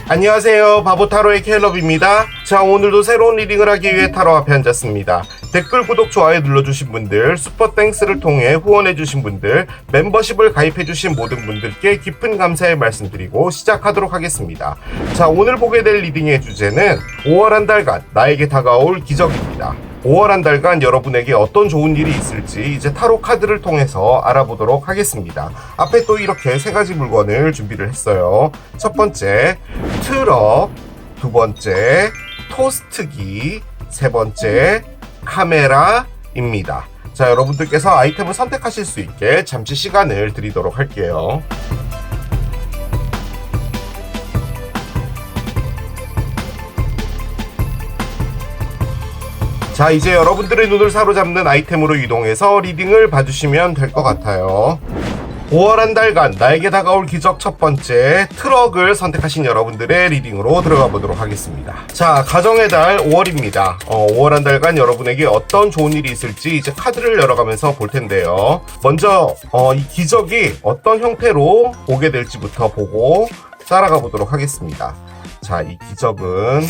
안녕하세요. 바보타로의 켈럽입니다. 자, 오늘도 새로운 리딩을 하기 위해 타로 앞에 앉았습니다. 댓글, 구독, 좋아요 눌러주신 분들, 슈퍼땡스를 통해 후원해주신 분들, 멤버십을 가입해주신 모든 분들께 깊은 감사의 말씀드리고 시작하도록 하겠습니다. 자, 오늘 보게 될 리딩의 주제는 5월 한 달간 나에게 다가올 기적입니다. 5월 한 달간 여러분에게 어떤 좋은 일이 있을지 이제 타로 카드를 통해서 알아보도록 하겠습니다. 앞에 또 이렇게 세 가지 물건을 준비를 했어요. 첫 번째, 트럭. 두 번째, 토스트기. 세 번째, 카메라입니다. 자, 여러분들께서 아이템을 선택하실 수 있게 잠시 시간을 드리도록 할게요. 자, 이제 여러분들의 눈을 사로잡는 아이템으로 이동해서 리딩을 봐주시면 될 것 같아요. 5월 한 달간 나에게 다가올 기적 첫 번째, 트럭을 선택하신 여러분들의 리딩으로 들어가 보도록 하겠습니다. 자, 가정의 달 5월입니다. 5월 한 달간 여러분에게 어떤 좋은 일이 있을지 이제 카드를 열어가면서 볼 텐데요. 먼저 이 기적이 어떤 형태로 오게 될지부터 보고 따라가 보도록 하겠습니다. 자, 이 기적은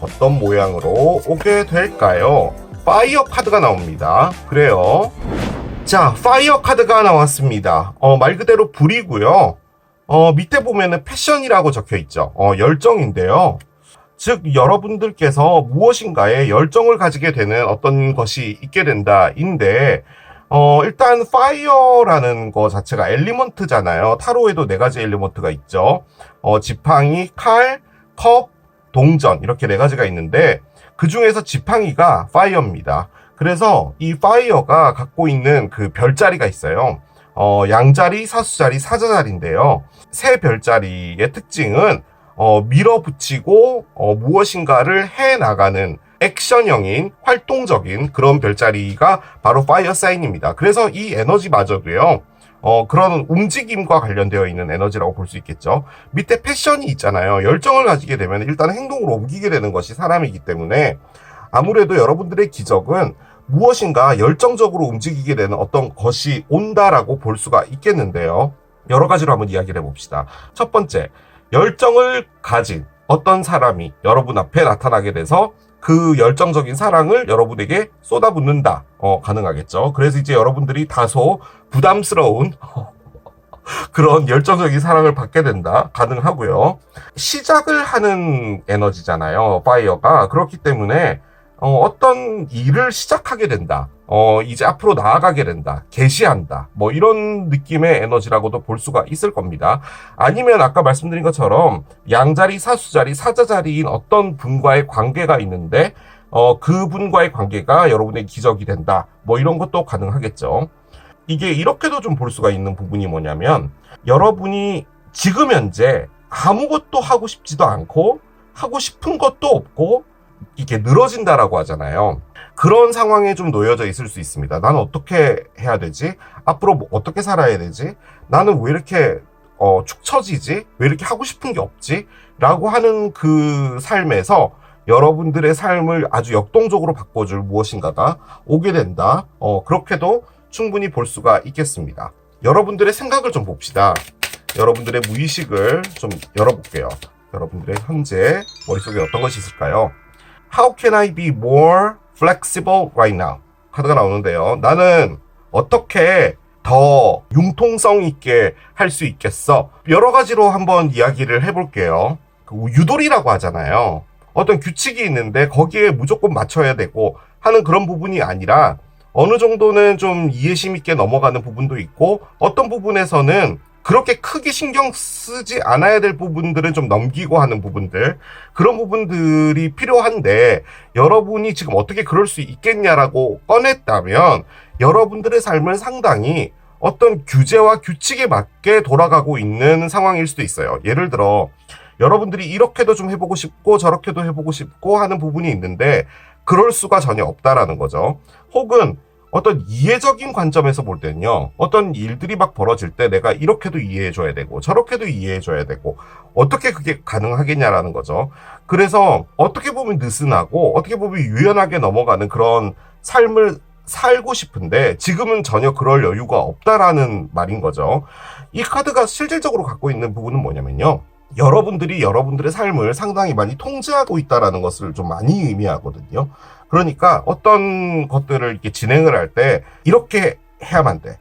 어떤 모양으로 오게 될까요? 파이어 카드가 나옵니다. 그래요. 자, 파이어 카드가 나왔습니다. 말 그대로 불이고요. 밑에 보면은 패션이라고 적혀 있죠. 열정인데요. 즉, 여러분들께서 무엇인가에 열정을 가지게 되는 어떤 것이 있게 된다인데, 일단 파이어라는 거 자체가 엘리먼트잖아요. 타로에도 4가지 엘리먼트가 있죠. 지팡이, 칼, 컵, 동전, 이렇게 4가지가 있는데 그 중에서 지팡이가 파이어입니다. 그래서 이 파이어가 갖고 있는 그 별자리가 있어요. 양자리, 사수자리, 사자자리인데요. 세 별자리의 특징은 밀어붙이고 무엇인가를 해나가는 액션형인 활동적인 그런 별자리가 바로 파이어 사인입니다. 그래서 이 에너지마저도요, 그런 움직임과 관련되어 있는 에너지라고 볼 수 있겠죠. 밑에 패션이 있잖아요. 열정을 가지게 되면 일단 행동으로 옮기게 되는 것이 사람이기 때문에 아무래도 여러분들의 기적은 무엇인가 열정적으로 움직이게 되는 어떤 것이 온다라고 볼 수가 있겠는데요. 여러 가지로 한번 이야기를 해봅시다. 첫 번째, 열정을 가진 어떤 사람이 여러분 앞에 나타나게 돼서 그 열정적인 사랑을 여러분에게 쏟아붓는다. 가능하겠죠. 그래서 이제 여러분들이 다소 부담스러운 그런 열정적인 사랑을 받게 된다. 가능하고요. 시작을 하는 에너지잖아요. 파이어가. 그렇기 때문에 어떤 일을 시작하게 된다. 이제 앞으로 나아가게 된다. 개시한다. 뭐 이런 느낌의 에너지라고도 볼 수가 있을 겁니다. 아니면 아까 말씀드린 것처럼 양자리, 사수자리, 사자자리인 어떤 분과의 관계가 있는데 그 분과의 관계가 여러분의 기적이 된다. 뭐 이런 것도 가능하겠죠. 이게 이렇게도 좀 볼 수가 있는 부분이 뭐냐면 여러분이 지금 현재 아무것도 하고 싶지도 않고 하고 싶은 것도 없고 이게 늘어진다라고 하잖아요. 그런 상황에 좀 놓여져 있을 수 있습니다. 나는 어떻게 해야 되지? 앞으로 뭐 어떻게 살아야 되지? 나는 왜 이렇게 축 처지지? 왜 이렇게 하고 싶은 게 없지? 라고 하는 그 삶에서 여러분들의 삶을 아주 역동적으로 바꿔줄 무엇인가가 오게 된다. 그렇게도 충분히 볼 수가 있겠습니다. 여러분들의 생각을 좀 봅시다. 여러분들의 무의식을 좀 열어볼게요. 여러분들의 현재 머릿속에 어떤 것이 있을까요? How can I be more flexible right now? 카드가 나오는데요. 나는 어떻게 더 융통성 있게 할 수 있겠어? 여러 가지로 한번 이야기를 해볼게요. 유도리라고 하잖아요. 어떤 규칙이 있는데 거기에 무조건 맞춰야 되고 하는 그런 부분이 아니라 어느 정도는 좀 이해심 있게 넘어가는 부분도 있고 어떤 부분에서는 그렇게 크게 신경 쓰지 않아야 될 부분들은 좀 넘기고 하는 부분들, 그런 부분들이 필요한데 여러분이 지금 어떻게 그럴 수 있겠냐라고 꺼냈다면 여러분들의 삶은 상당히 어떤 규제와 규칙에 맞게 돌아가고 있는 상황일 수도 있어요. 예를 들어 여러분들이 이렇게도 좀 해보고 싶고 저렇게도 해보고 싶고 하는 부분이 있는데 그럴 수가 전혀 없다라는 거죠. 혹은 어떤 이해적인 관점에서 볼 때는요, 어떤 일들이 막 벌어질 때 내가 이렇게도 이해해줘야 되고 저렇게도 이해해줘야 되고 어떻게 그게 가능하겠냐라는 거죠. 그래서 어떻게 보면 느슨하고 어떻게 보면 유연하게 넘어가는 그런 삶을 살고 싶은데 지금은 전혀 그럴 여유가 없다라는 말인 거죠. 이 카드가 실질적으로 갖고 있는 부분은 뭐냐면요, 여러분들이 여러분들의 삶을 상당히 많이 통제하고 있다라는 것을 좀 많이 의미하거든요. 그러니까 어떤 것들을 이렇게 진행을 할 때 이렇게 해야만 돼.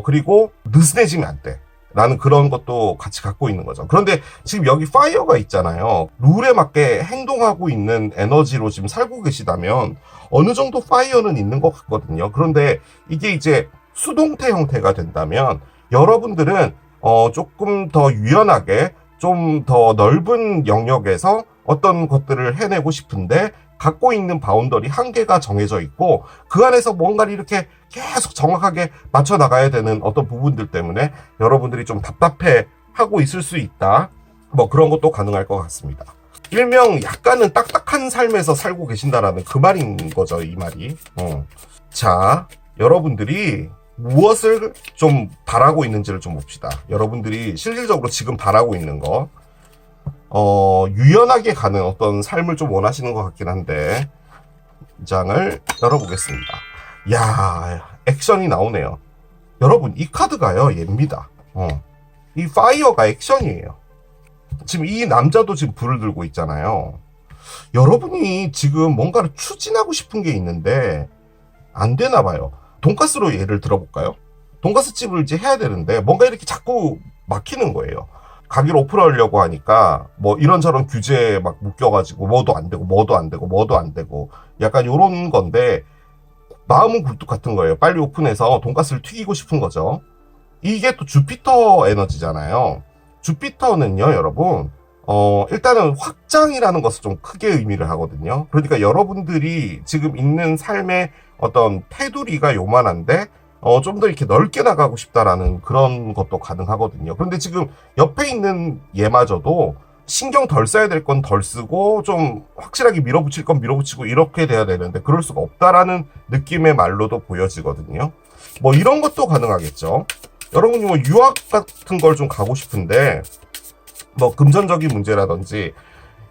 그리고 느슨해지면 안 돼. 라는 그런 것도 같이 갖고 있는 거죠. 그런데 지금 여기 파이어가 있잖아요. 룰에 맞게 행동하고 있는 에너지로 지금 살고 계시다면 어느 정도 파이어는 있는 것 같거든요. 그런데 이게 이제 수동태 형태가 된다면 여러분들은 조금 더 유연하게 좀 더 넓은 영역에서 어떤 것들을 해내고 싶은데 갖고 있는 바운더리 한계가 정해져 있고 그 안에서 뭔가를 이렇게 계속 정확하게 맞춰 나가야 되는 어떤 부분들 때문에 여러분들이 좀 답답해 하고 있을 수 있다. 뭐 그런 것도 가능할 것 같습니다. 일명 약간은 딱딱한 삶에서 살고 계신다라는 그 말인 거죠, 이 말이. 자, 여러분들이 무엇을 좀 바라고 있는지를 좀 봅시다. 여러분들이 실질적으로 지금 바라고 있는 거, 유연하게 가는 어떤 삶을 좀 원하시는 것 같긴 한데, 이 장을 열어보겠습니다. 야, 액션이 나오네요. 여러분, 이 카드가요, 얘입니다. 이 파이어가 액션이에요. 지금 이 남자도 지금 불을 들고 있잖아요. 여러분이 지금 뭔가를 추진하고 싶은 게 있는데, 안 되나 봐요. 돈가스로 예를 들어볼까요? 돈가스 집을 이제 해야 되는데, 뭔가 이렇게 자꾸 막히는 거예요. 가게를 오픈하려고 하니까 뭐 이런저런 규제에 막 묶여가지고 뭐도 안 되고 뭐도 안 되고 뭐도 안 되고 약간 요런 건데 마음은 굴뚝 같은 거예요. 빨리 오픈해서 돈가스를 튀기고 싶은 거죠. 이게 또 주피터 에너지잖아요. 주피터는요, 여러분, 일단은 확장이라는 것을 좀 크게 의미를 하거든요. 그러니까 여러분들이 지금 있는 삶의 어떤 테두리가 요만한데 좀 더 이렇게 넓게 나가고 싶다라는 그런 것도 가능하거든요. 그런데 지금 옆에 있는 얘마저도 신경 덜 써야 될 건 덜 쓰고 좀 확실하게 밀어붙일 건 밀어붙이고 이렇게 돼야 되는데 그럴 수가 없다라는 느낌의 말로도 보여지거든요. 뭐 이런 것도 가능하겠죠. 여러분이 뭐 유학 같은 걸 좀 가고 싶은데 뭐 금전적인 문제라든지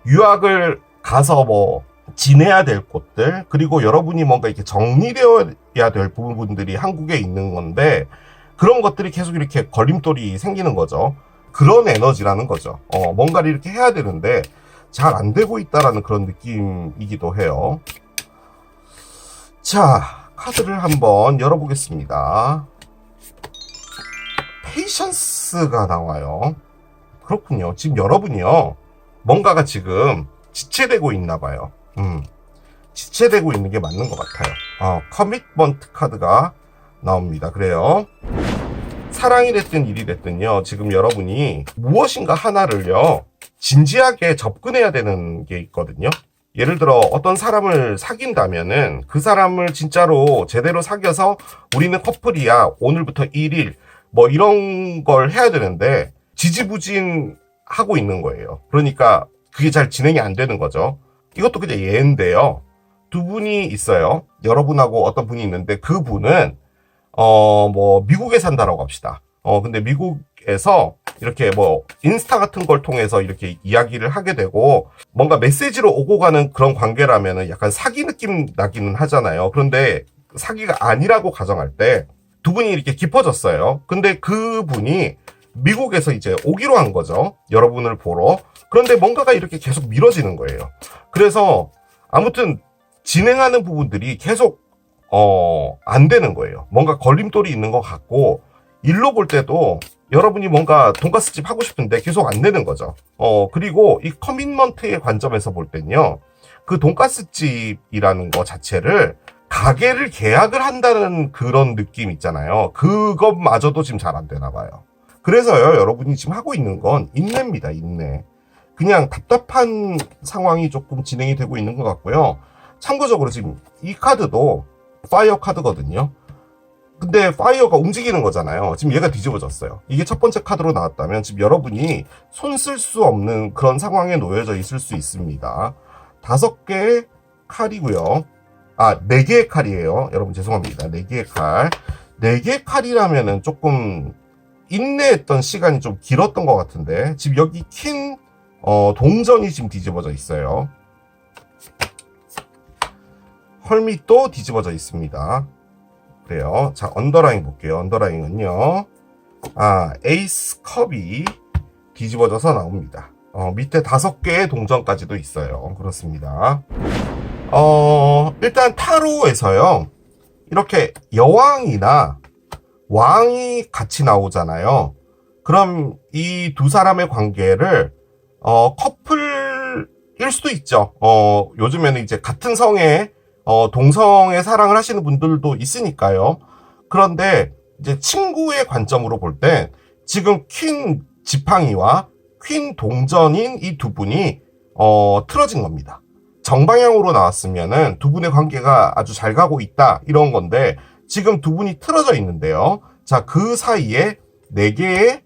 유학을 가서 뭐 지내야 될 곳들, 그리고 여러분이 뭔가 이렇게 정리되어야 될 부분들이 한국에 있는 건데 그런 것들이 계속 이렇게 걸림돌이 생기는 거죠. 그런 에너지라는 거죠. 뭔가를 이렇게 해야 되는데 잘 안 되고 있다라는 그런 느낌이기도 해요. 자, 카드를 한번 열어보겠습니다. 페이션스가 나와요. 그렇군요. 지금 여러분이요, 뭔가가 지금 지체되고 있나 봐요. 지체되고 있는 게 맞는 것 같아요. 커밋먼트 카드가 나옵니다. 그래요. 사랑이 됐든 일이 됐든요, 지금 여러분이 무엇인가 하나를요, 진지하게 접근해야 되는 게 있거든요. 예를 들어 어떤 사람을 사귄다면은 그 사람을 진짜로 제대로 사귀어서 우리는 커플이야, 오늘부터 1일 뭐 이런 걸 해야 되는데 지지부진하고 있는 거예요. 그러니까 그게 잘 진행이 안 되는 거죠. 이것도 그냥 예인데요. 두 분이 있어요. 여러분하고 어떤 분이 있는데 그 분은 뭐 미국에 산다라고 합시다. 근데 미국에서 이렇게 뭐 인스타 같은 걸 통해서 이렇게 이야기를 하게 되고 뭔가 메시지로 오고 가는 그런 관계라면은 약간 사기 느낌 나기는 하잖아요. 그런데 사기가 아니라고 가정할 때 두 분이 이렇게 깊어졌어요. 근데 그 분이 미국에서 이제 오기로 한 거죠. 여러분을 보러. 그런데 뭔가가 이렇게 계속 미뤄지는 거예요. 그래서 아무튼 진행하는 부분들이 계속 안 되는 거예요. 뭔가 걸림돌이 있는 것 같고, 일로 볼 때도 여러분이 뭔가 돈가스집 하고 싶은데 계속 안 되는 거죠. 그리고 이 커밋먼트의 관점에서 볼 땐요, 그 돈가스집이라는 거 자체를 가게를 계약을 한다는 그런 느낌 있잖아요. 그것마저도 지금 잘 안 되나 봐요. 그래서요, 여러분이 지금 하고 있는 건 인내입니다, 인내. 그냥 답답한 상황이 조금 진행이 되고 있는 것 같고요. 참고적으로 지금 이 카드도 파이어 카드거든요. 근데 파이어가 움직이는 거잖아요. 지금 얘가 뒤집어졌어요. 이게 첫 번째 카드로 나왔다면 지금 여러분이 손 쓸 수 없는 그런 상황에 놓여져 있을 수 있습니다. 5개의 칼이고요. 4개의 칼이에요. 여러분 죄송합니다. 4개의 칼. 4개의 칼이라면은 조금 인내했던 시간이 좀 길었던 것 같은데 지금 여기 킹 동전이 지금 뒤집어져 있어요. 헐밋도 뒤집어져 있습니다. 그래요. 자, 언더라인 볼게요. 언더라인은요, 에이스 컵이 뒤집어져서 나옵니다. 밑에 5개의 동전까지도 있어요. 그렇습니다. 일단 타로에서요, 이렇게 여왕이나 왕이 같이 나오잖아요. 그럼 이 두 사람의 관계를 커플일 수도 있죠. 요즘에는 이제 같은 성에 동성애 사랑을 하시는 분들도 있으니까요. 그런데 이제 친구의 관점으로 볼 때 지금 퀸 지팡이와 퀸 동전인 이 두 분이 틀어진 겁니다. 정방향으로 나왔으면은 두 분의 관계가 아주 잘 가고 있다 이런 건데 지금 두 분이 틀어져 있는데요. 자, 그 사이에 4개의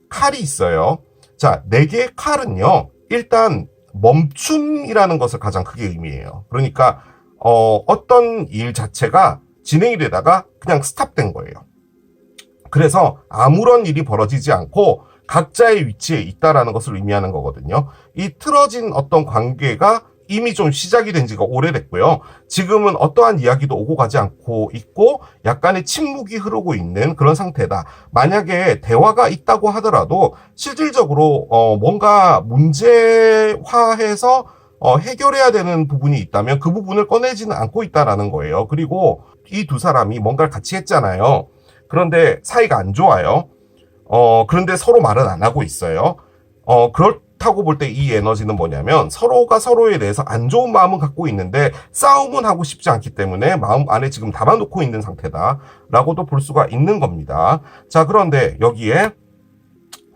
칼이 있어요. 자, 4개의 칼은요, 일단 멈춤이라는 것을 가장 크게 의미해요. 그러니까 어떤 일 자체가 진행이 되다가 그냥 스탑된 거예요. 그래서 아무런 일이 벌어지지 않고 각자의 위치에 있다라는 것을 의미하는 거거든요. 이 틀어진 어떤 관계가 이미 좀 시작이 된 지가 오래됐고요. 지금은 어떠한 이야기도 오고 가지 않고 있고 약간의 침묵이 흐르고 있는 그런 상태다. 만약에 대화가 있다고 하더라도 실질적으로 뭔가 문제화해서 해결해야 되는 부분이 있다면 그 부분을 꺼내지는 않고 있다라는 거예요. 그리고 이 두 사람이 뭔가를 같이 했잖아요. 그런데 사이가 안 좋아요. 그런데 서로 말은 안 하고 있어요. 그렇다고 볼 때 이 에너지는 뭐냐면 서로가 서로에 대해서 안 좋은 마음은 갖고 있는데 싸움은 하고 싶지 않기 때문에 마음 안에 지금 담아놓고 있는 상태다라고도 볼 수가 있는 겁니다. 자, 그런데 여기에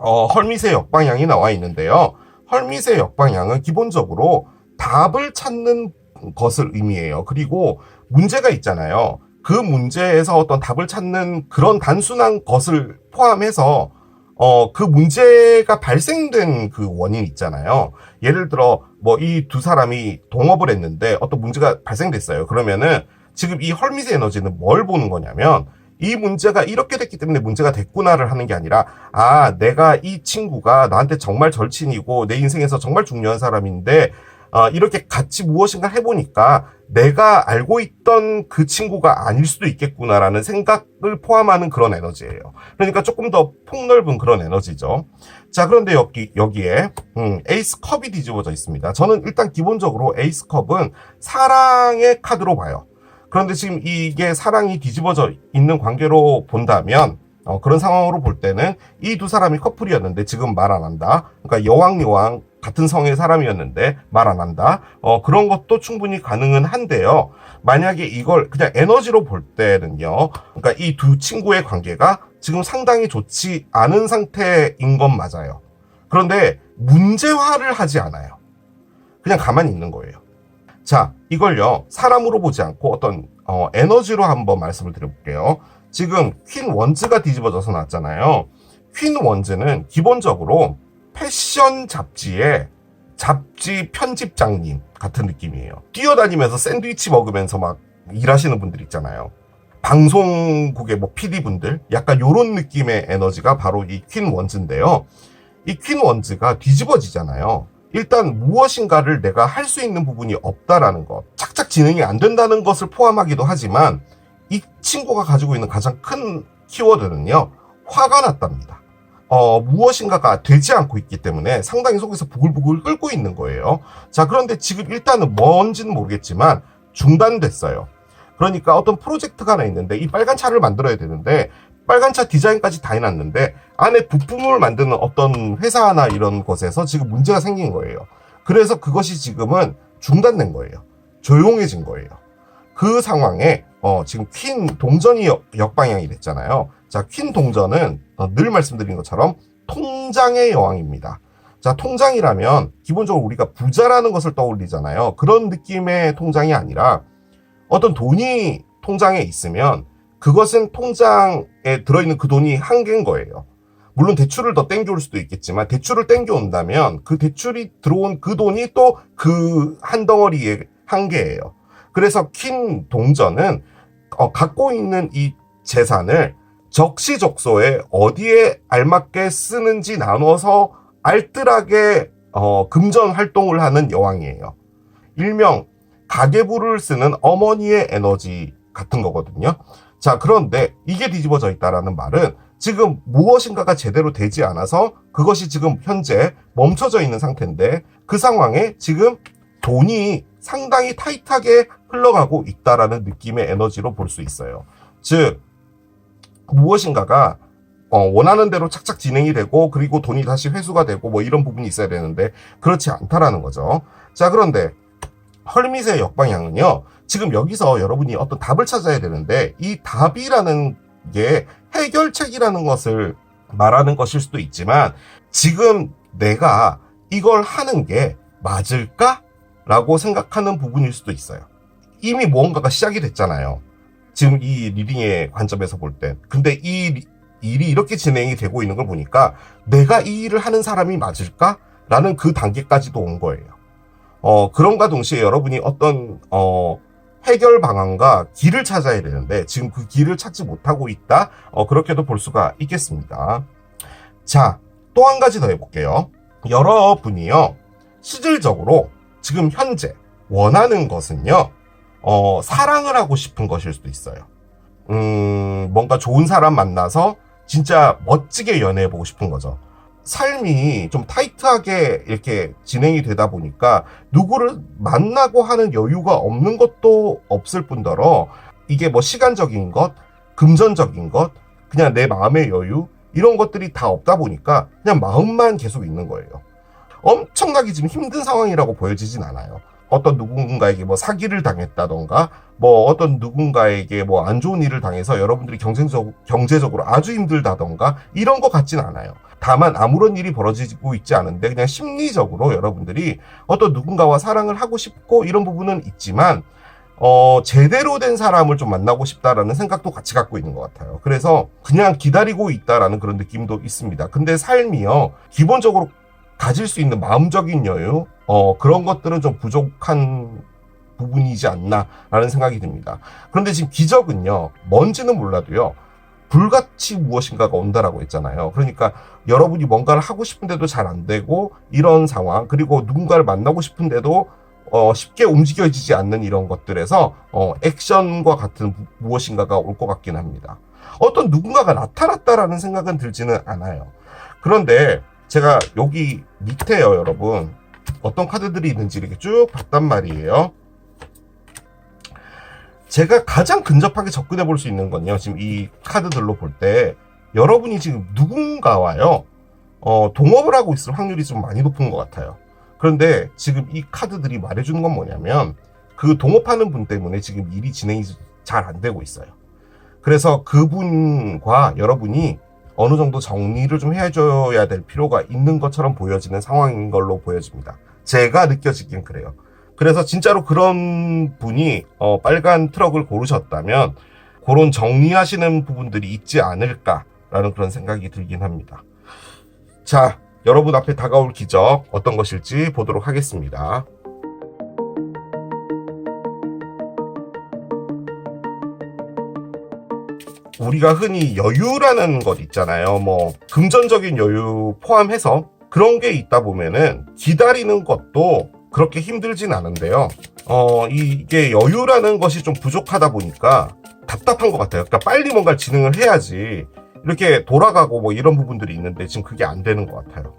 헐밋의 역방향이 나와 있는데요. 헐밋의 역방향은 기본적으로 답을 찾는 것을 의미해요. 그리고 문제가 있잖아요. 그 문제에서 어떤 답을 찾는 그런 단순한 것을 포함해서 그 문제가 발생된 그 원인 있잖아요. 예를 들어 뭐 이 두 사람이 동업을 했는데 어떤 문제가 발생됐어요. 그러면은 지금 이 헐밋의 에너지는 뭘 보는 거냐면 이 문제가 이렇게 됐기 때문에 문제가 됐구나를 하는 게 아니라, 아, 내가 이 친구가 나한테 정말 절친이고 내 인생에서 정말 중요한 사람인데 이렇게 같이 무엇인가 해보니까 내가 알고 있던 그 친구가 아닐 수도 있겠구나라는 생각을 포함하는 그런 에너지예요. 그러니까 조금 더 폭넓은 그런 에너지죠. 자, 그런데 여기에 에이스 컵이 뒤집어져 있습니다. 저는 일단 기본적으로 에이스 컵은 사랑의 카드로 봐요. 그런데 지금 이게 사랑이 뒤집어져 있는 관계로 본다면 그런 상황으로 볼 때는 이 두 사람이 커플이었는데 지금 말 안 한다. 그러니까 여왕 같은 성의 사람이었는데 말 안 한다. 그런 것도 충분히 가능은 한데요. 만약에 이걸 그냥 에너지로 볼 때는요. 그러니까 이 두 친구의 관계가 지금 상당히 좋지 않은 상태인 건 맞아요. 그런데 문제화를 하지 않아요. 그냥 가만히 있는 거예요. 자, 이걸요, 사람으로 보지 않고 어떤 에너지로 한번 말씀을 드려볼게요. 지금 퀸 원즈가 뒤집어져서 나왔잖아요. 퀸 원즈는 기본적으로 패션 잡지의 잡지 편집장님 같은 느낌이에요. 뛰어다니면서 샌드위치 먹으면서 막 일하시는 분들 있잖아요. 방송국의 뭐 PD분들, 약간 요런 느낌의 에너지가 바로 이 퀸 원즈인데요. 이 퀸 원즈가 뒤집어지잖아요. 일단 무엇인가를 내가 할 수 있는 부분이 없다라는 것, 착착 진행이 안 된다는 것을 포함하기도 하지만 이 친구가 가지고 있는 가장 큰 키워드는요, 화가 났답니다. 무엇인가가 되지 않고 있기 때문에 상당히 속에서 부글부글 끓고 있는 거예요. 자, 그런데 지금 일단은 뭔지는 모르겠지만 중단됐어요. 그러니까 어떤 프로젝트가 하나 있는데 이 빨간 차를 만들어야 되는데 빨간 차 디자인까지 다 해놨는데 안에 부품을 만드는 어떤 회사나 이런 곳에서 지금 문제가 생긴 거예요. 그래서 그것이 지금은 중단된 거예요. 조용해진 거예요. 그 상황에 지금 퀸 동전이 역방향이 됐잖아요. 자, 퀸 동전은 늘 말씀드린 것처럼 통장의 여왕입니다. 자, 통장이라면 기본적으로 우리가 부자라는 것을 떠올리잖아요. 그런 느낌의 통장이 아니라 어떤 돈이 통장에 있으면 그것은 통장에 들어있는 그 돈이 한계인 거예요. 물론 대출을 더 땡겨올 수도 있겠지만 대출을 땡겨온다면 그 대출이 들어온 그 돈이 또 그 한 덩어리의 한계예요. 그래서 퀸 동전은 갖고 있는 이 재산을 적시적소에 어디에 알맞게 쓰는지 나눠서 알뜰하게 금전 활동을 하는 여왕이에요. 일명 가계부를 쓰는 어머니의 에너지 같은 거거든요. 자, 그런데 이게 뒤집어져 있다라는 말은 지금 무엇인가가 제대로 되지 않아서 그것이 지금 현재 멈춰져 있는 상태인데 그 상황에 지금 돈이 상당히 타이트하게 흘러가고 있다라는 느낌의 에너지로 볼 수 있어요. 즉 무엇인가가 원하는 대로 착착 진행이 되고 그리고 돈이 다시 회수가 되고 뭐 이런 부분이 있어야 되는데 그렇지 않다라는 거죠. 자, 그런데 헐밋의 역방향은요. 지금 여기서 여러분이 어떤 답을 찾아야 되는데 이 답이라는 게 해결책이라는 것을 말하는 것일 수도 있지만 지금 내가 이걸 하는 게 맞을까? 라고 생각하는 부분일 수도 있어요. 이미 무언가가 시작이 됐잖아요. 지금 이 리딩의 관점에서 볼 땐. 근데 이 일이 이렇게 진행이 되고 있는 걸 보니까 내가 이 일을 하는 사람이 맞을까? 라는 그 단계까지도 온 거예요. 그럼과 동시에 여러분이 어떤 해결 방안과 길을 찾아야 되는데 지금 그 길을 찾지 못하고 있다. 그렇게도 볼 수가 있겠습니다. 자, 또 한 가지 더 해볼게요. 여러분이요, 실질적으로 지금 현재 원하는 것은요, 사랑을 하고 싶은 것일 수도 있어요. 뭔가 좋은 사람 만나서 진짜 멋지게 연애해보고 싶은 거죠. 삶이 좀 타이트하게 이렇게 진행이 되다 보니까 누구를 만나고 하는 여유가 없는 것도 없을 뿐더러 이게 뭐 시간적인 것, 금전적인 것, 그냥 내 마음의 여유 이런 것들이 다 없다 보니까 그냥 마음만 계속 있는 거예요. 엄청나게 지금 힘든 상황이라고 보여지진 않아요. 어떤 누군가에게 뭐 사기를 당했다던가 뭐 어떤 누군가에게 뭐 안 좋은 일을 당해서 여러분들이 경제적으로 아주 힘들다던가 이런 것 같진 않아요. 다만 아무런 일이 벌어지고 있지 않은데 그냥 심리적으로 여러분들이 어떤 누군가와 사랑을 하고 싶고 이런 부분은 있지만 제대로 된 사람을 좀 만나고 싶다라는 생각도 같이 갖고 있는 것 같아요. 그래서 그냥 기다리고 있다라는 그런 느낌도 있습니다. 근데 삶이요, 기본적으로 가질 수 있는 마음적인 여유, 그런 것들은 좀 부족한 부분이지 않나라는 생각이 듭니다. 그런데 지금 기적은요, 뭔지는 몰라도요, 불같이 무엇인가가 온다라고 했잖아요. 그러니까 여러분이 뭔가를 하고 싶은데도 잘 안 되고 이런 상황, 그리고 누군가를 만나고 싶은데도 쉽게 움직여지지 않는 이런 것들에서 액션과 같은 무엇인가가 올 것 같긴 합니다. 어떤 누군가가 나타났다라는 생각은 들지는 않아요. 그런데 제가 여기 밑에요, 여러분, 어떤 카드들이 있는지 이렇게 쭉 봤단 말이에요. 제가 가장 근접하게 접근해 볼 수 있는 건요, 지금 이 카드들로 볼 때 여러분이 지금 누군가와요 동업을 하고 있을 확률이 좀 많이 높은 것 같아요. 그런데 지금 이 카드들이 말해주는 건 뭐냐면 그 동업하는 분 때문에 지금 일이 진행이 잘 안 되고 있어요. 그래서 그분과 여러분이 어느 정도 정리를 좀 해줘야 될 필요가 있는 것처럼 보여지는 상황인 걸로 보여집니다. 제가 느껴지긴 그래요. 그래서 진짜로 그런 분이 빨간 트럭을 고르셨다면 그런 정리하시는 부분들이 있지 않을까라는 그런 생각이 들긴 합니다. 자, 여러분 앞에 다가올 기적 어떤 것일지 보도록 하겠습니다. 우리가 흔히 여유라는 것 있잖아요. 뭐 금전적인 여유 포함해서 그런 게 있다 보면은 기다리는 것도 그렇게 힘들진 않은데요. 이게 여유라는 것이 좀 부족하다 보니까 답답한 것 같아요. 그러니까 빨리 뭔가를 진행을 해야지 이렇게 돌아가고 뭐 이런 부분들이 있는데 지금 그게 안 되는 것 같아요.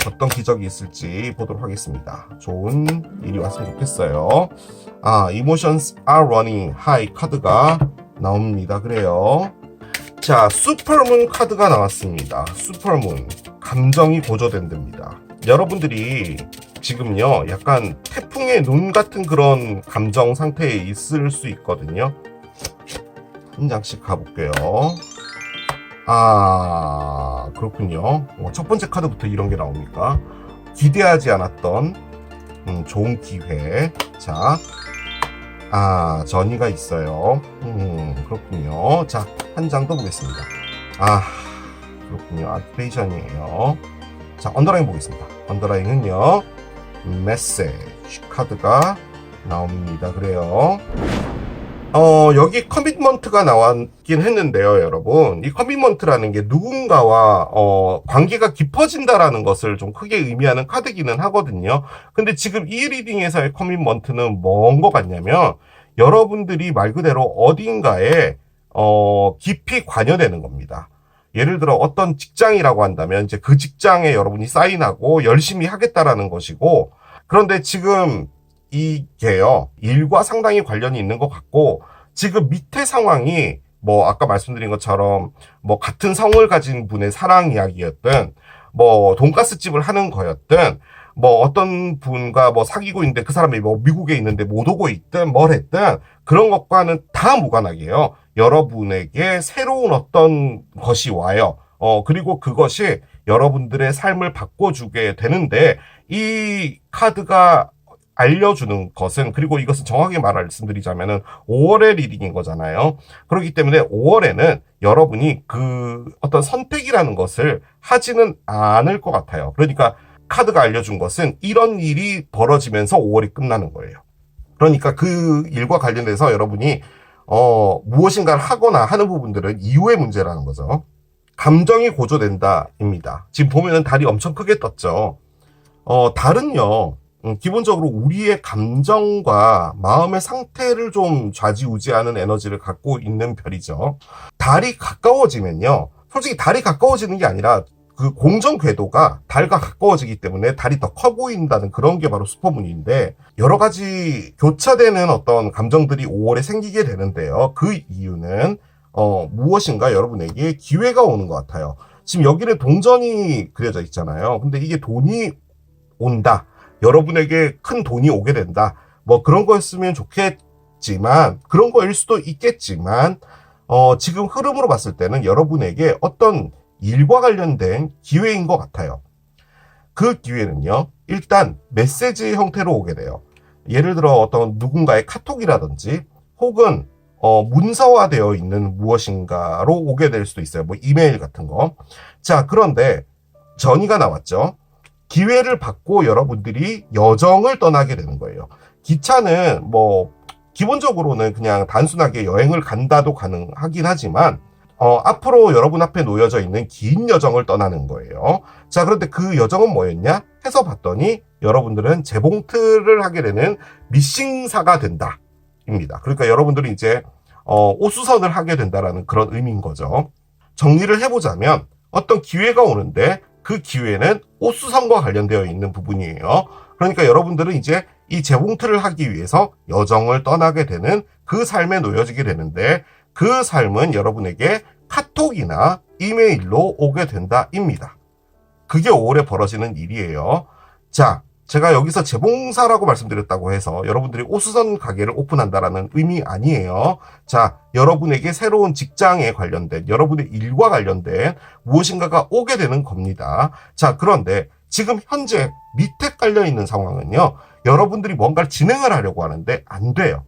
어떤 기적이 있을지 보도록 하겠습니다. 좋은 일이 왔으면 좋겠어요. Emotions are running high 카드가 나옵니다. 그래요. 자, 슈퍼문 카드가 나왔습니다. 슈퍼문, 감정이 고조된답니다. 여러분들이 지금요, 약간 태풍의 눈 같은 그런 감정 상태에 있을 수 있거든요. 한 장씩 가볼게요. 그렇군요. 첫 번째 카드부터 이런 게 나옵니까? 기대하지 않았던 좋은 기회. 자, 전이가 있어요. 그렇군요. 자, 한 장 더 보겠습니다. 그렇군요. 아티페이션이에요. 자, 언더라인 보겠습니다. 언더라인은요, 메시지 카드가 나옵니다. 그래요. 여기 커미트먼트가 나왔긴 했는데요, 여러분. 이 커미트먼트라는 게 누군가와 관계가 깊어진다라는 것을 좀 크게 의미하는 카드기는 하거든요. 근데 지금 이 리딩에서의 커미트먼트는 뭔 것 같냐면 여러분들이 말 그대로 어딘가에 깊이 관여되는 겁니다. 예를 들어 어떤 직장이라고 한다면 이제 그 직장에 여러분이 사인하고 열심히 하겠다라는 것이고, 그런데 지금 이게요, 일과 상당히 관련이 있는 것 같고, 지금 밑에 상황이 뭐 아까 말씀드린 것처럼 뭐 같은 성을 가진 분의 사랑 이야기였든, 뭐 돈가스 집을 하는 거였든, 뭐 어떤 분과 뭐 사귀고 있는데 그 사람이 뭐 미국에 있는데 못 오고 있든 뭘 했든 그런 것과는 다 무관하게요. 여러분에게 새로운 어떤 것이 와요. 그리고 그것이 여러분들의 삶을 바꿔주게 되는데, 이 카드가 알려주는 것은, 그리고 이것은 정확하게 말씀드리자면은 5월의 리딩인 거잖아요. 그렇기 때문에 5월에는 여러분이 그 어떤 선택이라는 것을 하지는 않을 것 같아요. 그러니까 카드가 알려준 것은 이런 일이 벌어지면서 5월이 끝나는 거예요. 그러니까 그 일과 관련돼서 여러분이 무엇인가를 하거나 하는 부분들은 이후의 문제라는 거죠. 감정이 고조된다입니다. 지금 보면은 달이 엄청 크게 떴죠. 달은요, 기본적으로 우리의 감정과 마음의 상태를 좀 좌지우지하는 에너지를 갖고 있는 별이죠. 달이 가까워지면요, 솔직히 달이 가까워지는 게 아니라 그 공정 궤도가 달과 가까워지기 때문에 달이 더 커 보인다는 그런 게 바로 슈퍼문인데, 여러 가지 교차되는 어떤 감정들이 5월에 생기게 되는데요. 그 이유는 무엇인가 여러분에게 기회가 오는 것 같아요. 지금 여기는 동전이 그려져 있잖아요. 근데 이게 돈이 온다, 여러분에게 큰 돈이 오게 된다, 뭐 그런 거였으면 좋겠지만, 그런 거일 수도 있겠지만, 지금 흐름으로 봤을 때는 여러분에게 어떤 일과 관련된 기회인 것 같아요. 그 기회는요, 일단 메시지 형태로 오게 돼요. 예를 들어 어떤 누군가의 카톡이라든지 혹은 문서화되어 있는 무엇인가로 오게 될 수도 있어요. 뭐 이메일 같은 거. 자, 그런데 전이가 나왔죠. 기회를 받고 여러분들이 여정을 떠나게 되는 거예요. 기차는 뭐 기본적으로는 그냥 단순하게 여행을 간다도 가능하긴 하지만 앞으로 여러분 앞에 놓여져 있는 긴 여정을 떠나는 거예요. 자, 그런데 그 여정은 뭐였냐 해서 봤더니 여러분들은 재봉틀을 하게 되는 미싱사가 된다 입니다. 그러니까 여러분들이 이제 오수선을 하게 된다라는 그런 의미인 거죠. 정리를 해보자면 어떤 기회가 오는데 그 기회는 오수선과 관련되어 있는 부분이에요. 그러니까 여러분들은 이제 이 재봉틀을 하기 위해서 여정을 떠나게 되는 그 삶에 놓여지게 되는데, 그 삶은 여러분에게 카톡이나 이메일로 오게 된다입니다. 그게 5월에 벌어지는 일이에요. 자, 제가 여기서 재봉사라고 말씀드렸다고 해서 여러분들이 오수선 가게를 오픈한다라는 의미 아니에요. 자, 여러분에게 새로운 직장에 관련된, 여러분의 일과 관련된 무엇인가가 오게 되는 겁니다. 자, 그런데 지금 현재 밑에 깔려있는 상황은요, 여러분들이 뭔가를 진행을 하려고 하는데 안 돼요.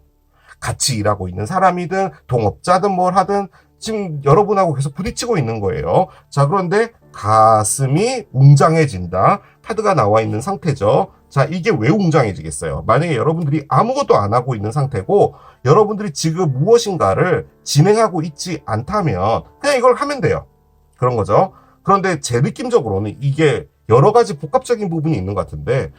같이 일하고 있는 사람이든 동업자든 뭘 하든 지금 여러분하고 계속 부딪히고 있는 거예요. 자, 그런데 가슴이 웅장해진다, 카드가 나와 있는 상태죠. 자, 이게 왜 웅장해지겠어요? 만약에 여러분들이 아무것도 안 하고 있는 상태고 여러분들이 지금 무엇인가를 진행하고 있지 않다면 그냥 이걸 하면 돼요. 그런 거죠. 그런데 제 느낌적으로는 이게 여러 가지 복합적인 부분이 있는 것 같은데,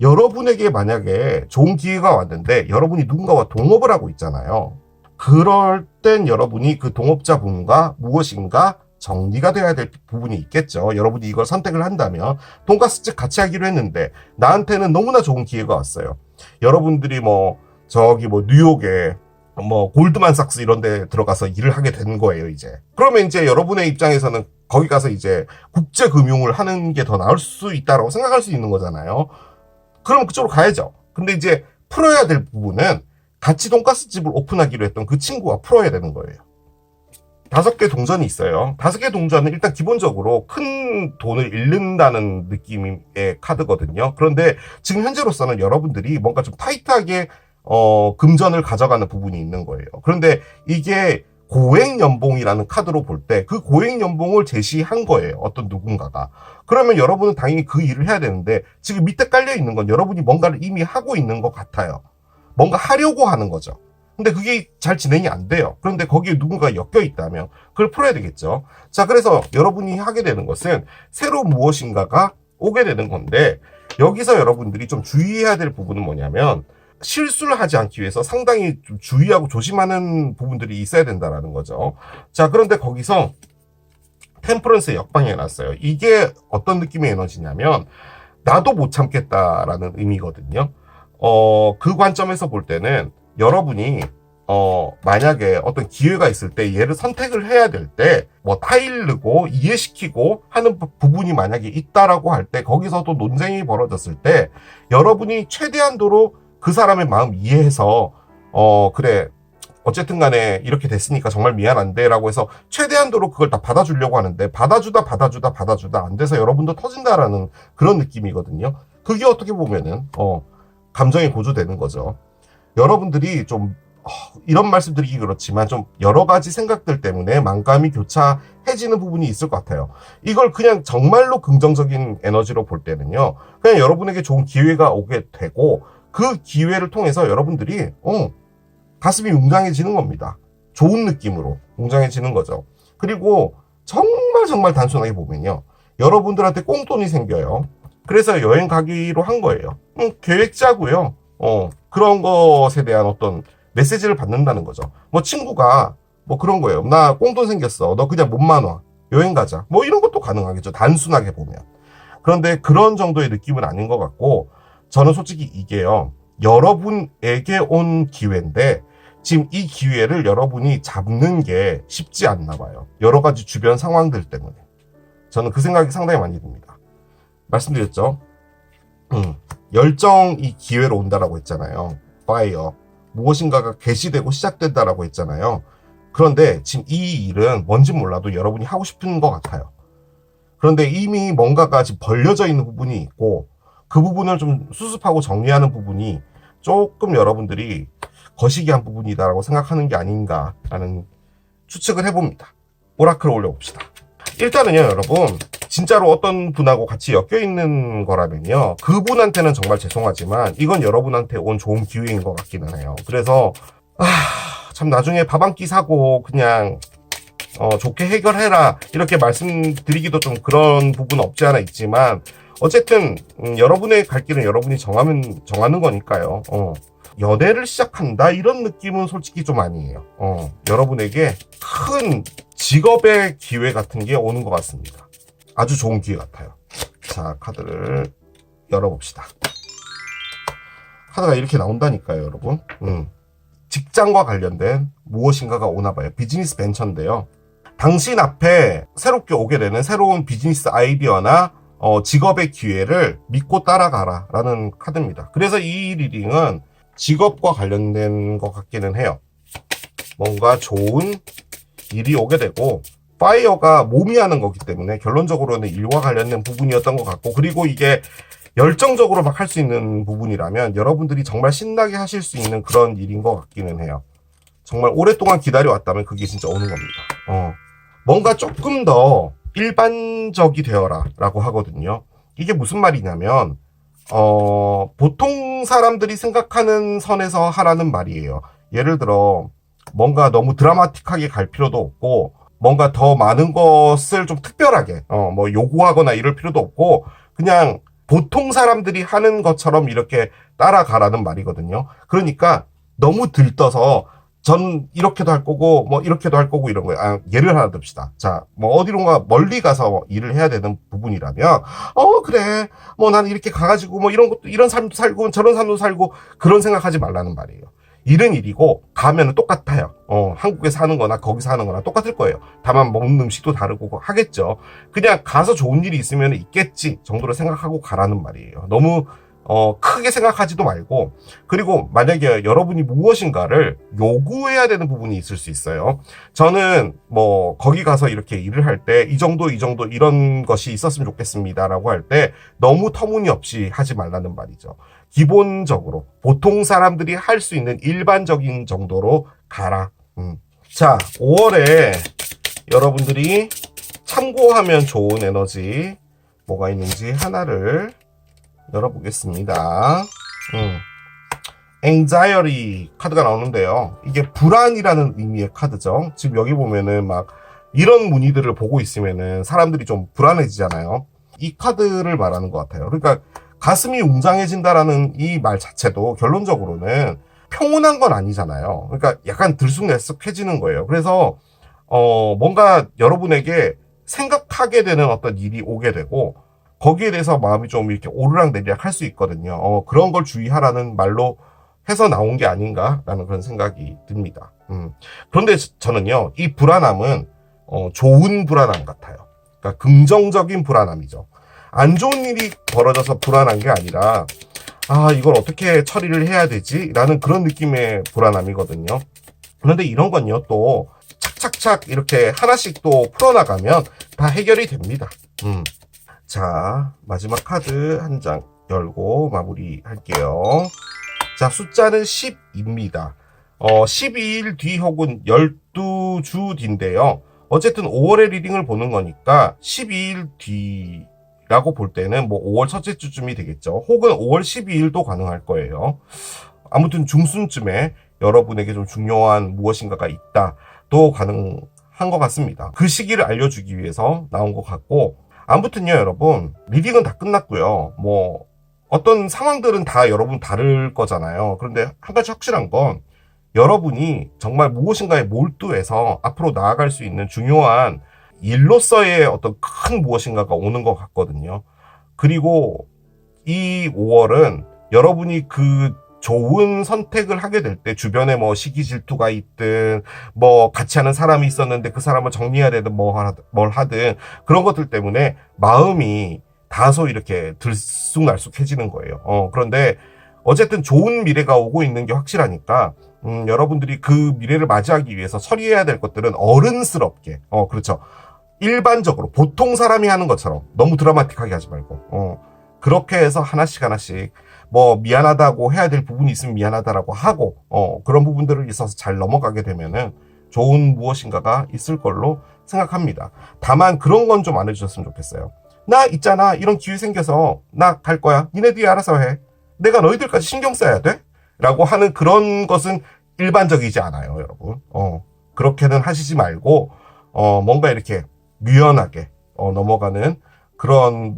여러분에게 만약에 좋은 기회가 왔는데 여러분이 누군가와 동업을 하고 있잖아요. 그럴 땐 여러분이 그 동업자분과 무엇인가 정리가 돼야 될 부분이 있겠죠. 여러분이 이걸 선택을 한다면, 돈가스집 같이 하기로 했는데 나한테는 너무나 좋은 기회가 왔어요. 여러분들이 뭐 저기 뭐 뉴욕에 뭐 골드만삭스 이런 데 들어가서 일을 하게 된 거예요, 이제. 그러면 이제 여러분의 입장에서는 거기 가서 이제 국제금융을 하는 게 더 나을 수 있다고 생각할 수 있는 거잖아요. 그럼 그쪽으로 가야죠. 근데 이제 풀어야 될 부분은 같이 돈가스집을 오픈하기로 했던 그 친구와 풀어야 되는 거예요. 5개 동전이 있어요. 5개 동전은 일단 기본적으로 큰 돈을 잃는다는 느낌의 카드거든요. 그런데 지금 현재로서는 여러분들이 뭔가 좀 타이트하게 금전을 가져가는 부분이 있는 거예요. 그런데 이게 고액연봉이라는 카드로 볼 때 그 고액연봉을 제시한 거예요, 어떤 누군가가. 그러면 여러분은 당연히 그 일을 해야 되는데, 지금 밑에 깔려 있는 건 여러분이 뭔가를 이미 하고 있는 것 같아요. 뭔가 하려고 하는 거죠. 근데 그게 잘 진행이 안 돼요. 그런데 거기에 누군가 엮여 있다면 그걸 풀어야 되겠죠. 자, 그래서 여러분이 하게 되는 것은 새로 무엇인가가 오게 되는 건데, 여기서 여러분들이 좀 주의해야 될 부분은 뭐냐면, 실수를 하지 않기 위해서 상당히 좀 주의하고 조심하는 부분들이 있어야 된다라는 거죠. 자, 그런데 거기서 템퍼런스의 역방향이 났어요. 이게 어떤 느낌의 에너지냐면 나도 못 참겠다라는 의미거든요. 그 관점에서 볼 때는 여러분이 만약에 어떤 기회가 있을 때 얘를 선택을 해야 될 때 뭐 타일르고 이해시키고 하는 부분이 만약에 있다라고 할 때 거기서도 논쟁이 벌어졌을 때 여러분이 최대한도로 그 사람의 마음 이해해서 그래 어쨌든 간에 이렇게 됐으니까 정말 미안한데 라고 해서 최대한도로 그걸 다 받아주려고 하는데 받아주다 안 돼서 여러분도 터진다라는 그런 느낌이거든요. 그게 어떻게 보면은 감정이 고조되는 거죠. 여러분들이 좀 이런 말씀 드리기 그렇지만 좀 여러 가지 생각들 때문에 만감이 교차해지는 부분이 있을 것 같아요. 이걸 그냥 정말로 긍정적인 에너지로 볼 때는요. 그냥 여러분에게 좋은 기회가 오게 되고 그 기회를 통해서 여러분들이 가슴이 웅장해지는 겁니다. 좋은 느낌으로 웅장해지는 거죠. 그리고 정말 단순하게 보면요. 여러분들한테 꽁돈이 생겨요. 그래서 여행 가기로 한 거예요. 계획 짜고요. 그런 것에 대한 어떤 메시지를 받는다는 거죠. 뭐 친구가 뭐 그런 거예요. 나 꽁돈 생겼어. 너 그냥 몸만 와. 여행 가자. 뭐 이런 것도 가능하겠죠. 단순하게 보면. 그런데 그런 정도의 느낌은 아닌 것 같고 저는 솔직히 이게요. 여러분에게 온 기회인데 지금 이 기회를 여러분이 잡는 게 쉽지 않나 봐요. 여러 가지 주변 상황들 때문에. 저는 그 생각이 상당히 많이 듭니다. 말씀드렸죠? 열정이 기회로 온다라고 했잖아요. 파이어. 무엇인가가 개시되고 시작된다라고 했잖아요. 그런데 지금 이 일은 뭔지 몰라도 여러분이 하고 싶은 것 같아요. 그런데 이미 뭔가가 지금 벌려져 있는 부분이 있고 그 부분을 좀 수습하고 정리하는 부분이 조금 여러분들이 거시기한 부분이다라고 생각하는 게 아닌가라는 추측을 해봅니다. 오라클을 올려봅시다. 일단은요, 여러분, 진짜로 어떤 분하고 같이 엮여있는 거라면요, 그분한테는 정말 죄송하지만 이건 여러분한테 온 좋은 기회인 것 같기는 해요. 그래서 참 나중에 밥 한 끼 사고 그냥 좋게 해결해라 이렇게 말씀드리기도 좀 그런 부분 없지 않아 있지만 어쨌든 여러분의 갈 길은 여러분이 정하는 거니까요. 연애를 시작한다 이런 느낌은 솔직히 좀 아니에요. 여러분에게 큰 직업의 기회 같은 게 오는 것 같습니다. 아주 좋은 기회 같아요. 자, 카드를 열어봅시다. 카드가 이렇게 나온다니까요, 여러분. 직장과 관련된 무엇인가가 오나 봐요. 비즈니스 벤처인데요. 당신 앞에 새롭게 오게 되는 새로운 비즈니스 아이디어나 직업의 기회를 믿고 따라가라 라는 카드입니다. 그래서 이 리딩은 직업과 관련된 것 같기는 해요. 뭔가 좋은 일이 오게 되고 파이어가 몸이 하는 거기 때문에 결론적으로는 일과 관련된 부분이었던 것 같고 그리고 이게 열정적으로 막 할 수 있는 부분이라면 여러분들이 정말 신나게 하실 수 있는 그런 일인 것 같기는 해요. 정말 오랫동안 기다려왔다면 그게 진짜 오는 겁니다. 뭔가 조금 더 일반적이 되어라 라고 하거든요. 이게 무슨 말이냐면 보통 사람들이 생각하는 선에서 하라는 말이에요. 예를 들어 뭔가 너무 드라마틱하게 갈 필요도 없고 뭔가 더 많은 것을 좀 특별하게 뭐 요구하거나 이럴 필요도 없고 그냥 보통 사람들이 하는 것처럼 이렇게 따라가라는 말이거든요. 그러니까 너무 들떠서 전 이렇게도 할 거고 뭐 이렇게도 할 거고 이런 거예요. 예를 하나 듭시다. 자, 뭐 어디론가 멀리 가서 일을 해야 되는 부분이라면 그래 뭐 나는 이렇게 가가지고 뭐 이런 것도 이런 삶도 살고 저런 삶도 살고 그런 생각하지 말라는 말이에요. 일은 일이고 가면은 똑같아요. 한국에서 하는 거나 거기서 하는 거나 똑같을 거예요. 다만 먹는 음식도 다르고 하겠죠. 그냥 가서 좋은 일이 있으면 있겠지 정도로 생각하고 가라는 말이에요. 너무 크게 생각하지도 말고 그리고 만약에 여러분이 무엇인가를 요구해야 되는 부분이 있을 수 있어요. 저는 뭐 거기 가서 이렇게 일을 할 때 이 정도 이런 것이 있었으면 좋겠습니다 라고 할 때 너무 터무니없이 하지 말라는 말이죠. 기본적으로 보통 사람들이 할 수 있는 일반적인 정도로 가라. 자, 5월에 여러분들이 참고하면 좋은 에너지 뭐가 있는지 하나를 열어보겠습니다. anxiety 카드가 나오는데요. 이게 불안이라는 의미의 카드죠. 지금 여기 보면은 막 이런 무늬들을 보고 있으면은 사람들이 좀 불안해지잖아요. 이 카드를 말하는 것 같아요. 그러니까 가슴이 웅장해진다라는 이 말 자체도 결론적으로는 평온한 건 아니잖아요. 그러니까 약간 들쑥날쑥해지는 거예요. 그래서 뭔가 여러분에게 생각하게 되는 어떤 일이 오게 되고 거기에 대해서 마음이 좀 이렇게 오르락내리락 할 수 있거든요. 그런 걸 주의하라는 말로 해서 나온 게 아닌가라는 그런 생각이 듭니다. 그런데 저는요, 이 불안함은 좋은 불안함 같아요. 그러니까 긍정적인 불안함이죠. 안 좋은 일이 벌어져서 불안한 게 아니라 이걸 어떻게 처리를 해야 되지? 라는 그런 느낌의 불안함이거든요. 그런데 이런 건요, 또 착착착 이렇게 하나씩 또 풀어나가면 다 해결이 됩니다. 자, 마지막 카드 한 장 열고 마무리할게요. 자, 숫자는 10입니다. 12일 뒤 혹은 12주 뒤인데요. 어쨌든 5월의 리딩을 보는 거니까 12일 뒤라고 볼 때는 뭐 5월 첫째 주쯤이 되겠죠. 혹은 5월 12일도 가능할 거예요. 아무튼 중순쯤에 여러분에게 좀 중요한 무엇인가가 있다. 또 가능한 것 같습니다. 그 시기를 알려주기 위해서 나온 것 같고, 아무튼요, 여러분, 리딩은 다 끝났고요. 뭐 어떤 상황들은 다 여러분 다를 거잖아요. 그런데 한 가지 확실한 건 여러분이 정말 무엇인가에 몰두해서 앞으로 나아갈 수 있는 중요한 일로서의 어떤 큰 무엇인가가 오는 것 같거든요. 그리고 이 5월은 여러분이 그 좋은 선택을 하게 될 때 주변에 뭐 시기 질투가 있든 뭐 같이 하는 사람이 있었는데 그 사람을 정리해야 되든 뭘 하든 그런 것들 때문에 마음이 다소 이렇게 들쑥날쑥해지는 거예요. 그런데 어쨌든 좋은 미래가 오고 있는 게 확실하니까 여러분들이 그 미래를 맞이하기 위해서 처리해야 될 것들은 어른스럽게 그렇죠. 일반적으로 보통 사람이 하는 것처럼 너무 드라마틱하게 하지 말고 그렇게 해서 하나씩 뭐 미안하다고 해야 될 부분이 있으면 미안하다라고 하고 그런 부분들을 있어서 잘 넘어가게 되면은 좋은 무엇인가가 있을 걸로 생각합니다. 다만 그런 건 좀 안 해주셨으면 좋겠어요. 나 있잖아, 이런 기회 생겨서 나 갈 거야, 니네들이 알아서 해, 내가 너희들까지 신경 써야 돼? 라고 하는 그런 것은 일반적이지 않아요, 여러분. 그렇게는 하시지 말고 뭔가 이렇게 유연하게 넘어가는 그런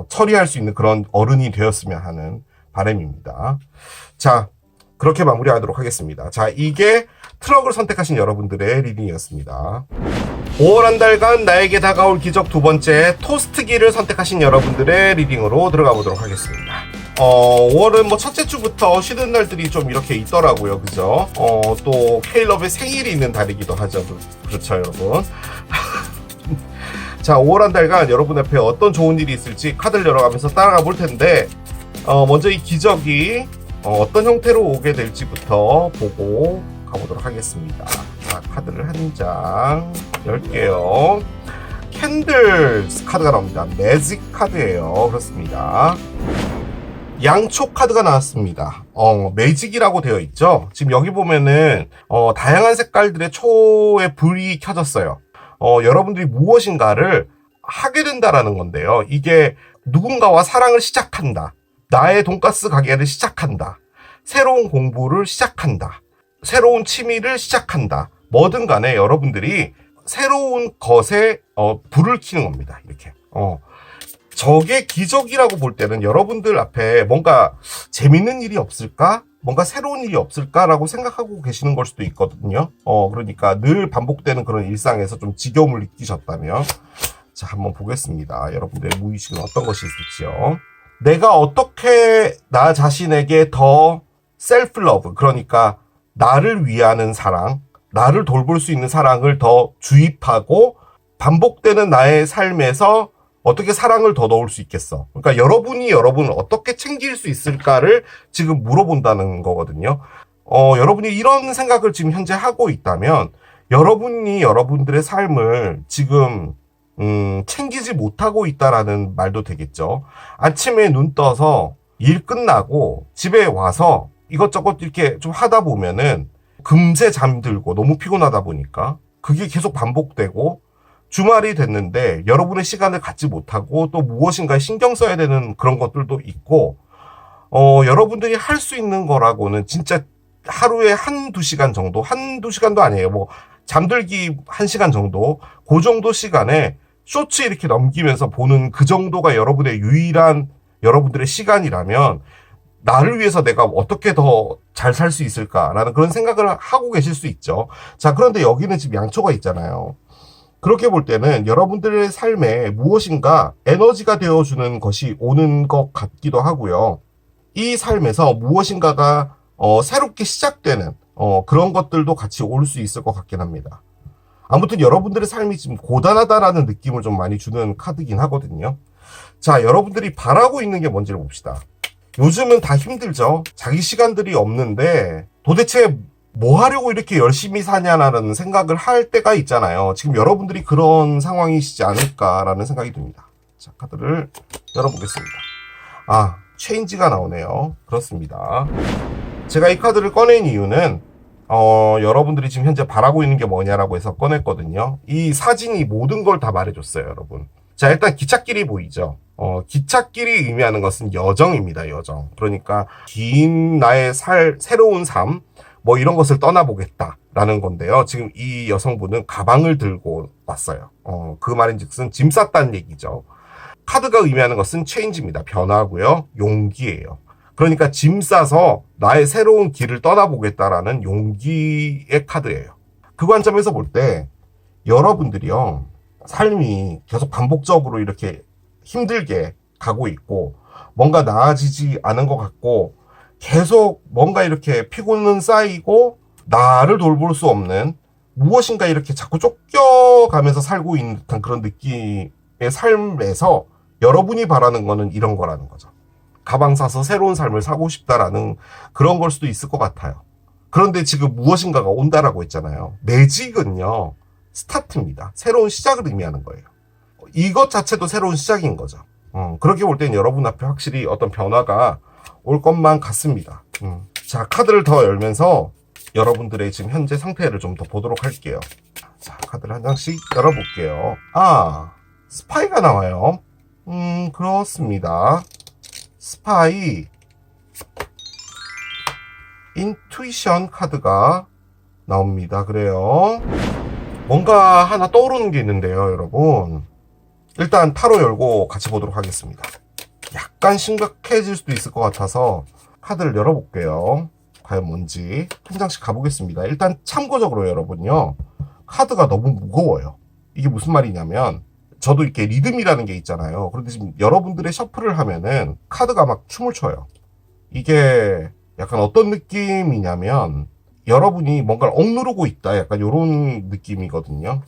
처리할 수 있는 그런 어른이 되었으면 하는 바람입니다. 자, 그렇게 마무리하도록 하겠습니다. 자, 이게 트럭을 선택하신 여러분들의 리딩이었습니다. 5월 한 달간 나에게 다가올 기적 두 번째, 토스트기를 선택하신 여러분들의 리딩으로 들어가 보도록 하겠습니다. 5월은 뭐 첫째 주부터 쉬는 날들이 좀 이렇게 있더라고요. 그죠? 또 케일럽의 생일이 있는 달이기도 하죠. 그렇죠, 여러분? 자, 5월 한 달간 여러분 앞에 어떤 좋은 일이 있을지 카드를 열어가면서 따라가 볼 텐데, 먼저 이 기적이 어떤 형태로 오게 될지부터 보고 가보도록 하겠습니다. 자, 카드를 한 장 열게요. 캔들스 카드가 나옵니다. 매직 카드예요. 그렇습니다. 양초 카드가 나왔습니다. 매직이라고 되어 있죠. 지금 여기 보면은 다양한 색깔들의 초의 불이 켜졌어요. 여러분들이 무엇인가를 하게 된다라는 건데요. 이게 누군가와 사랑을 시작한다, 나의 돈가스 가게를 시작한다, 새로운 공부를 시작한다, 새로운 취미를 시작한다, 뭐든 간에 여러분들이 새로운 것에 불을 켜는 겁니다. 이렇게 저게 기적이라고 볼 때는 여러분들 앞에 뭔가 재밌는 일이 없을까? 뭔가 새로운 일이 없을까라고 생각하고 계시는 걸 수도 있거든요. 그러니까 늘 반복되는 그런 일상에서 좀 지겨움을 느끼셨다면, 자, 한번 보겠습니다. 여러분들의 무의식은 어떤 것이 있을지요. 내가 어떻게 나 자신에게 더 셀프 러브, 그러니까 나를 위하는 사랑, 나를 돌볼 수 있는 사랑을 더 주입하고 반복되는 나의 삶에서 어떻게 사랑을 더 넣을 수 있겠어? 그러니까 여러분이 여러분을 어떻게 챙길 수 있을까를 지금 물어본다는 거거든요. 여러분이 이런 생각을 지금 현재 하고 있다면 여러분이 여러분들의 삶을 지금 챙기지 못하고 있다라는 말도 되겠죠. 아침에 눈 떠서 일 끝나고 집에 와서 이것저것 이렇게 좀 하다 보면은 금세 잠들고 너무 피곤하다 보니까 그게 계속 반복되고 주말이 됐는데 여러분의 시간을 갖지 못하고 또 무엇인가에 신경 써야 되는 그런 것들도 있고, 여러분들이 할 수 있는 거라고는 진짜 하루에 한두 시간 정도, 한두 시간도 아니에요. 뭐 잠들기 1시간 정도, 그 정도 시간에 쇼츠 이렇게 넘기면서 보는 그 정도가 여러분의 유일한 여러분들의 시간이라면 나를 위해서 내가 어떻게 더 잘 살 수 있을까라는 그런 생각을 하고 계실 수 있죠. 자, 그런데 여기는 지금 양초가 있잖아요. 그렇게 볼 때는 여러분들의 삶에 무엇인가 에너지가 되어주는 것이 오는 것 같기도 하고요. 이 삶에서 무엇인가가 새롭게 시작되는 그런 것들도 같이 올 수 있을 것 같긴 합니다. 아무튼 여러분들의 삶이 지금 고단하다라는 느낌을 좀 많이 주는 카드긴 하거든요. 자, 여러분들이 바라고 있는 게 뭔지를 봅시다. 요즘은 다 힘들죠. 자기 시간들이 없는데 도대체 뭐 하려고 이렇게 열심히 사냐라는 생각을 할 때가 있잖아요. 지금 여러분들이 그런 상황이시지 않을까라는 생각이 듭니다. 자, 카드를 열어보겠습니다. 아, 체인지가 나오네요. 그렇습니다. 제가 이 카드를 꺼낸 이유는 여러분들이 지금 현재 바라고 있는 게 뭐냐라고 해서 꺼냈거든요. 이 사진이 모든 걸 다 말해줬어요, 여러분. 자, 일단 기찻길이 보이죠? 기찻길이 의미하는 것은 여정입니다, 여정. 그러니까 긴 나의 새로운 삶, 뭐 이런 것을 떠나보겠다라는 건데요. 지금 이 여성분은 가방을 들고 왔어요. 그 말인즉슨 짐 쌌다는 얘기죠. 카드가 의미하는 것은 체인지입니다. 변화고요. 용기예요. 그러니까 짐 싸서 나의 새로운 길을 떠나보겠다라는 용기의 카드예요. 그 관점에서 볼 때 여러분들이요. 삶이 계속 반복적으로 이렇게 힘들게 가고 있고 뭔가 나아지지 않은 것 같고 계속 뭔가 이렇게 피곤은 쌓이고 나를 돌볼 수 없는 무엇인가 이렇게 자꾸 쫓겨가면서 살고 있는 듯한 그런 느낌의 삶에서 여러분이 바라는 거는 이런 거라는 거죠. 가방 사서 새로운 삶을 사고 싶다라는 그런 걸 수도 있을 것 같아요. 그런데 지금 무엇인가가 온다라고 했잖아요. 매직은요. 스타트입니다. 새로운 시작을 의미하는 거예요. 이것 자체도 새로운 시작인 거죠. 그렇게 볼 때는 여러분 앞에 확실히 어떤 변화가 올 것만 같습니다. 자, 카드를 더 열면서 여러분들의 지금 현재 상태를 좀 더 보도록 할게요. 자, 카드를 한 장씩 열어볼게요. 아, 스파이가 나와요. 그렇습니다. 스파이, 인투이션 카드가 나옵니다. 그래요. 뭔가 하나 떠오르는 게 있는데요, 여러분. 일단 타로 열고 같이 보도록 하겠습니다. 약간 심각해질 수도 있을 것 같아서 카드를 열어볼게요. 과연 뭔지 한 장씩 가보겠습니다. 일단 참고적으로 여러분요. 카드가 너무 무거워요. 이게 무슨 말이냐면 저도 이렇게 리듬이라는 게 있잖아요. 그런데 지금 여러분들의 셔플을 하면은 카드가 막 춤을 춰요. 이게 약간 어떤 느낌이냐면 여러분이 뭔가를 억누르고 있다. 약간 이런 느낌이거든요.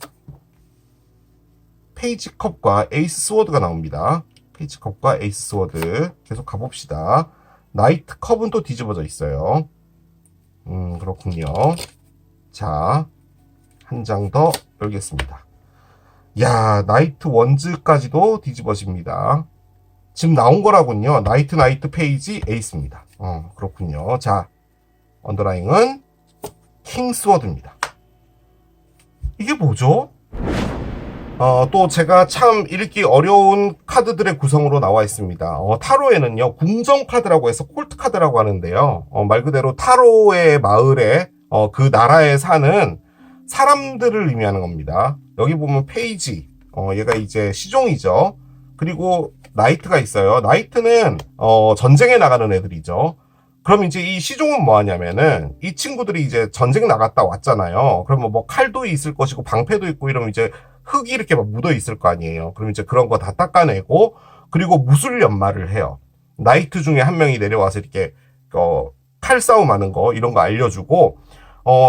페이지 컵과 에이스 스워드가 나옵니다. 페이지 컵과 에이스 스워드 계속 가봅시다. 나이트 컵은 또 뒤집어져 있어요. 그렇군요. 자, 한 장 더 열겠습니다. 야, 나이트 원즈까지도 뒤집어집니다. 지금 나온 거라군요. 나이트 나이트 에이스입니다. 그렇군요. 자, 언더라잉은 킹 스워드입니다. 이게 뭐죠? 또 제가 참 읽기 어려운 카드들의 구성으로 나와 있습니다. 타로에는요, 궁정 카드라고 해서 콜트 카드라고 하는데요. 말 그대로 타로의 마을에, 그 나라에 사는 사람들을 의미하는 겁니다. 여기 보면 페이지, 얘가 이제 시종이죠. 그리고 나이트가 있어요. 나이트는, 전쟁에 나가는 애들이죠. 그럼 이제 이 시종은 뭐 하냐면은, 이 친구들이 이제 전쟁 나갔다 왔잖아요. 그러면 뭐 칼도 있을 것이고, 방패도 있고, 이러면 이제 흙이 이렇게 막 묻어 있을 거 아니에요. 그럼 이제 그런 거 다 닦아내고, 그리고 무술 연마를 해요. 나이트 중에 한 명이 내려와서 이렇게, 칼싸움 하는 거, 이런 거 알려주고,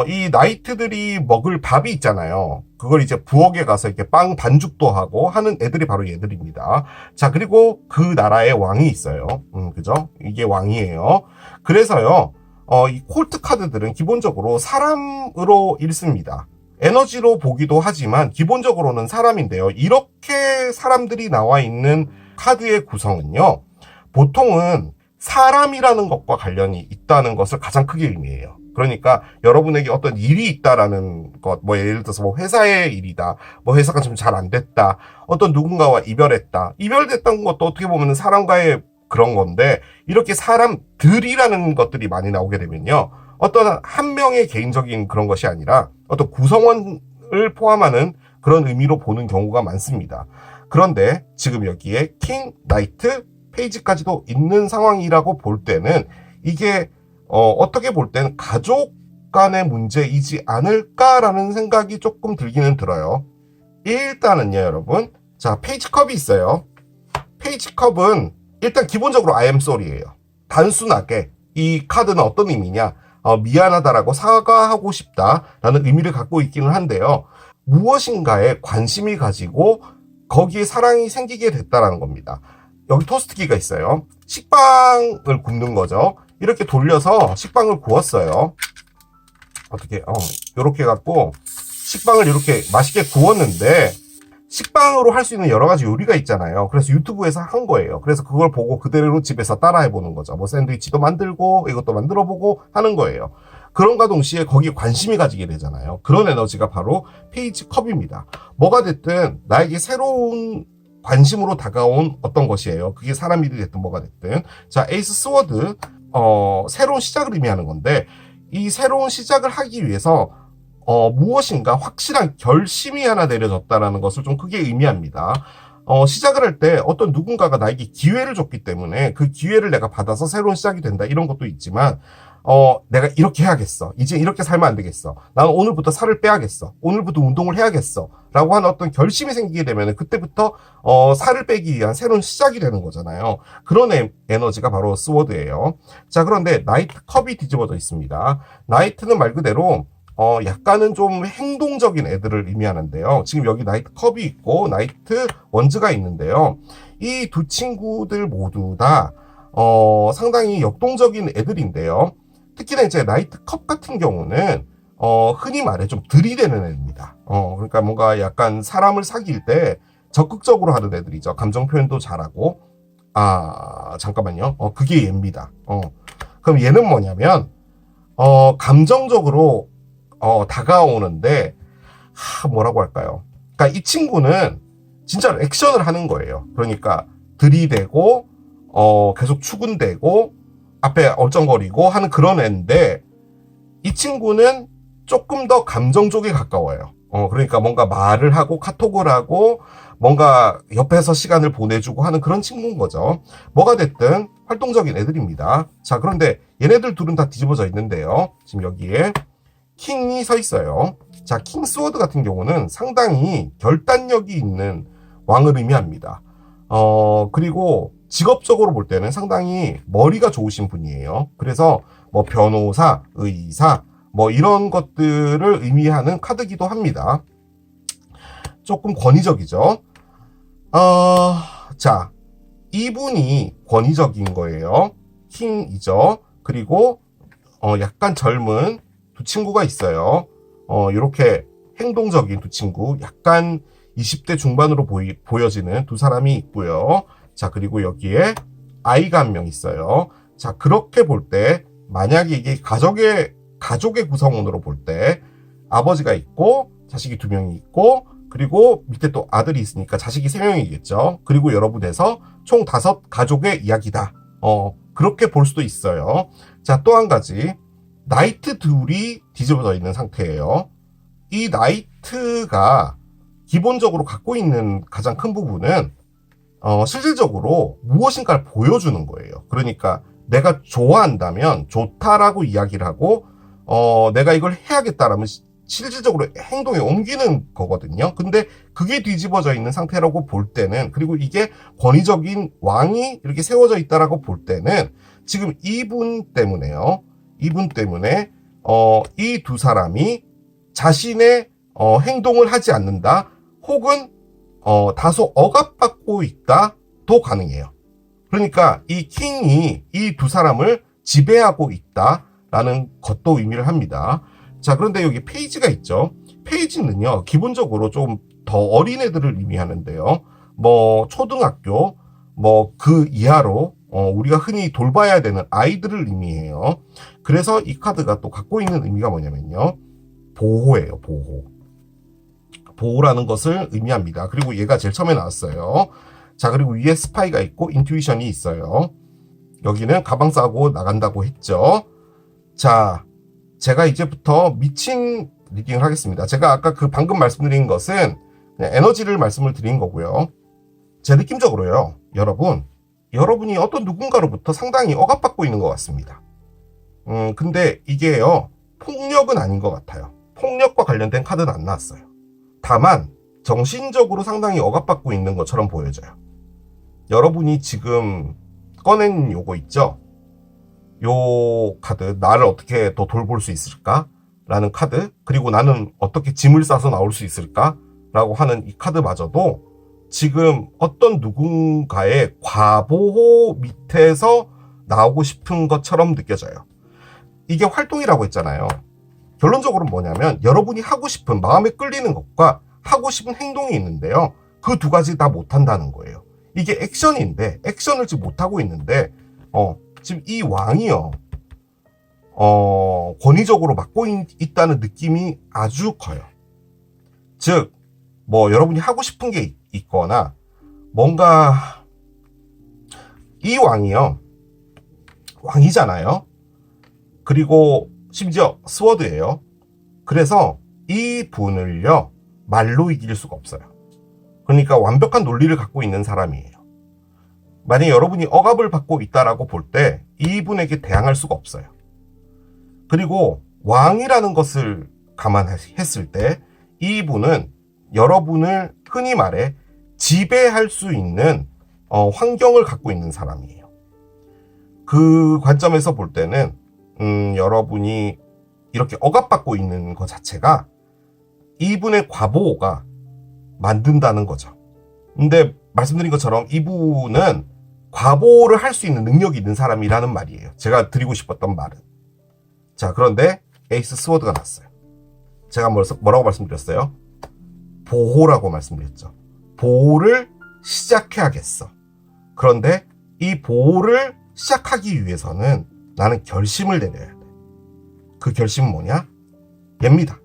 이 나이트들이 먹을 밥이 있잖아요. 그걸 이제 부엌에 가서 이렇게 빵 반죽도 하고 하는 애들이 바로 얘들입니다. 자, 그리고 그 나라에 왕이 있어요. 그죠? 이게 왕이에요. 그래서요, 이 콜트 카드들은 기본적으로 사람으로 읽습니다. 에너지로 보기도 하지만 기본적으로는 사람인데요. 이렇게 사람들이 나와 있는 카드의 구성은요. 보통은 사람이라는 것과 관련이 있다는 것을 가장 크게 의미해요. 그러니까 여러분에게 어떤 일이 있다라는 것, 뭐 예를 들어서 뭐 회사의 일이다, 뭐 회사가 좀 잘 안 됐다, 어떤 누군가와 이별했다. 이별됐다는 것도 어떻게 보면 사람과의 그런 건데 이렇게 사람들이라는 것들이 많이 나오게 되면요. 어떤 한 명의 개인적인 그런 것이 아니라 어떤 구성원을 포함하는 그런 의미로 보는 경우가 많습니다. 그런데 지금 여기에 킹, 나이트, 페이지까지도 있는 상황이라고 볼 때는 이게 어떻게 볼 때는 가족 간의 문제이지 않을까라는 생각이 조금 들기는 들어요. 일단은요, 여러분. 자, 페이지 컵이 있어요. 페이지 컵은 일단 기본적으로 I am sorry예요. 단순하게 이 카드는 어떤 의미냐? 미안하다라고 사과하고 싶다라는 의미를 갖고 있기는 한데요. 무엇인가에 관심이 가지고 거기에 사랑이 생기게 됐다라는 겁니다. 여기 토스트기가 있어요. 식빵을 굽는 거죠. 이렇게 돌려서 식빵을 구웠어요. 어떻게, 요렇게 갖고 식빵을 이렇게 맛있게 구웠는데 식빵으로 할 수 있는 여러 가지 요리가 있잖아요. 그래서 유튜브에서 한 거예요. 그래서 그걸 보고 그대로 집에서 따라해 보는 거죠. 뭐 샌드위치도 만들고 이것도 만들어 보고 하는 거예요. 그런가 동시에 거기에 관심이 가지게 되잖아요. 그런 에너지가 바로 페이지 컵입니다. 뭐가 됐든 나에게 새로운 관심으로 다가온 어떤 것이에요. 그게 사람이 됐든 뭐가 됐든. 자, 에이스 스워드, 새로운 시작을 의미하는 건데, 이 새로운 시작을 하기 위해서 무엇인가 확실한 결심이 하나 내려졌다라는 것을 좀 크게 의미합니다. 시작을 할 때 어떤 누군가가 나에게 기회를 줬기 때문에 그 기회를 내가 받아서 새로운 시작이 된다, 이런 것도 있지만, 내가 이렇게 해야겠어. 이제 이렇게 살면 안 되겠어. 나는 오늘부터 살을 빼야겠어. 오늘부터 운동을 해야겠어. 라고 하는 어떤 결심이 생기게 되면 그때부터 살을 빼기 위한 새로운 시작이 되는 거잖아요. 그런 에너지가 바로 스워드예요. 자, 그런데 나이트 컵이 뒤집어져 있습니다. 나이트는 말 그대로 약간은 좀 행동적인 애들을 의미하는데요. 지금 여기 나이트 컵이 있고 나이트 원즈가 있는데요. 이 두 친구들 모두 다 상당히 역동적인 애들인데요. 특히나 이제 나이트 컵 같은 경우는 흔히 말해 좀 들이대는 애입니다. 그러니까 뭔가 약간 사람을 사귈 때 적극적으로 하는 애들이죠. 감정 표현도 잘하고. 잠깐만요. 그게 얘입니다. 그럼 얘는 뭐냐면 감정적으로 다가오는데 뭐라고 할까요? 그러니까 이 친구는 진짜 액션을 하는 거예요. 그러니까 들이대고 계속 추근대고 앞에 얼쩡거리고 하는 그런 애인데, 이 친구는 조금 더 감정 쪽에 가까워요. 그러니까 뭔가 말을 하고 카톡을 하고 뭔가 옆에서 시간을 보내주고 하는 그런 친구인 거죠. 뭐가 됐든 활동적인 애들입니다. 자, 그런데 얘네들 둘은 다 뒤집어져 있는데요. 지금 여기에 킹이 서 있어요. 자, 킹 스워드 같은 경우는 상당히 결단력이 있는 왕을 의미합니다. 그리고 직업적으로 볼 때는 상당히 머리가 좋으신 분이에요. 그래서 뭐 변호사, 의사, 뭐 이런 것들을 의미하는 카드기도 합니다. 조금 권위적이죠. 자, 이분이 권위적인 거예요. 킹이죠. 그리고 약간 젊은 두 친구가 있어요. 이렇게 행동적인 두 친구, 약간 20대 중반으로 보여지는 두 사람이 있고요. 자, 그리고 여기에 아이가 한 명 있어요. 자, 그렇게 볼 때 만약에 이게 가족의 구성원으로 볼 때 아버지가 있고 자식이 2명이 있고 그리고 밑에 또 아들이 있으니까 자식이 3명이겠죠. 그리고 여러분에서 총 5 가족의 이야기다. 그렇게 볼 수도 있어요. 자, 또 한 가지, 나이트 둘이 뒤집어져 있는 상태예요. 이 나이트가 기본적으로 갖고 있는 가장 큰 부분은 실질적으로 무엇인가를 보여주는 거예요. 그러니까 내가 좋아한다면 좋다라고 이야기를 하고 내가 이걸 해야겠다라면 실질적으로 행동에 옮기는 거거든요. 근데 그게 뒤집어져 있는 상태라고 볼 때는, 그리고 이게 권위적인 왕이 이렇게 세워져 있다라고 볼 때는 지금 이분 때문에요. 이분 때문에 이 두 사람이 자신의 행동을 하지 않는다, 혹은 다소 억압받고 있다도 가능해요. 그러니까 이 킹이 이 두 사람을 지배하고 있다라는 것도 의미를 합니다. 자, 그런데 여기 페이지가 있죠. 페이지는요, 기본적으로 좀 더 어린 애들을 의미하는데요. 뭐 초등학교 뭐 그 이하로 우리가 흔히 돌봐야 되는 아이들을 의미해요. 그래서 이 카드가 또 갖고 있는 의미가 뭐냐면요, 보호예요. 보호라는 것을 의미합니다. 그리고 얘가 제일 처음에 나왔어요. 자, 그리고 위에 스파이가 있고 인투이션이 있어요. 여기는 가방 싸고 나간다고 했죠. 자, 제가 이제부터 미친 리딩을 하겠습니다. 제가 아까 방금 말씀드린 것은 그냥 에너지를 말씀을 드린 거고요. 제 느낌적으로요, 여러분이 어떤 누군가로부터 상당히 억압받고 있는 것 같습니다. 근데 이게요, 폭력은 아닌 것 같아요. 폭력과 관련된 카드는 안 나왔어요. 다만 정신적으로 상당히 억압받고 있는 것처럼 보여져요. 여러분이 지금 꺼낸 요거 있죠? 요 카드, 나를 어떻게 더 돌볼 수 있을까? 라는 카드, 그리고 나는 어떻게 짐을 싸서 나올 수 있을까? 라고 하는 이 카드마저도 지금 어떤 누군가의 과보호 밑에서 나오고 싶은 것처럼 느껴져요. 이게 활동이라고 했잖아요. 결론적으로 뭐냐면 여러분이 하고 싶은, 마음에 끌리는 것과 하고 싶은 행동이 있는데요. 그 두 가지 다 못한다는 거예요. 이게 액션인데 액션을 지금 못하고 있는데 지금 이 왕이요. 권위적으로 맡고 있다는 느낌이 아주 커요. 즉, 뭐 여러분이 하고 싶은 게 있거나 뭔가 이 왕이요. 왕이잖아요. 그리고 심지어 스워드예요. 그래서 이 분을요. 말로 이길 수가 없어요. 그러니까 완벽한 논리를 갖고 있는 사람이에요. 만약에 여러분이 억압을 받고 있다라고 볼 때 이분에게 대항할 수가 없어요. 그리고 왕이라는 것을 감안했을 때 이분은 여러분을 흔히 말해 지배할 수 있는 환경을 갖고 있는 사람이에요. 그 관점에서 볼 때는 여러분이 이렇게 억압받고 있는 것 자체가 이분의 과보호가 만든다는 거죠. 근데 말씀드린 것처럼 이분은 과보호를 할 수 있는 능력이 있는 사람이라는 말이에요. 제가 드리고 싶었던 말은. 자, 그런데 에이스 스워드가 났어요. 제가 뭐라고 말씀드렸어요? 보호라고 말씀드렸죠. 보호를 시작해야겠어. 그런데 이 보호를 시작하기 위해서는 나는 결심을 내려야 돼. 그 결심은 뭐냐? 얘입니다.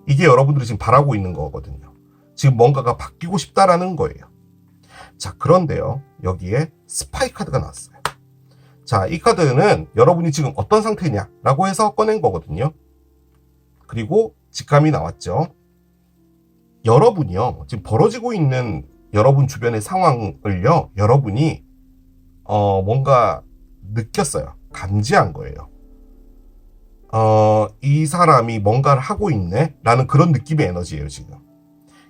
이게 여러분들이 지금 바라고 있는 거거든요. 지금 뭔가가 바뀌고 싶다라는 거예요. 자, 그런데요. 여기에 스파이 카드가 나왔어요. 자, 이 카드는 여러분이 지금 어떤 상태냐라고 해서 꺼낸 거거든요. 그리고 직감이 나왔죠. 여러분이요. 지금 벌어지고 있는 여러분 주변의 상황을요. 여러분이 뭔가 느꼈어요. 감지한 거예요. 이 사람이 뭔가를 하고 있네? 라는 그런 느낌의 에너지예요, 지금.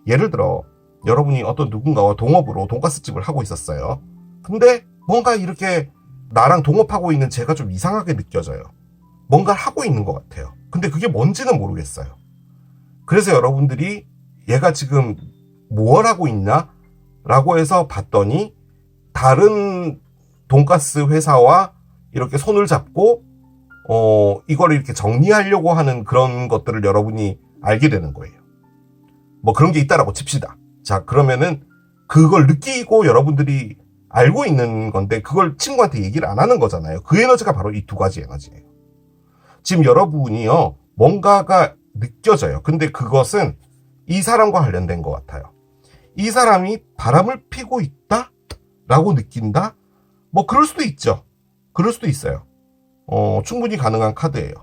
예를 들어, 여러분이 어떤 누군가와 동업으로 돈가스집을 하고 있었어요. 근데 뭔가 이렇게 나랑 동업하고 있는 제가 좀 이상하게 느껴져요. 뭔가를 하고 있는 것 같아요. 근데 그게 뭔지는 모르겠어요. 그래서 여러분들이 얘가 지금 뭘 하고 있나? 라고 해서 봤더니 다른 돈가스 회사와 이렇게 손을 잡고 이걸 이렇게 정리하려고 하는 그런 것들을 여러분이 알게 되는 거예요. 뭐 그런 게 있다라고 칩시다. 자, 그러면은 그걸 느끼고 여러분들이 알고 있는 건데 그걸 친구한테 얘기를 안 하는 거잖아요. 그 에너지가 바로 이 두 가지 에너지예요. 지금 여러분이요, 뭔가가 느껴져요. 근데 그것은 이 사람과 관련된 것 같아요. 이 사람이 바람을 피고 있다? 라고 느낀다? 뭐 그럴 수도 있죠. 그럴 수도 있어요. 충분히 가능한 카드예요.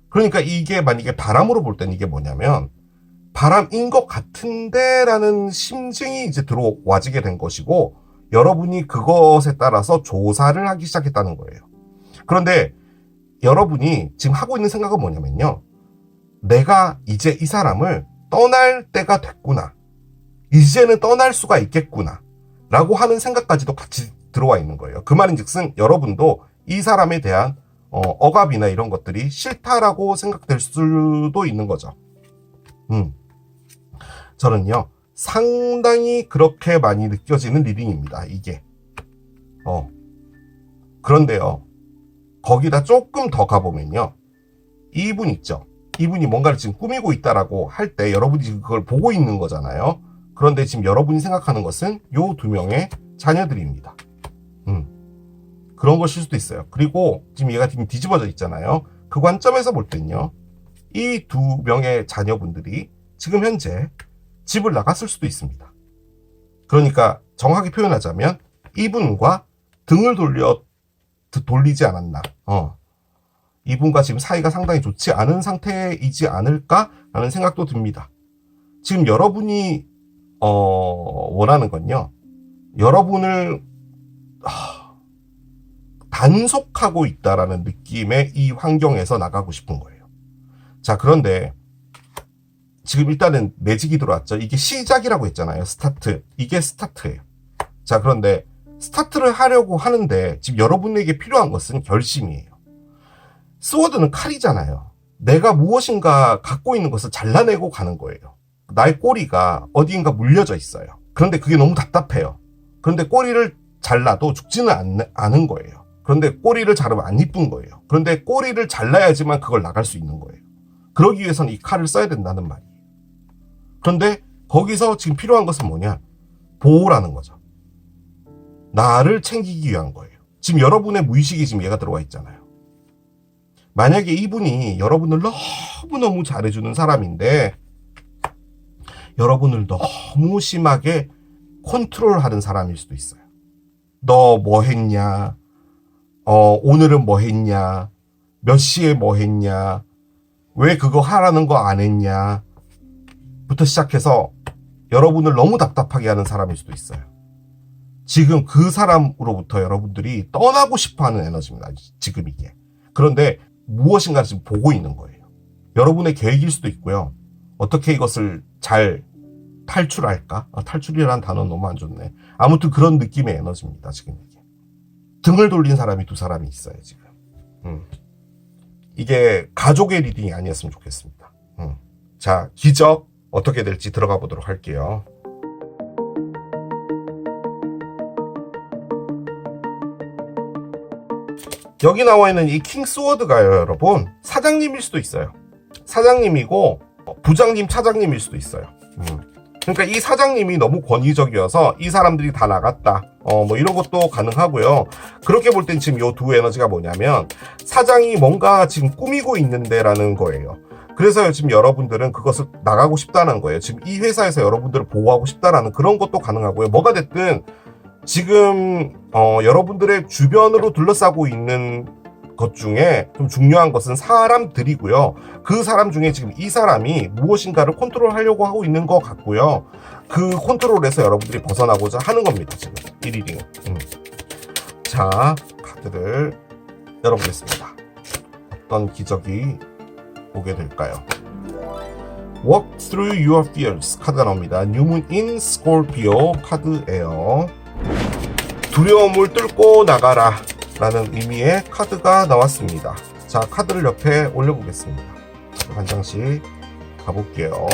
그러니까 이게 만약에 바람으로 볼 때는 이게 뭐냐면 바람인 것 같은데 라는 심증이 이제 들어와지게 된 것이고 여러분이 그것에 따라서 조사를 하기 시작했다는 거예요. 그런데 여러분이 지금 하고 있는 생각은 뭐냐면요. 내가 이제 이 사람을 떠날 때가 됐구나. 이제는 떠날 수가 있겠구나. 라고 하는 생각까지도 같이 들어와 있는 거예요. 그 말인즉슨 여러분도 이 사람에 대한 억압이나 이런 것들이 싫다라고 생각될 수도 있는 거죠. 저는요, 상당히 그렇게 많이 느껴지는 리딩입니다. 이게. 그런데요, 거기다 조금 더 가보면요, 이분 있죠. 이분이 뭔가를 지금 꾸미고 있다라고 할 때 여러분이 지금 그걸 보고 있는 거잖아요. 그런데 지금 여러분이 생각하는 것은 요 두 명의 자녀들입니다. 그런 것일 수도 있어요. 그리고 지금 얘가 지금 뒤집어져 있잖아요. 그 관점에서 볼 땐요, 이 두 명의 자녀분들이 지금 현재 집을 나갔을 수도 있습니다. 그러니까 정확히 표현하자면 이분과 등을 돌리지 않았나. 이분과 지금 사이가 상당히 좋지 않은 상태이지 않을까라는 생각도 듭니다. 지금 여러분이 원하는 건요, 여러분을 단속하고 있다라는 느낌의 이 환경에서 나가고 싶은 거예요. 자, 그런데 지금 일단은 매직이 들어왔죠. 이게 시작이라고 했잖아요. 스타트. 이게 스타트예요. 자, 그런데 스타트를 하려고 하는데 지금 여러분에게 필요한 것은 결심이에요. 스워드는 칼이잖아요. 내가 무엇인가 갖고 있는 것을 잘라내고 가는 거예요. 나의 꼬리가 어디인가 물려져 있어요. 그런데 그게 너무 답답해요. 그런데 꼬리를 잘라도 죽지는 않은 거예요. 그런데 꼬리를 자르면 안 이쁜 거예요. 그런데 꼬리를 잘라야지만 그걸 나갈 수 있는 거예요. 그러기 위해서는 이 칼을 써야 된다는 말이에요. 그런데 거기서 지금 필요한 것은 뭐냐? 보호라는 거죠. 나를 챙기기 위한 거예요. 지금 여러분의 무의식이 지금 얘가 들어와 있잖아요. 만약에 이분이 여러분을 너무너무 잘해주는 사람인데 여러분을 너무 심하게 컨트롤하는 사람일 수도 있어요. 너 뭐 했냐? 오늘은 뭐 했냐? 몇 시에 뭐 했냐? 왜 그거 하라는 거 안 했냐? 부터 시작해서 여러분을 너무 답답하게 하는 사람일 수도 있어요. 지금 그 사람으로부터 여러분들이 떠나고 싶어하는 에너지입니다. 지금 이게. 그런데 무엇인가 지금 보고 있는 거예요. 여러분의 계획일 수도 있고요. 어떻게 이것을 잘 탈출할까? 탈출이라는 단어는 너무 안 좋네. 아무튼 그런 느낌의 에너지입니다. 지금 이게. 등을 돌린 사람이 두 사람이 있어요. 지금. 이게 가족의 리딩이 아니었으면 좋겠습니다. 자, 기적 어떻게 될지 들어가 보도록 할게요. 여기 나와 있는 이 킹스워드가요, 여러분, 사장님일 수도 있어요. 사장님이고 부장님, 차장님일 수도 있어요. 그러니까 이 사장님이 너무 권위적이어서 이 사람들이 다 나갔다. 뭐 이런 것도 가능하고요. 그렇게 볼 땐 지금 요 두 에너지가 뭐냐면 사장이 뭔가 지금 꾸미고 있는데라는 거예요. 그래서 지금 여러분들은 그것을 나가고 싶다는 거예요. 지금 이 회사에서 여러분들을 보호하고 싶다라는 그런 것도 가능하고요. 뭐가 됐든 지금 여러분들의 주변으로 둘러싸고 있는 것 중에 좀 중요한 것은 사람들이고요. 그 사람 중에 지금 이 사람이 무엇인가를 컨트롤하려고 하고 있는 것 같고요. 그 컨트롤에서 여러분들이 벗어나고자 하는 겁니다. 지금 이 리딩은. 자, 카드를 열어보겠습니다. 어떤 기적이 보게 될까요? Walk through your fears 카드가 나옵니다. New Moon in Scorpio 카드예요. 두려움을 뚫고 나가라 라는 의미의 카드가 나왔습니다. 자, 카드를 옆에 올려보겠습니다. 한 장씩 가볼게요.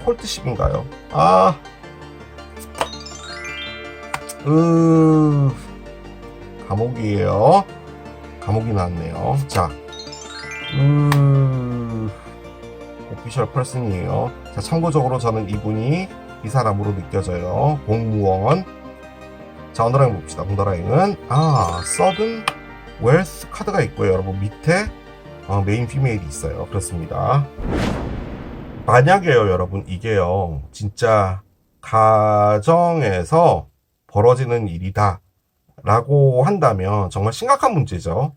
콜트십인가요? 감옥이에요. 감옥이 나왔네요. 자, 오피셜 펄슨이에요. 자, 참고적으로 저는 이분이 이 사람으로 느껴져요. 공무원. 자, 언더라인 봅시다. 언더라인은 서든 웰스 카드가 있고요. 여러분 밑에 메인 피메일이 있어요. 그렇습니다. 만약에요, 여러분, 이게요, 진짜 가정에서 벌어지는 일이다 라고 한다면 정말 심각한 문제죠.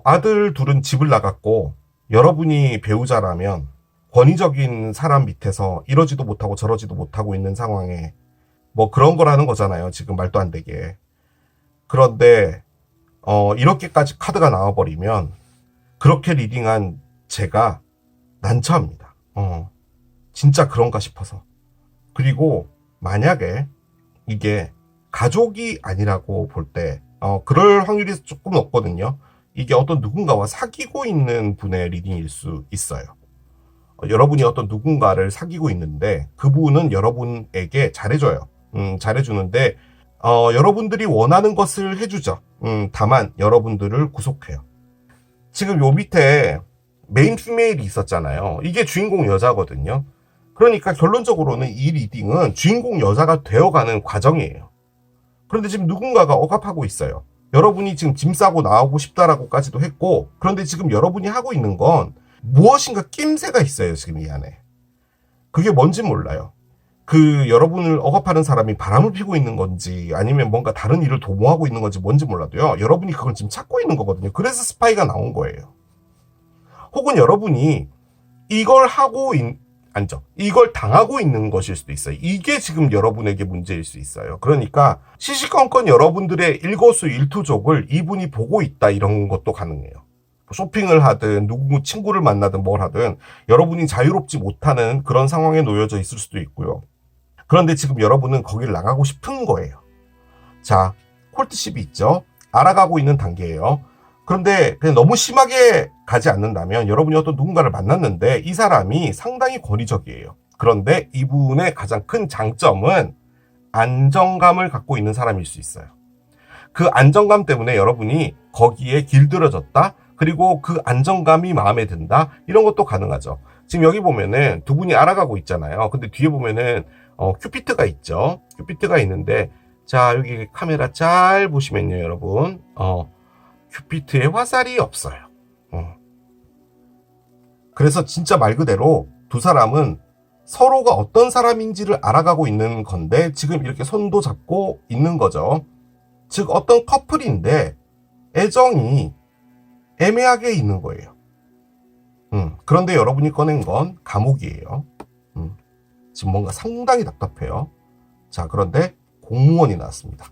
아들 둘은 집을 나갔고 여러분이 배우자라면 권위적인 사람 밑에서 이러지도 못하고 저러지도 못하고 있는 상황에 뭐 그런 거라는 거잖아요. 지금 말도 안 되게. 그런데 이렇게까지 카드가 나와버리면 그렇게 리딩한 제가 난처합니다. 진짜 그런가 싶어서. 그리고 만약에 이게 가족이 아니라고 볼 때 그럴 확률이 조금 높거든요. 이게 어떤 누군가와 사귀고 있는 분의 리딩일 수 있어요. 여러분이 어떤 누군가를 사귀고 있는데 그분은 여러분에게 잘해줘요. 잘해주는데 여러분들이 원하는 것을 해주죠. 다만 여러분들을 구속해요. 지금 요 밑에 메인 피메일이 있었잖아요. 이게 주인공 여자거든요. 그러니까 결론적으로는 이 리딩은 주인공 여자가 되어가는 과정이에요. 그런데 지금 누군가가 억압하고 있어요. 여러분이 지금 짐 싸고 나오고 싶다라고까지도 했고, 그런데 지금 여러분이 하고 있는 건 무엇인가 낌새가 있어요. 지금 이 안에. 그게 뭔지 몰라요. 그 여러분을 억압하는 사람이 바람을 피고 있는 건지 아니면 뭔가 다른 일을 도모하고 있는 건지 뭔지 몰라도요, 여러분이 그걸 지금 찾고 있는 거거든요. 그래서 스파이가 나온 거예요. 혹은 여러분이 이걸 이걸 당하고 있는 것일 수도 있어요. 이게 지금 여러분에게 문제일 수 있어요. 그러니까 시시건건 여러분들의 일거수일투족을 이분이 보고 있다, 이런 것도 가능해요. 쇼핑을 하든 누구 친구를 만나든 뭘 하든 여러분이 자유롭지 못하는 그런 상황에 놓여져 있을 수도 있고요. 그런데 지금 여러분은 거기를 나가고 싶은 거예요. 자, 콜트십이 있죠. 알아가고 있는 단계예요. 그런데 그냥 너무 심하게 가지 않는다면 여러분이 어떤 누군가를 만났는데 이 사람이 상당히 권위적이에요. 그런데 이분의 가장 큰 장점은 안정감을 갖고 있는 사람일 수 있어요. 그 안정감 때문에 여러분이 거기에 길들여졌다. 그리고 그 안정감이 마음에 든다. 이런 것도 가능하죠. 지금 여기 보면은 두 분이 알아가고 있잖아요. 근데 뒤에 보면은 큐피트가 있죠. 큐피트가 있는데 자, 여기 카메라 잘 보시면요, 여러분. 큐피트에 화살이 없어요. 그래서 진짜 말 그대로 두 사람은 서로가 어떤 사람인지를 알아가고 있는 건데 지금 이렇게 손도 잡고 있는 거죠. 즉 어떤 커플인데 애정이 애매하게 있는 거예요. 그런데 여러분이 꺼낸 건 감옥이에요. 지금 뭔가 상당히 답답해요. 자, 그런데 공무원이 나왔습니다.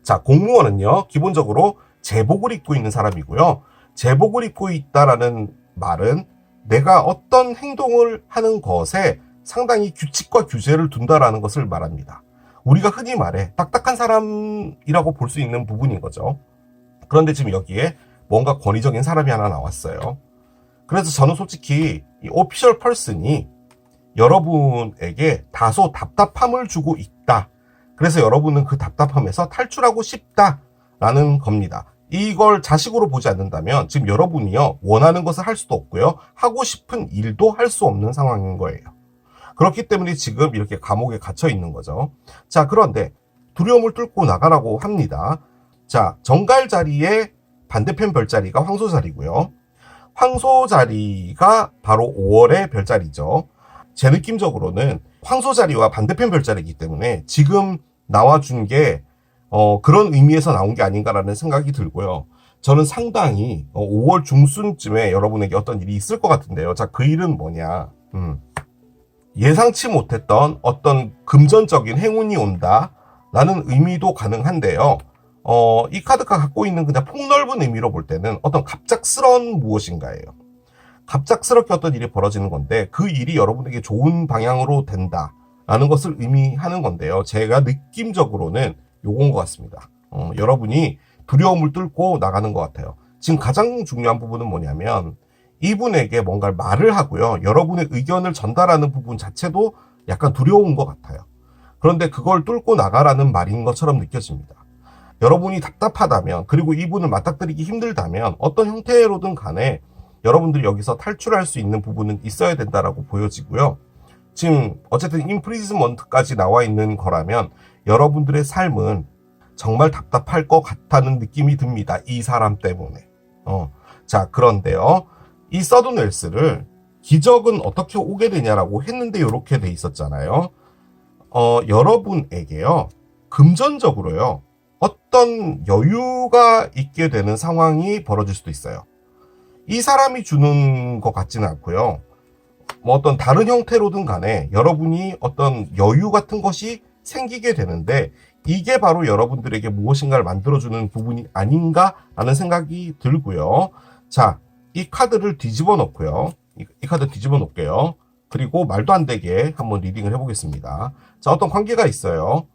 자, 공무원은요, 기본적으로 제복을 입고 있는 사람이고요. 제복을 입고 있다라는 말은 내가 어떤 행동을 하는 것에 상당히 규칙과 규제를 둔다라는 것을 말합니다. 우리가 흔히 말해 딱딱한 사람이라고 볼 수 있는 부분인 거죠. 그런데 지금 여기에 뭔가 권위적인 사람이 하나 나왔어요. 그래서 저는 솔직히 이 오피셜 펄슨이 여러분에게 다소 답답함을 주고 있다. 그래서 여러분은 그 답답함에서 탈출하고 싶다라는 겁니다. 이걸 자식으로 보지 않는다면 지금 여러분이요, 원하는 것을 할 수도 없고요, 하고 싶은 일도 할 수 없는 상황인 거예요. 그렇기 때문에 지금 이렇게 감옥에 gat혀 있는 거죠. 자, 그런데 두려움을 뚫고 나가라고 합니다. 자, 정갈 자리에 반대편 별자리가 황소 자리고요. 황소 자리가 바로 5월의 별자리죠. 제 느낌적으로는 황소 자리와 반대편 별자리이기 때문에 지금 나와준 게 그런 의미에서 나온 게 아닌가라는 생각이 들고요. 저는 상당히 5월 중순쯤에 여러분에게 어떤 일이 있을 것 같은데요. 자, 그 일은 뭐냐? 예상치 못했던 어떤 금전적인 행운이 온다라는 의미도 가능한데요. 이 카드가 갖고 있는 그냥 폭넓은 의미로 볼 때는 어떤 갑작스러운 무엇인가예요. 갑작스럽게 어떤 일이 벌어지는 건데 그 일이 여러분에게 좋은 방향으로 된다라는 것을 의미하는 건데요. 제가 느낌적으로는 요건 것 같습니다. 여러분이 두려움을 뚫고 나가는 것 같아요. 지금 가장 중요한 부분은 뭐냐면 이분에게 뭔가 말을 하고요. 여러분의 의견을 전달하는 부분 자체도 약간 두려운 것 같아요. 그런데 그걸 뚫고 나가라는 말인 것처럼 느껴집니다. 여러분이 답답하다면, 그리고 이분을 맞닥뜨리기 힘들다면 어떤 형태로든 간에 여러분들이 여기서 탈출할 수 있는 부분은 있어야 된다라고 보여지고요. 지금 어쨌든 임프리즈먼트까지 나와 있는 거라면 여러분들의 삶은 정말 답답할 것 같다는 느낌이 듭니다. 이 사람 때문에. 자, 그런데요. 이 서든웰스를 기적은 어떻게 오게 되냐라고 했는데 이렇게 돼 있었잖아요. 여러분에게요, 금전적으로요, 어떤 여유가 있게 되는 상황이 벌어질 수도 있어요. 이 사람이 주는 것 같지는 않고요. 뭐 어떤 다른 형태로든 간에 여러분이 어떤 여유 같은 것이 생기게 되는데 이게 바로 여러분들에게 무엇인가를 만들어주는 부분이 아닌가라는 생각이 들고요. 자, 이 카드를 뒤집어 놓고요. 이 카드 뒤집어 놓을게요. 그리고 말도 안 되게 한번 리딩을 해보겠습니다. 자, 어떤 관계가 있어요.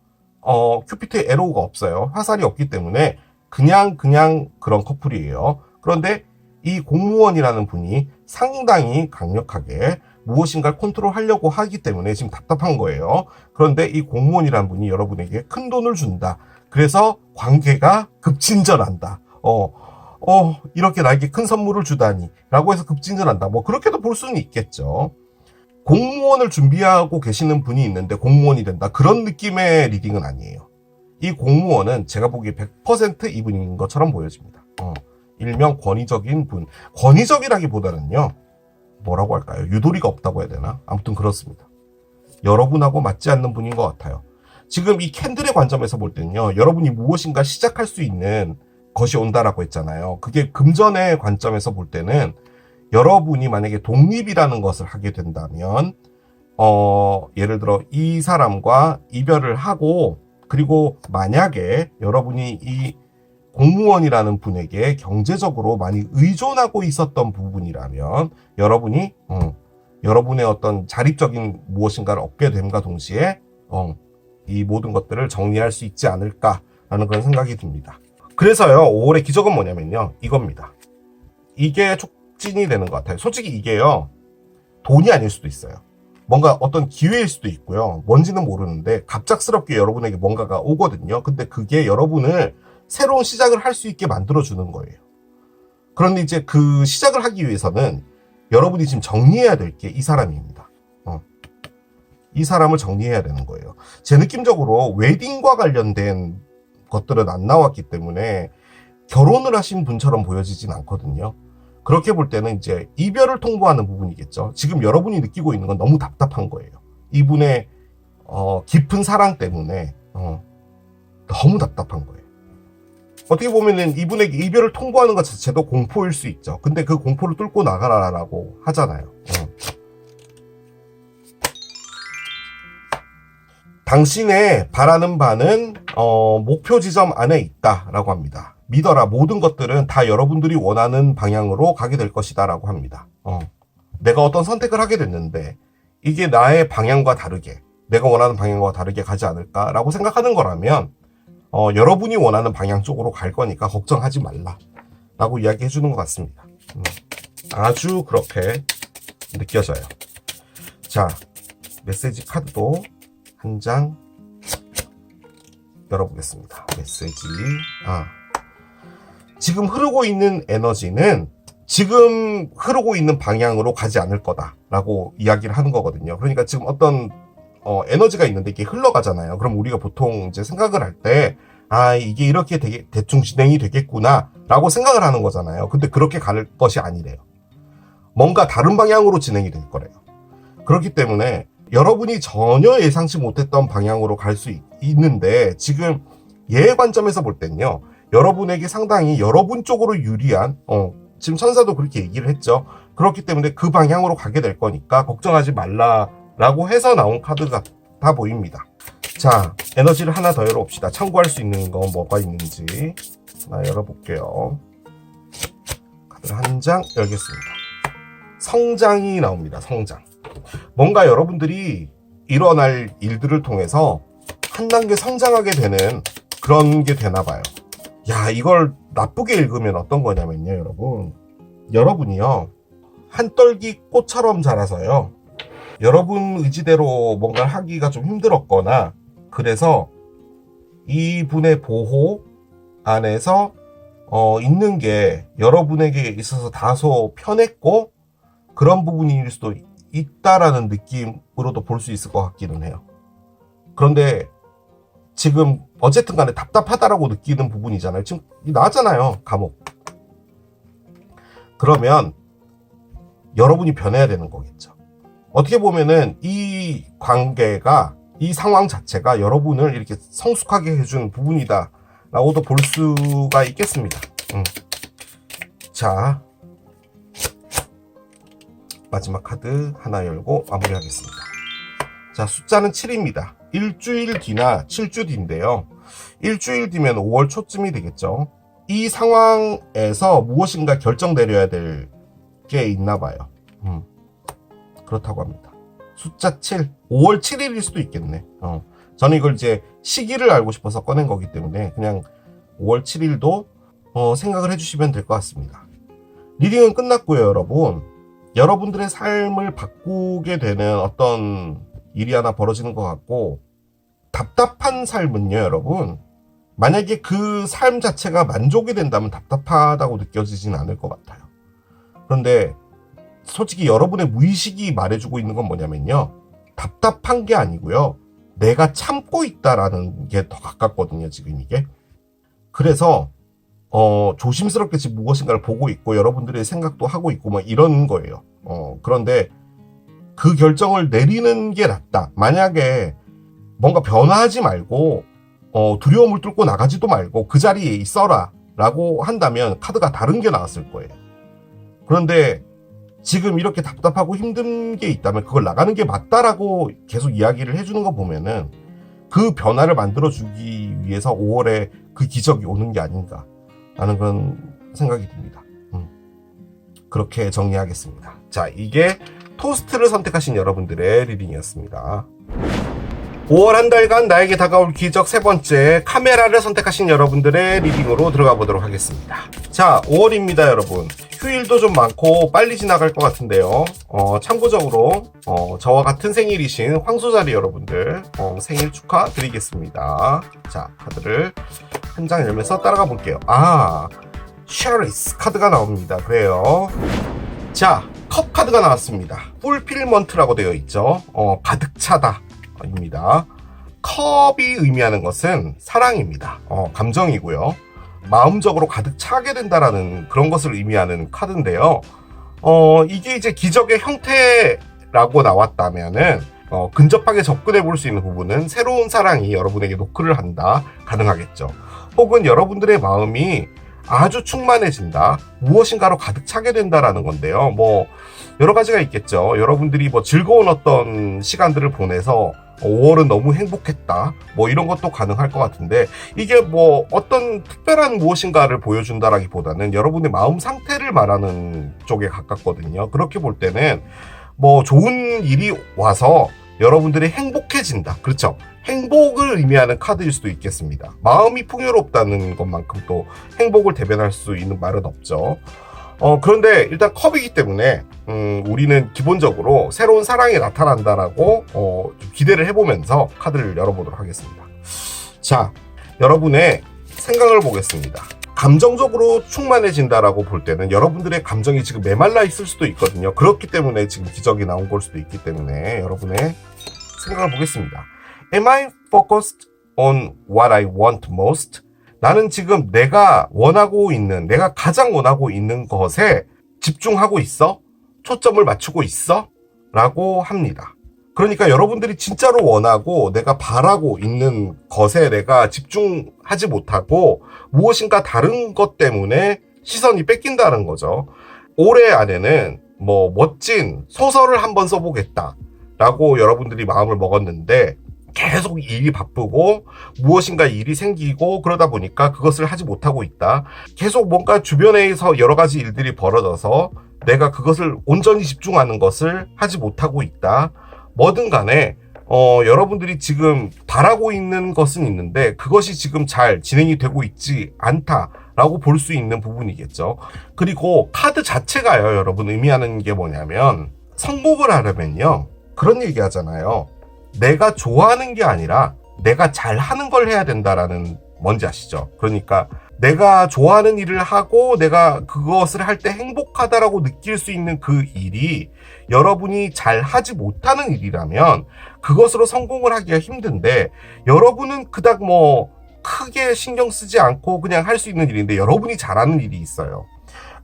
큐피트에 에로우가 없어요. 화살이 없기 때문에 그냥 그런 커플이에요. 그런데 이 공무원이라는 분이 상당히 강력하게 무엇인가를 컨트롤하려고 하기 때문에 지금 답답한 거예요. 그런데 이 공무원이라는 분이 여러분에게 큰 돈을 준다. 그래서 관계가 급진전한다. 이렇게 나에게 큰 선물을 주다니 라고 해서 급진전한다. 뭐 그렇게도 볼 수는 있겠죠. 공무원을 준비하고 계시는 분이 있는데 공무원이 된다. 그런 느낌의 리딩은 아니에요. 이 공무원은 제가 보기에 100% 이분인 것처럼 보여집니다. 일명 권위적인 분. 권위적이라기보다는요, 뭐라고 할까요? 유도리가 없다고 해야 되나? 아무튼 그렇습니다. 여러분하고 맞지 않는 분인 것 같아요. 지금 이 캔들의 관점에서 볼 때는요, 여러분이 무엇인가 시작할 수 있는 것이 온다라고 했잖아요. 그게 금전의 관점에서 볼 때는 여러분이 만약에 독립이라는 것을 하게 된다면 예를 들어 이 사람과 이별을 하고, 그리고 만약에 여러분이 이 공무원이라는 분에게 경제적으로 많이 의존하고 있었던 부분이라면 여러분이 여러분의 어떤 자립적인 무엇인가를 얻게 됨과 동시에 이 모든 것들을 정리할 수 있지 않을까라는 그런 생각이 듭니다. 그래서요, 5월의 기적은 뭐냐면요, 이겁니다. 이게 촉진이 되는 것 같아요. 솔직히 이게요, 돈이 아닐 수도 있어요. 뭔가 어떤 기회일 수도 있고요. 뭔지는 모르는데 갑작스럽게 여러분에게 뭔가가 오거든요. 근데 그게 여러분을 새로운 시작을 할 수 있게 만들어주는 거예요. 그런데 이제 그 시작을 하기 위해서는 여러분이 지금 정리해야 될 게 이 사람입니다. 이 사람을 정리해야 되는 거예요. 제 느낌적으로 웨딩과 관련된 것들은 안 나왔기 때문에 결혼을 하신 분처럼 보여지진 않거든요. 그렇게 볼 때는 이제 이별을 통보하는 부분이겠죠. 지금 여러분이 느끼고 있는 건 너무 답답한 거예요. 이분의 깊은 사랑 때문에 너무 답답한 거예요. 어떻게 보면은 이분에게 이별을 통보하는 것 자체도 공포일 수 있죠. 근데 그 공포를 뚫고 나가라라고 하잖아요. 당신의 바라는 바는 목표 지점 안에 있다라고 합니다. 믿어라. 모든 것들은 다 여러분들이 원하는 방향으로 가게 될 것이다 라고 합니다. 내가 어떤 선택을 하게 됐는데 이게 나의 방향과 다르게, 내가 원하는 방향과 다르게 가지 않을까라고 생각하는 거라면 여러분이 원하는 방향 쪽으로 갈 거니까 걱정하지 말라 라고 이야기해 주는 것 같습니다. 아주 그렇게 느껴져요. 자, 메시지 카드도 한 장 열어보겠습니다. 메시지. 지금 흐르고 있는 에너지는 지금 흐르고 있는 방향으로 가지 않을 거다라고 이야기를 하는 거거든요. 그러니까 지금 어떤 에너지가 있는데 이게 흘러가잖아요. 그럼 우리가 보통 이제 생각을 할 때 이게 이렇게 대충 진행이 되겠구나라고 생각을 하는 거잖아요. 근데 그렇게 갈 것이 아니래요. 뭔가 다른 방향으로 진행이 될 거래요. 그렇기 때문에 여러분이 전혀 예상치 못했던 방향으로 갈 수 있는데 지금 얘의 관점에서 볼 땐요, 여러분에게 상당히 여러분 쪽으로 유리한 지금 천사도 그렇게 얘기를 했죠. 그렇기 때문에 그 방향으로 가게 될 거니까 걱정하지 말라라고 해서 나온 카드 같아 보입니다. 자, 에너지를 하나 더 열어봅시다. 참고할 수 있는 건 뭐가 있는지 하나 열어볼게요. 카드를 한 장 열겠습니다. 성장이 나옵니다. 성장. 뭔가 여러분들이 일어날 일들을 통해서 한 단계 성장하게 되는 그런 게 되나 봐요. 야, 이걸 나쁘게 읽으면 어떤 거냐면요, 여러분. 여러분이요, 한떨기 꽃처럼 자라서요, 여러분 의지대로 뭔가를 하기가 좀 힘들었거나, 그래서 이분의 보호 안에서 있는 게 여러분에게 있어서 다소 편했고, 그런 부분일 수도 있다라는 느낌으로도 볼 수 있을 것 같기는 해요. 그런데 지금 어쨌든 간에 답답하다라고 느끼는 부분이잖아요. 지금 나왔잖아요, 감옥. 그러면 여러분이 변해야 되는 거겠죠. 어떻게 보면은 이 관계가, 이 상황 자체가 여러분을 이렇게 성숙하게 해준 부분이다 라고도 볼 수가 있겠습니다. 자, 마지막 카드 하나 열고 마무리하겠습니다. 자, 숫자는 7입니다. 일주일 뒤나 7주 뒤인데요. 일주일 뒤면 5월 초쯤이 되겠죠. 이 상황에서 무엇인가 결정 내려야 될 게 있나 봐요. 그렇다고 합니다. 숫자 7, 5월 7일일 수도 있겠네. 저는 이걸 이제 시기를 알고 싶어서 꺼낸 거기 때문에 그냥 5월 7일도 생각을 해주시면 될 것 같습니다. 리딩은 끝났고요, 여러분. 여러분들의 삶을 바꾸게 되는 어떤 일이 하나 벌어지는 것 같고, 답답한 삶은요, 여러분, 만약에 그 삶 자체가 만족이 된다면 답답하다고 느껴지진 않을 것 같아요. 그런데 솔직히 여러분의 무의식이 말해주고 있는 건 뭐냐면요, 답답한 게 아니고요, 내가 참고 있다라는 게 더 가깝거든요, 지금 이게. 그래서 조심스럽게 지금 무엇인가를 보고 있고 여러분들의 생각도 하고 있고 뭐 이런 거예요. 그런데 그 결정을 내리는 게 낫다. 만약에 뭔가 변화하지 말고 두려움을 뚫고 나가지도 말고 그 자리에 있어라 라고 한다면 카드가 다른 게 나왔을 거예요. 그런데 지금 이렇게 답답하고 힘든 게 있다면 그걸 나가는 게 맞다라고 계속 이야기를 해주는 거 보면은 그 변화를 만들어주기 위해서 5월에 그 기적이 오는 게 아닌가. 라는 그런 생각이 듭니다. 그렇게 정리하겠습니다. 자, 이게 토스트를 선택하신 여러분들의 리딩이었습니다. 5월 한 달간 나에게 다가올 기적 세 번째, 카메라를 선택하신 여러분들의 리딩으로 들어가 보도록 하겠습니다. 자, 5월입니다, 여러분. 휴일도 좀 많고 빨리 지나갈 것 같은데요. 참고적으로 저와 같은 생일이신 황소자리 여러분들 생일 축하드리겠습니다. 자, 카드를 한 장 열면서 따라가 볼게요. 쉐리스 카드가 나옵니다. 그래요. 자, 컵 카드가 나왔습니다. 풀필먼트라고 되어 있죠. 가득 차다 입니다. 컵이 의미하는 것은 사랑입니다. 감정이고요. 마음적으로 가득 차게 된다라는 그런 것을 의미하는 카드인데요. 이게 이제 기적의 형태라고 나왔다면은 근접하게 접근해 볼 수 있는 부분은 새로운 사랑이 여러분에게 노크를 한다, 가능하겠죠. 혹은 여러분들의 마음이 아주 충만해진다, 무엇인가로 가득 차게 된다라는 건데요. 뭐 여러 가지가 있겠죠. 여러분들이 뭐 즐거운 어떤 시간들을 보내서 5월은 너무 행복했다, 뭐 이런 것도 가능할 것 같은데, 이게 뭐 어떤 특별한 무엇인가를 보여준다라기보다는 여러분의 마음 상태를 말하는 쪽에 가깝거든요. 그렇게 볼 때는 뭐 좋은 일이 와서 여러분들이 행복해진다, 그렇죠? 행복을 의미하는 카드일 수도 있겠습니다. 마음이 풍요롭다는 것만큼 또 행복을 대변할 수 있는 말은 없죠. 그런데 일단 컵이기 때문에 우리는 기본적으로 새로운 사랑이 나타난다라고 좀 기대를 해보면서 카드를 열어보도록 하겠습니다. 자, 여러분의 생각을 보겠습니다. 감정적으로 충만해진다라고 볼 때는 여러분들의 감정이 지금 메말라 있을 수도 있거든요. 그렇기 때문에 지금 기적이 나온 걸 수도 있기 때문에 여러분의 생각을 보겠습니다. Am I focused on what I want most? 나는 지금 내가 가장 원하고 있는 것에 집중하고 있어? 초점을 맞추고 있어? 라고 합니다. 그러니까 여러분들이 진짜로 원하고 내가 바라고 있는 것에 내가 집중하지 못하고 무엇인가 다른 것 때문에 시선이 뺏긴다는 거죠. 올해 안에는 뭐 멋진 소설을 한번 써보겠다라고 여러분들이 마음을 먹었는데 계속 일이 바쁘고 무엇인가 일이 생기고 그러다 보니까 그것을 하지 못하고 있다. 계속 뭔가 주변에서 여러 가지 일들이 벌어져서 내가 그것을 온전히 집중하는 것을 하지 못하고 있다. 뭐든 간에 여러분들이 지금 바라고 있는 것은 있는데 그것이 지금 잘 진행이 되고 있지 않다라고 볼 수 있는 부분이겠죠. 그리고 카드 자체가요, 여러분, 의미하는 게 뭐냐면, 성공을 하려면요, 그런 얘기 하잖아요. 내가 좋아하는 게 아니라 내가 잘하는 걸 해야 된다라는, 뭔지 아시죠? 그러니까 내가 좋아하는 일을 하고 내가 그것을 할 때 행복하다라고 느낄 수 있는 그 일이 여러분이 잘 하지 못하는 일이라면 그것으로 성공을 하기가 힘든데, 여러분은 그닥 뭐 크게 신경 쓰지 않고 그냥 할 수 있는 일인데 여러분이 잘하는 일이 있어요.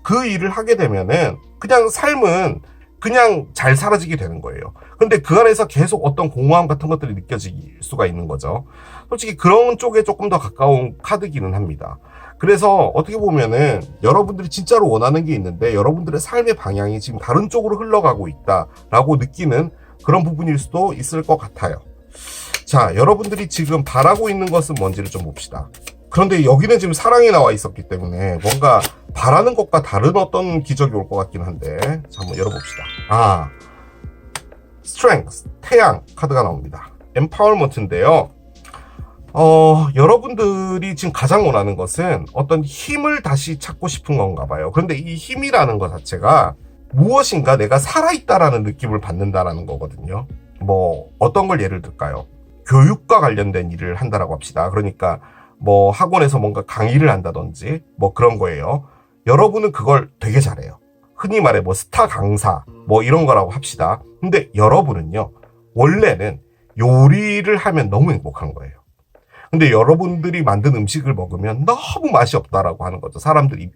그 일을 하게 되면은 그냥 삶은 그냥 잘 사라지게 되는 거예요. 근데 그 안에서 계속 어떤 공허함 같은 것들이 느껴질 수가 있는 거죠. 솔직히 그런 쪽에 조금 더 가까운 카드기는 합니다. 그래서 어떻게 보면은 여러분들이 진짜로 원하는 게 있는데 여러분들의 삶의 방향이 지금 다른 쪽으로 흘러가고 있다라고 느끼는 그런 부분일 수도 있을 것 같아요. 자, 여러분들이 지금 바라고 있는 것은 뭔지를 좀 봅시다. 그런데 여기는 지금 사랑이 나와 있었기 때문에 뭔가 바라는 것과 다른 어떤 기적이 올 것 같긴 한데, 자, 한번 열어봅시다. Strength, 태양 카드가 나옵니다. Empowerment인데요. 여러분들이 지금 가장 원하는 것은 어떤 힘을 다시 찾고 싶은 건가 봐요. 그런데 이 힘이라는 것 자체가 무엇인가 내가 살아있다라는 느낌을 받는다라는 거거든요. 뭐 어떤 걸 예를 들까요? 교육과 관련된 일을 한다라고 합시다. 그러니까 뭐 학원에서 뭔가 강의를 한다든지 뭐 그런 거예요. 여러분은 그걸 되게 잘해요. 흔히 말해 뭐 스타 강사 뭐 이런 거라고 합시다. 근데 여러분은요, 원래는 요리를 하면 너무 행복한 거예요. 근데 여러분들이 만든 음식을 먹으면 너무 맛이 없다라고 하는 거죠, 사람들의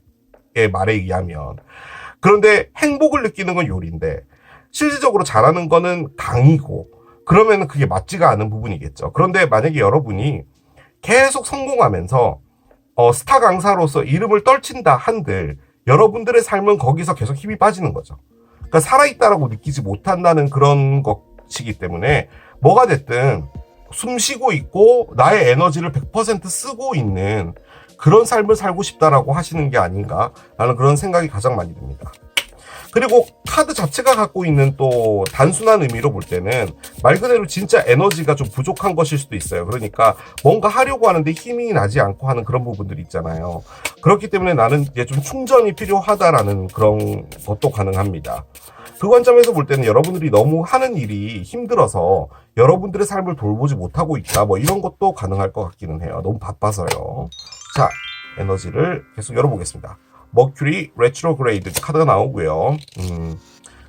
말에 의하면. 그런데 행복을 느끼는 건 요리인데 실질적으로 잘하는 거는 강의고, 그러면 그게 맞지가 않은 부분이겠죠. 그런데 만약에 여러분이 계속 성공하면서 스타 강사로서 이름을 떨친다 한들 여러분들의 삶은 거기서 계속 힘이 빠지는 거죠. 그러니까 살아있다라고 느끼지 못한다는 그런 것이기 때문에 뭐가 됐든 숨 쉬고 있고 나의 에너지를 100% 쓰고 있는 그런 삶을 살고 싶다라고 하시는 게 아닌가라는 그런 생각이 가장 많이 듭니다. 그리고 카드 자체가 갖고 있는 또 단순한 의미로 볼 때는 말 그대로 진짜 에너지가 좀 부족한 것일 수도 있어요. 그러니까 뭔가 하려고 하는데 힘이 나지 않고 하는 그런 부분들이 있잖아요. 그렇기 때문에 나는 이제 좀 충전이 필요하다라는 그런 것도 가능합니다. 그 관점에서 볼 때는 여러분들이 너무 하는 일이 힘들어서 여러분들의 삶을 돌보지 못하고 있다, 뭐 이런 것도 가능할 것 같기는 해요. 너무 바빠서요. 자, 에너지를 계속 열어보겠습니다. 머큐리 레트로그레이드 카드가 나오고요.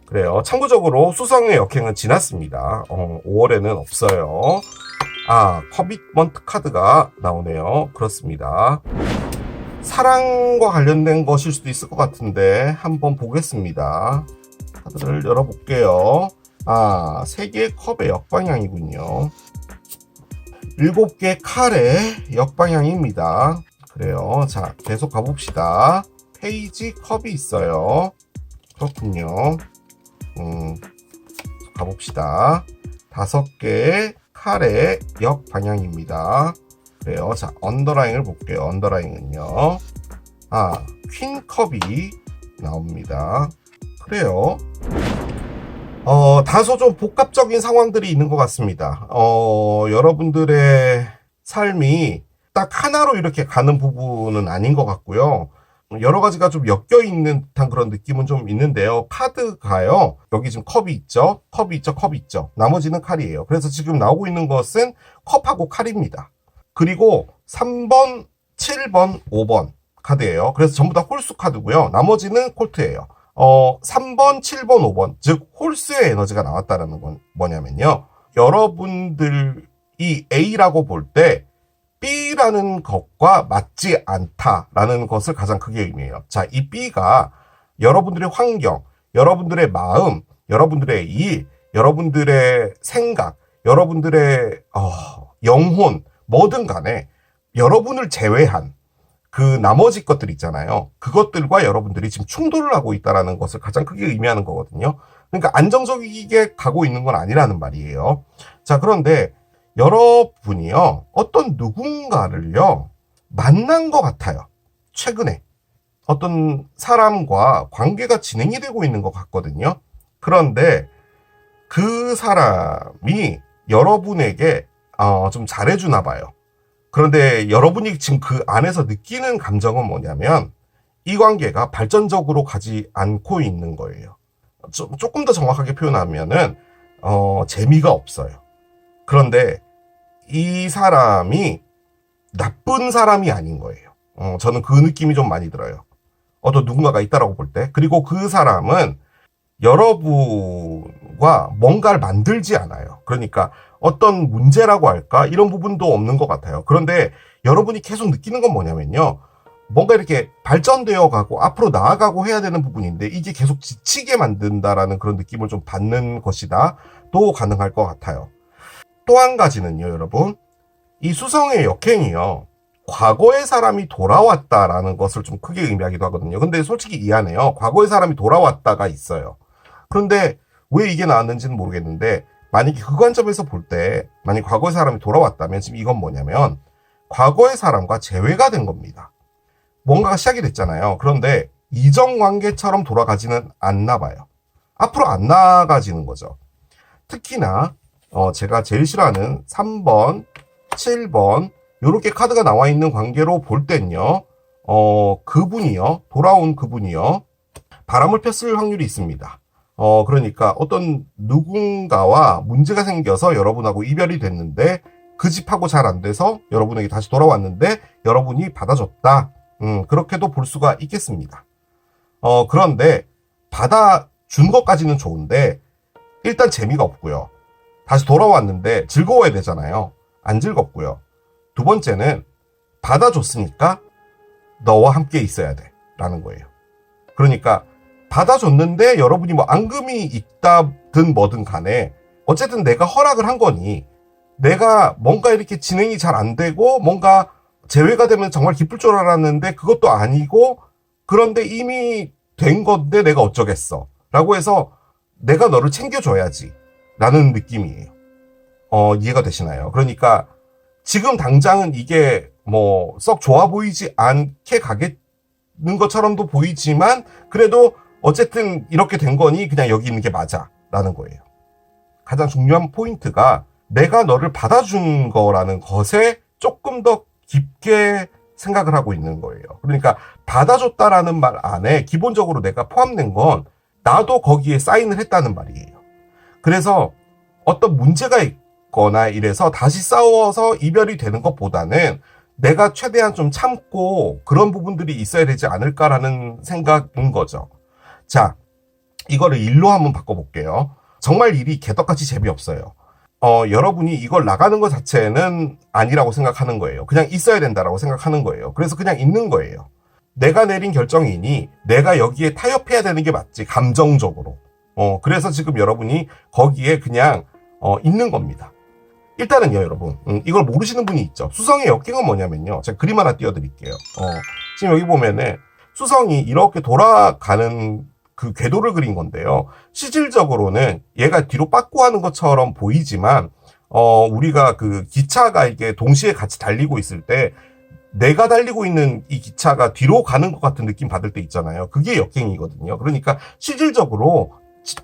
그래요. 참고적으로 수성의 역행은 지났습니다. 5월에는 없어요. 커밋먼트 카드가 나오네요. 그렇습니다. 사랑과 관련된 것일 수도 있을 것 같은데 한번 보겠습니다. 카드를 열어볼게요. 3개의 컵의 역방향이군요. 7개의 칼의 역방향입니다. 그래요. 자, 계속 가봅시다. 페이지 컵이 있어요. 그렇군요. 가봅시다. 5개의 칼의 역방향입니다. 그래요. 자, 언더라인을 볼게요. 언더라인은요. 퀸 컵이 나옵니다. 그래요. 다소 좀 복합적인 상황들이 있는 것 같습니다. 여러분들의 삶이 딱 하나로 이렇게 가는 부분은 아닌 것 같고요. 여러 가지가 좀 엮여 있는 듯한 그런 느낌은 좀 있는데요. 카드가요. 여기 지금 컵이 있죠. 컵이 있죠. 나머지는 칼이에요. 그래서 지금 나오고 있는 것은 컵하고 칼입니다. 그리고 3번, 7번, 5번 카드예요. 그래서 전부 다 홀수 카드고요. 나머지는 콜트예요. 3번, 7번, 5번, 즉 홀수의 에너지가 나왔다는 건 뭐냐면요. 여러분들이 A라고 볼 때 B라는 것과 맞지 않다라는 것을 가장 크게 의미해요. 자, 이 B가 여러분들의 환경, 여러분들의 마음, 여러분들의 일, 여러분들의 생각, 여러분들의 영혼, 뭐든 간에 여러분을 제외한 그 나머지 것들 있잖아요. 그것들과 여러분들이 지금 충돌을 하고 있다는 것을 가장 크게 의미하는 거거든요. 그러니까 안정적이게 가고 있는 건 아니라는 말이에요. 자, 그런데 여러분이요, 어떤 누군가를요, 만난 것 같아요. 최근에. 어떤 사람과 관계가 진행이 되고 있는 것 같거든요. 그런데 그 사람이 여러분에게 좀 잘해주나 봐요. 그런데 여러분이 지금 그 안에서 느끼는 감정은 뭐냐면 이 관계가 발전적으로 가지 않고 있는 거예요. 조금 더 정확하게 표현하면은 재미가 없어요. 그런데 이 사람이 나쁜 사람이 아닌 거예요. 저는 그 느낌이 좀 많이 들어요. 어떤 누군가가 있다라고 볼 때. 그리고 그 사람은 여러분과 뭔가를 만들지 않아요. 그러니까 어떤 문제라고 할까? 이런 부분도 없는 것 같아요. 그런데 여러분이 계속 느끼는 건 뭐냐면요. 뭔가 이렇게 발전되어 가고 앞으로 나아가고 해야 되는 부분인데 이게 계속 지치게 만든다라는 그런 느낌을 좀 받는 것이다. 또 가능할 것 같아요. 또 한 가지는요, 여러분. 이 수성의 역행이요. 과거의 사람이 돌아왔다라는 것을 좀 크게 의미하기도 하거든요. 근데 솔직히 이해하네요. 과거의 사람이 돌아왔다가 있어요. 그런데 왜 이게 나왔는지는 모르겠는데 만약에 그 관점에서 볼 때 만약 과거의 사람이 돌아왔다면 지금 이건 뭐냐면 과거의 사람과 재회가 된 겁니다. 뭔가가 시작이 됐잖아요. 그런데 이전 관계처럼 돌아가지는 않나 봐요. 앞으로 안 나아가지는 거죠. 특히나 제가 제일 싫어하는 3번, 7번 요렇게 카드가 나와 있는 관계로 볼 땐요. 그분이요. 돌아온 그분이요. 바람을 폈을 확률이 있습니다. 그러니까 어떤 누군가와 문제가 생겨서 여러분하고 이별이 됐는데 그 집하고 잘 안 돼서 여러분에게 다시 돌아왔는데 여러분이 받아줬다. 그렇게도 볼 수가 있겠습니다. 그런데 받아준 것까지는 좋은데 일단 재미가 없고요. 다시 돌아왔는데 즐거워야 되잖아요. 안 즐겁고요. 두 번째는 받아줬으니까 너와 함께 있어야 돼 라는 거예요. 그러니까 받아줬는데 여러분이 뭐 앙금이 있다든 뭐든 간에 어쨌든 내가 허락을 한 거니 내가 뭔가 이렇게 진행이 잘 안 되고 뭔가 재회가 되면 정말 기쁠 줄 알았는데 그것도 아니고 그런데 이미 된 건데 내가 어쩌겠어 라고 해서 내가 너를 챙겨줘야지 라는 느낌이에요. 이해가 되시나요? 그러니까 지금 당장은 이게 뭐 썩 좋아 보이지 않게 가겠는 것처럼도 보이지만 그래도 어쨌든 이렇게 된 거니 그냥 여기 있는 게 맞아 라는 거예요. 가장 중요한 포인트가 내가 너를 받아준 거라는 것에 조금 더 깊게 생각을 하고 있는 거예요. 그러니까 받아줬다라는 말 안에 기본적으로 내가 포함된 건 나도 거기에 사인을 했다는 말이에요. 그래서 어떤 문제가 있거나 이래서 다시 싸워서 이별이 되는 것보다는 내가 최대한 좀 참고 그런 부분들이 있어야 되지 않을까라는 생각인 거죠. 자, 이거를 일로 한번 바꿔볼게요. 정말 일이 개떡같이 재미없어요. 여러분이 이걸 나가는 것 자체는 아니라고 생각하는 거예요. 그냥 있어야 된다라고 생각하는 거예요. 그래서 그냥 있는 거예요. 내가 내린 결정이니 내가 여기에 타협해야 되는 게 맞지, 감정적으로. 그래서 지금 여러분이 거기에 그냥 있는 겁니다. 일단은요, 여러분, 이걸 모르시는 분이 있죠. 수성의 역행은 뭐냐면요, 제가 그림 하나 띄워드릴게요. 지금 여기 보면은 수성이 이렇게 돌아가는 그 궤도를 그린 건데요. 실질적으로는 얘가 뒤로 빠꾸 하는 것처럼 보이지만, 우리가 그 기차가 이게 동시에 같이 달리고 있을 때, 내가 달리고 있는 이 기차가 뒤로 가는 것 같은 느낌 받을 때 있잖아요. 그게 역행이거든요. 그러니까 실질적으로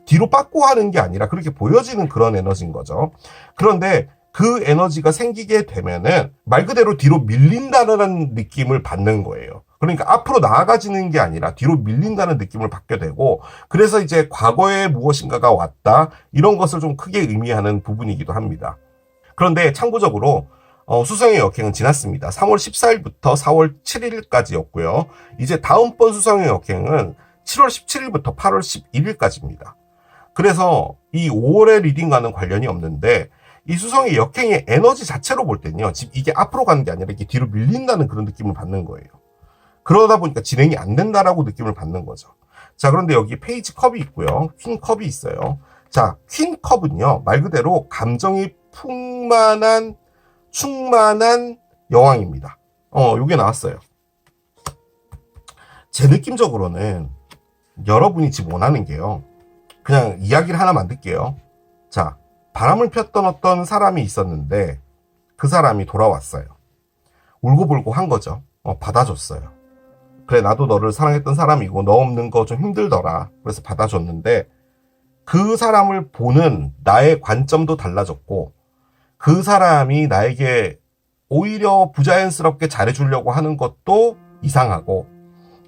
뒤로 빠꾸 하는 게 아니라 그렇게 보여지는 그런 에너지인 거죠. 그런데 그 에너지가 생기게 되면은 말 그대로 뒤로 밀린다는 느낌을 받는 거예요. 그러니까 앞으로 나아가지는 게 아니라 뒤로 밀린다는 느낌을 받게 되고, 그래서 이제 과거에 무엇인가가 왔다, 이런 것을 좀 크게 의미하는 부분이기도 합니다. 그런데 참고적으로 수성의 역행은 지났습니다. 3월 14일부터 4월 7일까지였고요. 이제 다음번 수성의 역행은 7월 17일부터 8월 11일까지입니다. 그래서 이 5월의 리딩과는 관련이 없는데, 이 수성의 역행의 에너지 자체로 볼 때는요, 지금 이게 앞으로 가는 게 아니라 이렇게 뒤로 밀린다는 그런 느낌을 받는 거예요. 그러다 보니까 진행이 안 된다라고 느낌을 받는 거죠. 자, 그런데 여기 페이지 컵이 있고요. 퀸 컵이 있어요. 자, 퀸 컵은요, 말 그대로 감정이 충만한 여왕입니다. 요게 나왔어요. 제 느낌적으로는 여러분이 지금 원하는 게요, 그냥 이야기를 하나 만들게요. 자, 바람을 폈던 어떤 사람이 있었는데 그 사람이 돌아왔어요. 울고불고 한 거죠. 받아줬어요. 그래, 나도 너를 사랑했던 사람이고 너 없는 거 좀 힘들더라. 그래서 받아줬는데 그 사람을 보는 나의 관점도 달라졌고, 그 사람이 나에게 오히려 부자연스럽게 잘해주려고 하는 것도 이상하고,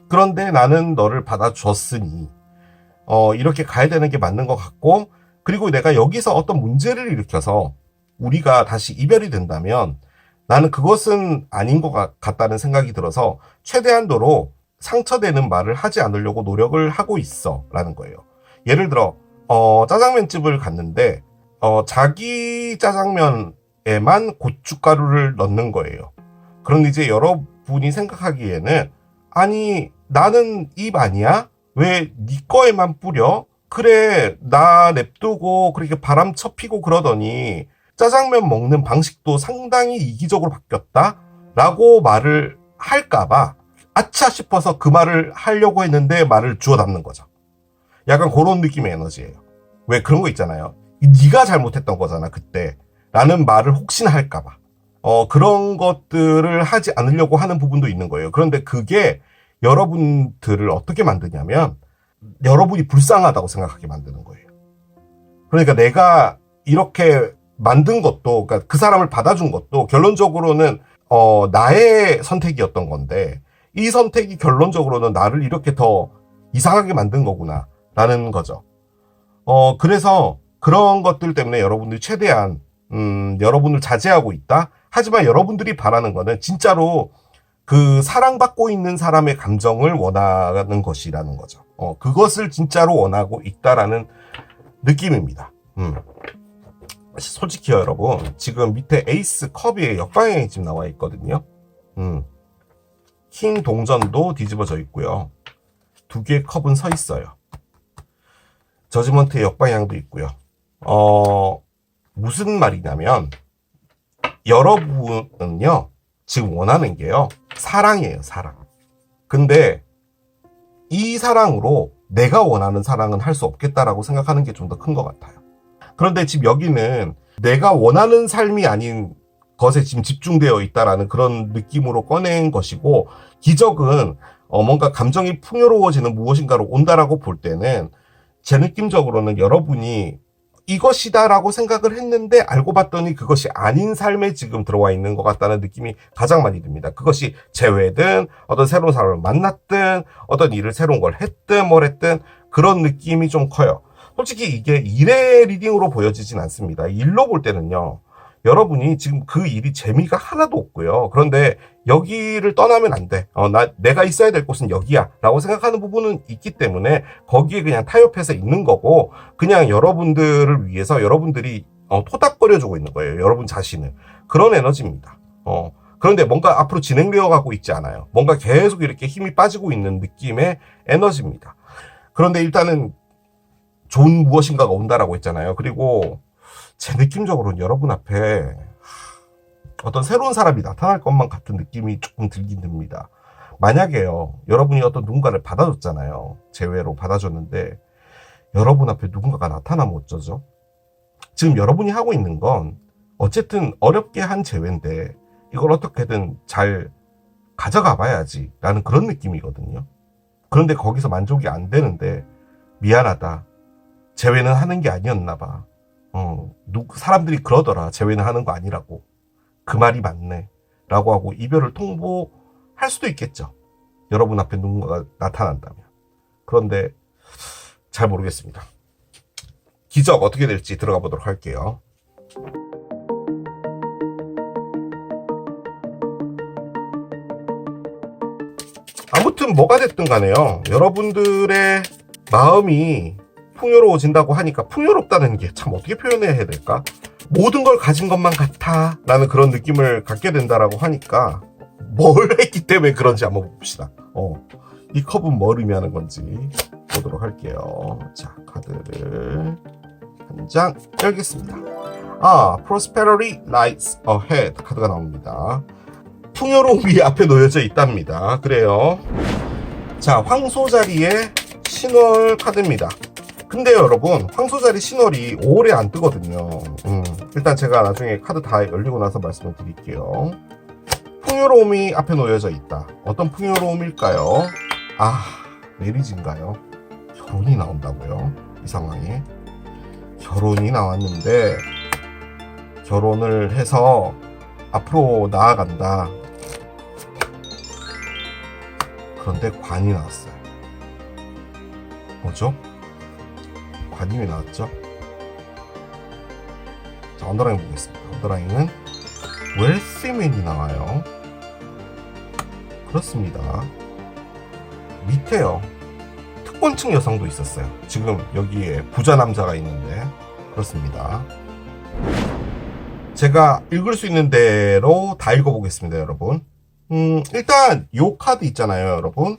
그런데 나는 너를 받아줬으니 이렇게 가야 되는 게 맞는 것 같고, 그리고 내가 여기서 어떤 문제를 일으켜서 우리가 다시 이별이 된다면 나는 그것은 아닌 것 같다는 생각이 들어서 최대한도로 상처되는 말을 하지 않으려고 노력을 하고 있어 라는 거예요. 예를 들어 짜장면집을 갔는데 자기 짜장면에만 고춧가루를 넣는 거예요. 그런데 이제 여러분이 생각하기에는, 아니 나는 입 아니야? 왜 네 거에만 뿌려? 그래, 나 냅두고 그렇게 바람 쳐피고 그러더니 짜장면 먹는 방식도 상당히 이기적으로 바뀌었다? 라고 말을 할까봐 아차 싶어서 그 말을 하려고 했는데 말을 주워 담는 거죠. 약간 그런 느낌의 에너지예요. 왜 그런 거 있잖아요. 네가 잘못했던 거잖아, 그때. 라는 말을 혹시나 할까봐. 그런 것들을 하지 않으려고 하는 부분도 있는 거예요. 그런데 그게 여러분들을 어떻게 만드냐면, 여러분이 불쌍하다고 생각하게 만드는 거예요. 그러니까 내가 이렇게 만든 것도, 그러니까 그 사람을 받아준 것도 결론적으로는 나의 선택이었던 건데, 이 선택이 결론적으로는 나를 이렇게 더 이상하게 만든 거구나 라는 거죠. 그래서 그런 것들 때문에 여러분들이 최대한 여러분을 자제하고 있다. 하지만 여러분들이 바라는 거는 진짜로 그 사랑받고 있는 사람의 감정을 원하는 것이라는 거죠. 그것을 진짜로 원하고 있다라는 느낌입니다. 솔직히요, 여러분, 지금 밑에 에이스 컵이 역방향이 지금 나와 있거든요. 킹 동전도 뒤집어져 있고요. 두 개의 컵은 서 있어요. 저지먼트의 역방향도 있고요. 무슨 말이냐면, 여러분은요, 지금 원하는 게요, 사랑이에요, 사랑. 근데 이 사랑으로 내가 원하는 사랑은 할 수 없겠다라고 생각하는 게 좀 더 큰 것 같아요. 그런데 지금 여기는 내가 원하는 삶이 아닌 것에 지금 집중되어 있다라는 그런 느낌으로 꺼낸 것이고, 기적은 뭔가 감정이 풍요로워지는 무엇인가로 온다라고 볼 때는 제 느낌적으로는 여러분이 이것이다라고 생각을 했는데 알고 봤더니 그것이 아닌 삶에 지금 들어와 있는 것 같다는 느낌이 가장 많이 듭니다. 그것이 재회든 어떤 새로운 사람을 만났든 어떤 일을 새로운 걸 했든 뭘 했든 그런 느낌이 좀 커요. 솔직히 이게 일의 리딩으로 보여지진 않습니다. 일로 볼 때는요, 여러분이 지금 그 일이 재미가 하나도 없고요. 그런데 여기를 떠나면 안 돼. 내가 있어야 될 곳은 여기야. 라고 생각하는 부분은 있기 때문에 거기에 그냥 타협해서 있는 거고, 그냥 여러분들을 위해서 여러분들이 토닥거려주고 있는 거예요. 여러분 자신을. 그런 에너지입니다. 그런데 뭔가 앞으로 진행되어 가고 있지 않아요. 뭔가 계속 이렇게 힘이 빠지고 있는 느낌의 에너지입니다. 그런데 일단은 좋은 무엇인가가 온다라고 했잖아요. 그리고 제 느낌적으로는 여러분 앞에 어떤 새로운 사람이 나타날 것만 같은 느낌이 조금 들긴 듭니다. 만약에요, 여러분이 어떤 누군가를 받아줬잖아요. 제외로 받아줬는데 여러분 앞에 누군가가 나타나면 어쩌죠? 지금 여러분이 하고 있는 건 어쨌든 어렵게 한 제외인데 이걸 어떻게든 잘 가져가 봐야지 라는 그런 느낌이거든요. 그런데 거기서 만족이 안 되는데 미안하다. 제외는 하는 게 아니었나 봐. 사람들이 그러더라. 재회는 하는 거 아니라고. 그 말이 맞네. 라고 하고 이별을 통보할 수도 있겠죠. 여러분 앞에 누군가가 나타난다면. 그런데 잘 모르겠습니다. 기적 어떻게 될지 들어가 보도록 할게요. 아무튼 뭐가 됐든 간에요. 여러분들의 마음이 풍요로워진다고 하니까, 풍요롭다는 게 참 어떻게 표현해야 될까? 모든 걸 가진 것만 같아 라는 그런 느낌을 갖게 된다라고 하니까 뭘 했기 때문에 그런지 한번 봅시다. 이 컵은 뭘 의미하는 건지 보도록 할게요. 자, 카드를 한 장 열겠습니다. Prosperity lies ahead 카드가 나옵니다. 풍요로움이 앞에 놓여져 있답니다. 그래요. 자, 황소자리의 신월 카드입니다. 근데요, 여러분, 황소자리 신월이 오래 안 뜨거든요. 일단 제가 나중에 카드 다 열리고 나서 말씀을 드릴게요. 풍요로움이 앞에 놓여져 있다. 어떤 풍요로움일까요? 메리지인가요? 결혼이 나온다고요? 이 상황에 결혼이 나왔는데 결혼을 해서 앞으로 나아간다. 그런데 관이 나왔어요. 뭐죠? 관이 왜 나왔죠? 자, 언더라인 보겠습니다. 언더라인은 웰스맨이 나와요. 그렇습니다. 밑에요, 특권층 여성도 있었어요. 지금 여기에 부자 남자가 있는데 그렇습니다. 제가 읽을 수 있는 대로 다 읽어보겠습니다, 여러분. 일단 요 카드 있잖아요, 여러분.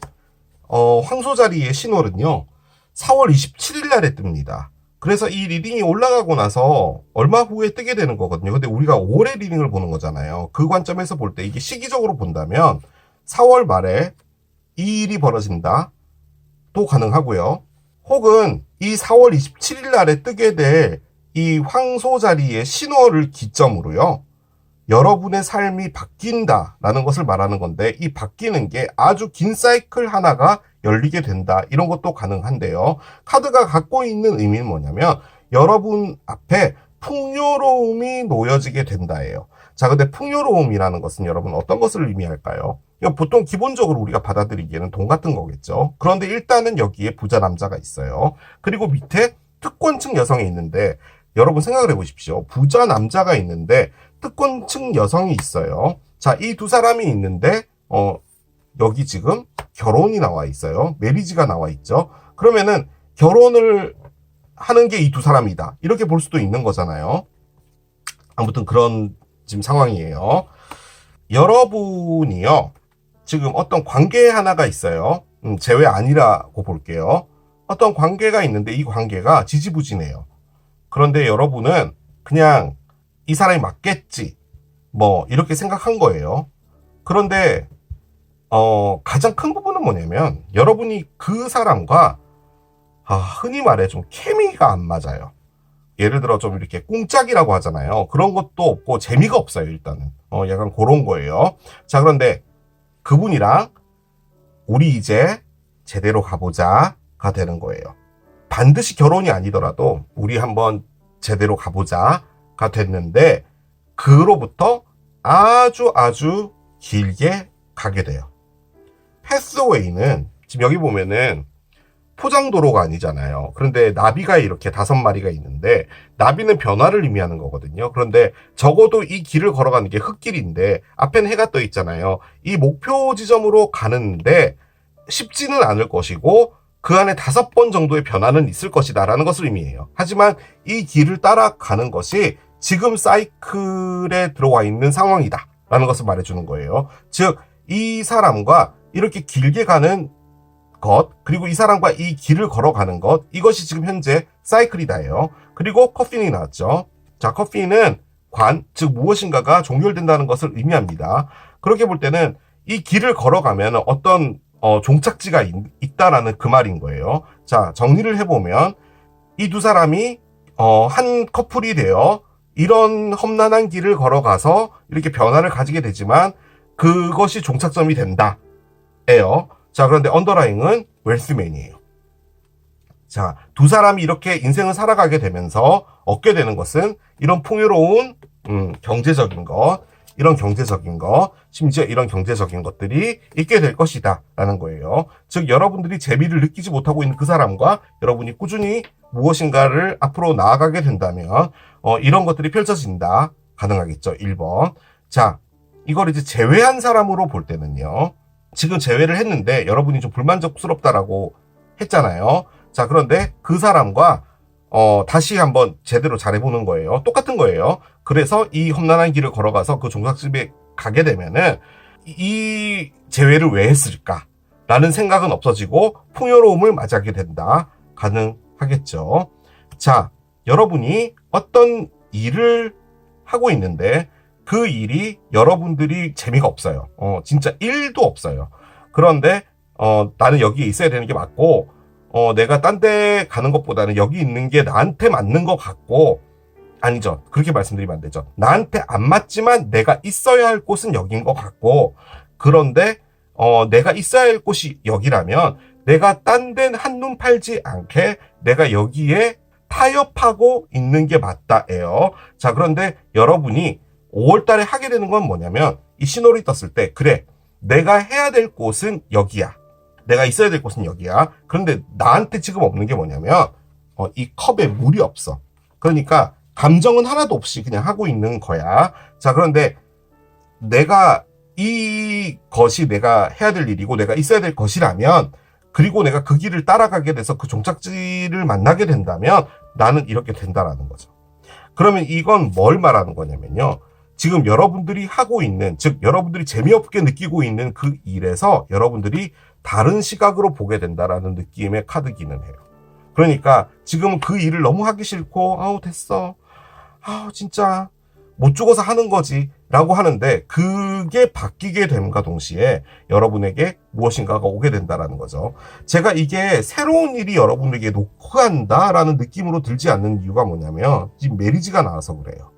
황소자리의 신월은요 4월 27일 날에 뜹니다. 그래서 이 리딩이 올라가고 나서 얼마 후에 뜨게 되는 거거든요. 근데 우리가 올해 리딩을 보는 거잖아요. 그 관점에서 볼 때 이게 시기적으로 본다면 4월 말에 이 일이 벌어진다 도 가능하고요. 혹은 이 4월 27일 날에 뜨게 될 이 황소자리의 신월을 기점으로요, 여러분의 삶이 바뀐다라는 것을 말하는 건데, 이 바뀌는 게 아주 긴 사이클 하나가 열리게 된다, 이런 것도 가능한데요. 카드가 갖고 있는 의미는 뭐냐면 여러분 앞에 풍요로움이 놓여지게 된다예요. 자, 근데 풍요로움이라는 것은 여러분 어떤 것을 의미할까요? 보통 기본적으로 우리가 받아들이기에는 돈 같은 거겠죠. 그런데 일단은 여기에 부자 남자가 있어요. 그리고 밑에 특권층 여성이 있는데, 여러분 생각을 해보십시오. 부자 남자가 있는데 특권층 여성이 있어요. 자, 이 두 사람이 있는데 여기 지금 결혼이 나와 있어요. 메리지가 나와 있죠. 그러면은 결혼을 하는 게 이 두 사람이다, 이렇게 볼 수도 있는 거잖아요. 아무튼 그런 지금 상황이에요. 여러분이요, 지금 어떤 관계 하나가 있어요. 제외 아니라고 볼게요. 어떤 관계가 있는데 이 관계가 지지부진해요. 그런데 여러분은 그냥 이 사람이 맞겠지, 뭐 이렇게 생각한 거예요. 그런데 가장 큰 부분은 뭐냐면 여러분이 그 사람과 흔히 말해 좀 케미가 안 맞아요. 예를 들어 좀 이렇게 꿍짝이라고 하잖아요. 그런 것도 없고 재미가 없어요, 일단은. 약간 그런 거예요. 자, 그런데 그분이랑 우리 이제 제대로 가보자가 되는 거예요. 반드시 결혼이 아니더라도 우리 한번 제대로 가보자가 됐는데, 그로부터 아주 길게 가게 돼요. 패스웨이는 지금 여기 보면은 포장도로가 아니잖아요. 그런데 나비가 이렇게 5마리가 있는데, 나비는 변화를 의미하는 거거든요. 그런데 적어도 이 길을 걸어가는 게 흙길인데 앞엔 해가 떠 있잖아요. 이 목표 지점으로 가는데 쉽지는 않을 것이고 그 안에 5번 정도의 변화는 있을 것이다 라는 것을 의미해요. 하지만 이 길을 따라가는 것이 지금 사이클에 들어와 있는 상황이다 라는 것을 말해주는 거예요. 즉, 이 사람과 이렇게 길게 가는 것, 그리고 이 사람과 이 길을 걸어가는 것, 이것이 지금 현재 사이클이다예요. 그리고 커핀이 나왔죠. 자, 커핀은 관, 즉 무엇인가가 종결된다는 것을 의미합니다. 그렇게 볼 때는 이 길을 걸어가면 어떤 종착지가 있다라는 그 말인 거예요. 자, 정리를 해보면 이 두 사람이 한 커플이 되어 이런 험난한 길을 걸어가서 이렇게 변화를 가지게 되지만 그것이 종착점이 된다예요. 자, 그런데 언더라잉은 웰스맨이에요. 자, 두 사람이 이렇게 인생을 살아가게 되면서 얻게 되는 것은 이런 풍요로운 경제적인 것, 이런 경제적인 것, 심지어 이런 경제적인 것들이 있게 될 것이다 라는 거예요. 즉, 여러분들이 재미를 느끼지 못하고 있는 그 사람과 여러분이 꾸준히 무엇인가를 앞으로 나아가게 된다면 이런 것들이 펼쳐진다. 가능하겠죠. 1번. 자, 이걸 이제 제외한 사람으로 볼 때는요. 지금 제외를 했는데 여러분이 좀 불만족스럽다라고 했잖아요. 자, 그런데 그 사람과 다시 한번 제대로 잘해보는 거예요. 똑같은 거예요. 그래서 이 험난한 길을 걸어가서 그 종착집에 가게 되면은 이 제외를 왜 했을까? 라는 생각은 없어지고 풍요로움을 맞이하게 된다. 가능하겠죠. 자, 여러분이 어떤 일을 하고 있는데 그 일이 여러분들이 재미가 없어요. 진짜 1도 없어요. 그런데 나는 여기에 있어야 되는 게 맞고 내가 딴 데 가는 것보다는 여기 있는 게 나한테 맞는 것 같고, 아니죠. 그렇게 말씀드리면 안 되죠. 나한테 안 맞지만 내가 있어야 할 곳은 여긴 것 같고, 그런데 내가 있어야 할 곳이 여기라면 내가 딴 데는 한눈 팔지 않게 내가 여기에 타협하고 있는 게 맞다예요. 자, 그런데 여러분이 5월달에 하게 되는 건 뭐냐면 이 신호를 떴을 때, 그래, 내가 해야 될 곳은 여기야. 내가 있어야 될 곳은 여기야. 그런데 나한테 지금 없는 게 뭐냐면 이 컵에 물이 없어. 그러니까 감정은 하나도 없이 그냥 하고 있는 거야. 자, 그런데 내가 이것이 내가 해야 될 일이고 내가 있어야 될 것이라면, 그리고 내가 그 길을 따라가게 돼서 그 종착지를 만나게 된다면 나는 이렇게 된다라는 거죠. 그러면 이건 뭘 말하는 거냐면요. 지금 여러분들이 하고 있는, 즉 여러분들이 재미없게 느끼고 있는 그 일에서 여러분들이 다른 시각으로 보게 된다라는 느낌의 카드기는 해요. 그러니까 지금은 그 일을 너무 하기 싫고 아우 됐어, 아우 진짜 못 죽어서 하는 거지 라고 하는데, 그게 바뀌게 됨과 동시에 여러분에게 무엇인가가 오게 된다라는 거죠. 제가 이게 새로운 일이 여러분에게 녹화한다라는 느낌으로 들지 않는 이유가 뭐냐면 지금 메리지가 나와서 그래요.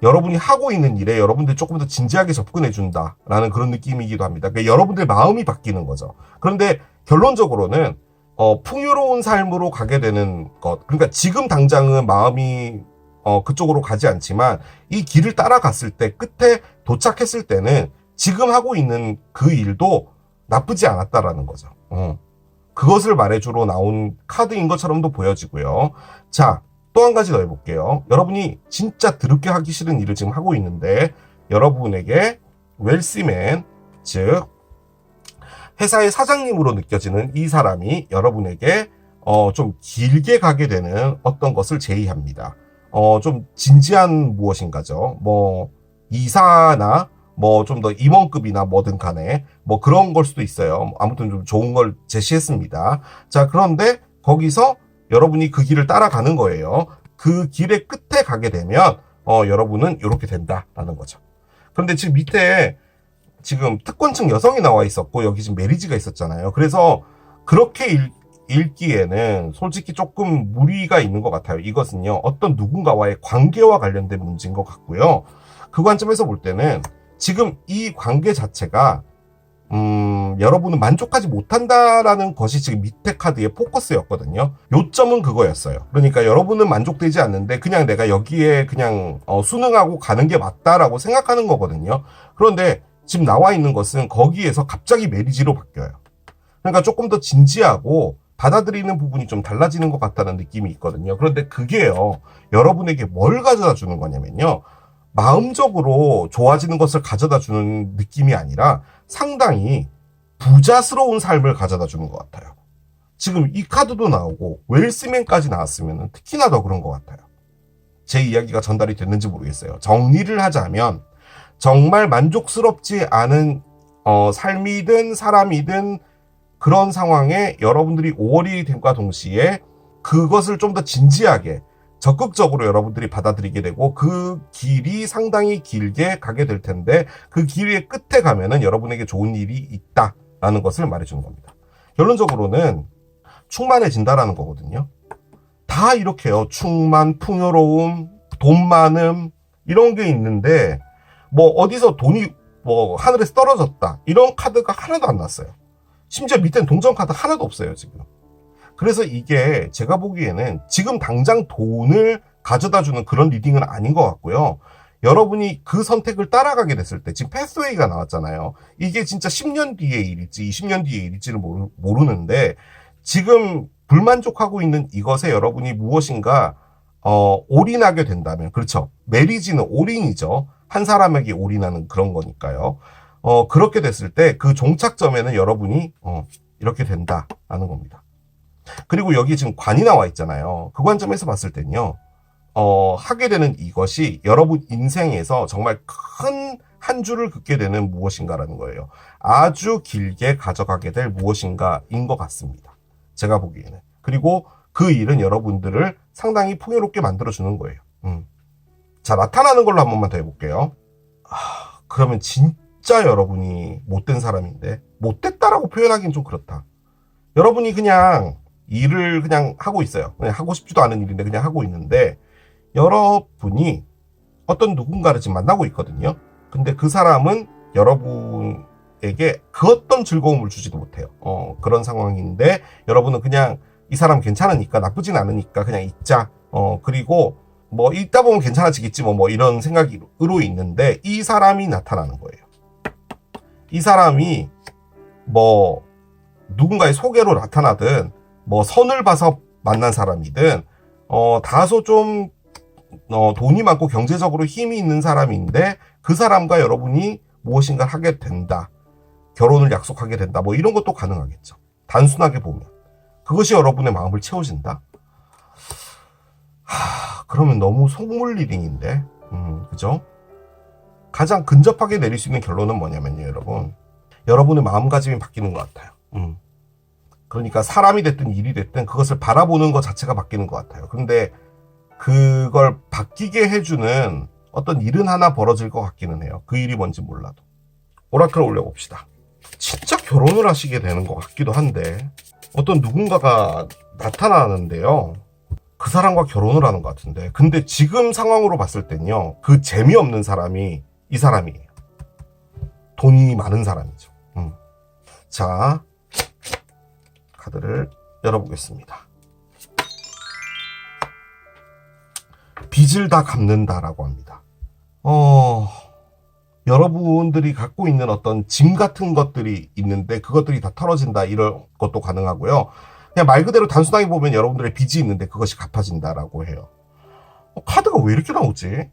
여러분이 하고 있는 일에 여러분들 조금 더 진지하게 접근해준다라는 그런 느낌이기도 합니다. 그러니까 여러분들 마음이 바뀌는 거죠. 그런데 결론적으로는 풍요로운 삶으로 가게 되는 것, 그러니까 지금 당장은 마음이 그쪽으로 가지 않지만 이 길을 따라갔을 때, 끝에 도착했을 때는 지금 하고 있는 그 일도 나쁘지 않았다라는 거죠. 그것을 말해주러 나온 카드인 것처럼도 보여지고요. 자, 또 한 가지 더 해볼게요. 여러분이 진짜 드럽게 하기 싫은 일을 지금 하고 있는데 여러분에게 웰시맨, 즉 회사의 사장님으로 느껴지는 이 사람이 여러분에게 좀 길게 가게 되는 어떤 것을 제의합니다. 좀 진지한 무엇인가죠. 뭐 이사나 뭐 좀 더 임원급이나 뭐든 간에 뭐 그런 걸 수도 있어요. 아무튼 좀 좋은 걸 제시했습니다. 자, 그런데 거기서 여러분이 그 길을 따라가는 거예요. 그 길의 끝에 가게 되면 여러분은 이렇게 된다라는 거죠. 그런데 지금 밑에 지금 특권층 여성이 나와 있었고 여기 지금 메리지가 있었잖아요. 그래서 그렇게 읽기에는 솔직히 조금 무리가 있는 것 같아요. 이것은요, 어떤 누군가와의 관계와 관련된 문제인 것 같고요. 그 관점에서 볼 때는 지금 이 관계 자체가 여러분은 만족하지 못한다라는 것이 지금 밑에 카드의 포커스였거든요. 요점은 그거였어요. 그러니까 여러분은 만족되지 않는데 그냥 내가 여기에 그냥 순응하고 가는 게 맞다라고 생각하는 거거든요. 그런데 지금 나와 있는 것은 거기에서 갑자기 메리지로 바뀌어요. 그러니까 조금 더 진지하고 받아들이는 부분이 좀 달라지는 것 같다는 느낌이 있거든요. 그런데 그게요, 여러분에게 뭘 가져다 주는 거냐면요, 마음적으로 좋아지는 것을 가져다 주는 느낌이 아니라 상당히 부자스러운 삶을 가져다 주는 것 같아요. 지금 이 카드도 나오고 웰스맨까지 나왔으면 특히나 더 그런 것 같아요. 제 이야기가 전달이 됐는지 모르겠어요. 정리를 하자면 정말 만족스럽지 않은 삶이든 사람이든 그런 상황에 여러분들이 5월이 됨과 동시에 그것을 좀 더 진지하게 적극적으로 여러분들이 받아들이게 되고 그 길이 상당히 길게 가게 될 텐데 그 길의 끝에 가면은 여러분에게 좋은 일이 있다라는 것을 말해주는 겁니다. 결론적으로는 충만해진다라는 거거든요. 다 이렇게요. 충만, 풍요로움, 돈 많음 이런 게 있는데 뭐 어디서 돈이 뭐 하늘에서 떨어졌다 이런 카드가 하나도 안 났어요. 심지어 밑에는 동전 카드 하나도 없어요, 지금. 그래서 이게 제가 보기에는 지금 당장 돈을 가져다 주는 그런 리딩은 아닌 것 같고요. 여러분이 그 선택을 따라가게 됐을 때, 지금 패스웨이가 나왔잖아요. 이게 진짜 10년 뒤의 일일지 20년 뒤의 일일지를 모르는데 지금 불만족하고 있는 이것에 여러분이 무엇인가 올인하게 된다면, 그렇죠. 메리지는 올인이죠. 한 사람에게 올인하는 그런 거니까요. 그렇게 됐을 때 그 종착점에는 여러분이 이렇게 된다라는 겁니다. 그리고 여기 지금 관이 나와 있잖아요. 그 관점에서 봤을 땐요, 하게 되는 이것이 여러분 인생에서 정말 큰 한 줄을 긋게 되는 무엇인가라는 거예요. 아주 길게 가져가게 될 무엇인가인 것 같습니다. 제가 보기에는. 그리고 그 일은 여러분들을 상당히 풍요롭게 만들어주는 거예요. 자, 나타나는 걸로 한 번만 더 해볼게요. 그러면 진짜 여러분이 못된 사람인데, 못됐다라고 표현하기는 좀 그렇다. 여러분이 그냥 일을 그냥 하고 있어요. 그냥 하고 싶지도 않은 일인데 그냥 하고 있는데, 여러분이 어떤 누군가를 지금 만나고 있거든요. 근데 그 사람은 여러분에게 그 어떤 즐거움을 주지도 못해요. 그런 상황인데 여러분은 그냥 이 사람 괜찮으니까, 나쁘진 않으니까 그냥 있자. 그리고 뭐 있다 보면 괜찮아지겠지 뭐 이런 생각으로 있는데, 이 사람이 나타나는 거예요. 이 사람이 뭐 누군가의 소개로 나타나든 뭐 선을 봐서 만난 사람이든 다소 좀 돈이 많고 경제적으로 힘이 있는 사람인데 그 사람과 여러분이 무엇인가를 하게 된다, 결혼을 약속하게 된다, 뭐 이런 것도 가능하겠죠. 단순하게 보면 그것이 여러분의 마음을 채워진다. 그러면 너무 속물 리딩인데, 그죠? 가장 근접하게 내릴 수 있는 결론은 뭐냐면요, 여러분의 마음가짐이 바뀌는 것 같아요. 그러니까 사람이 됐든 일이 됐든 그것을 바라보는 것 자체가 바뀌는 것 같아요. 근데 그걸 바뀌게 해주는 어떤 일은 하나 벌어질 것 같기는 해요. 그 일이 뭔지 몰라도. 오라클 올려봅시다. 진짜 결혼을 하시게 되는 것 같기도 한데, 어떤 누군가가 나타나는데요, 그 사람과 결혼을 하는 것 같은데, 근데 지금 상황으로 봤을 땐요, 그 재미없는 사람이 이 사람이에요. 돈이 많은 사람이죠. 자, 카드를 열어보겠습니다. 빚을 다 갚는다라고 합니다. 여러분들이 갖고 있는 어떤 짐 같은 것들이 있는데 그것들이 다 털어진다, 이런 것도 가능하고요. 그냥 말 그대로 단순하게 보면 여러분들의 빚이 있는데 그것이 갚아진다라고 해요. 카드가 왜 이렇게 나오지?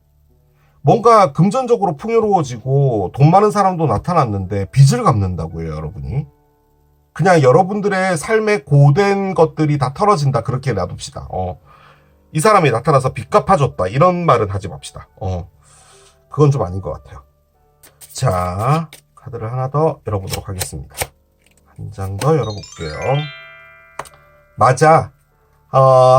뭔가 금전적으로 풍요로워지고 돈 많은 사람도 나타났는데 빚을 갚는다고 해요, 여러분이. 그냥 여러분들의 삶의 고된 것들이 다 털어진다, 그렇게 놔둡시다. 이 사람이 나타나서 빚 갚아줬다, 이런 말은 하지 맙시다. 그건 좀 아닌 것 같아요. 자, 카드를 하나 더 열어보도록 하겠습니다. 한 장 더 열어볼게요. 맞아.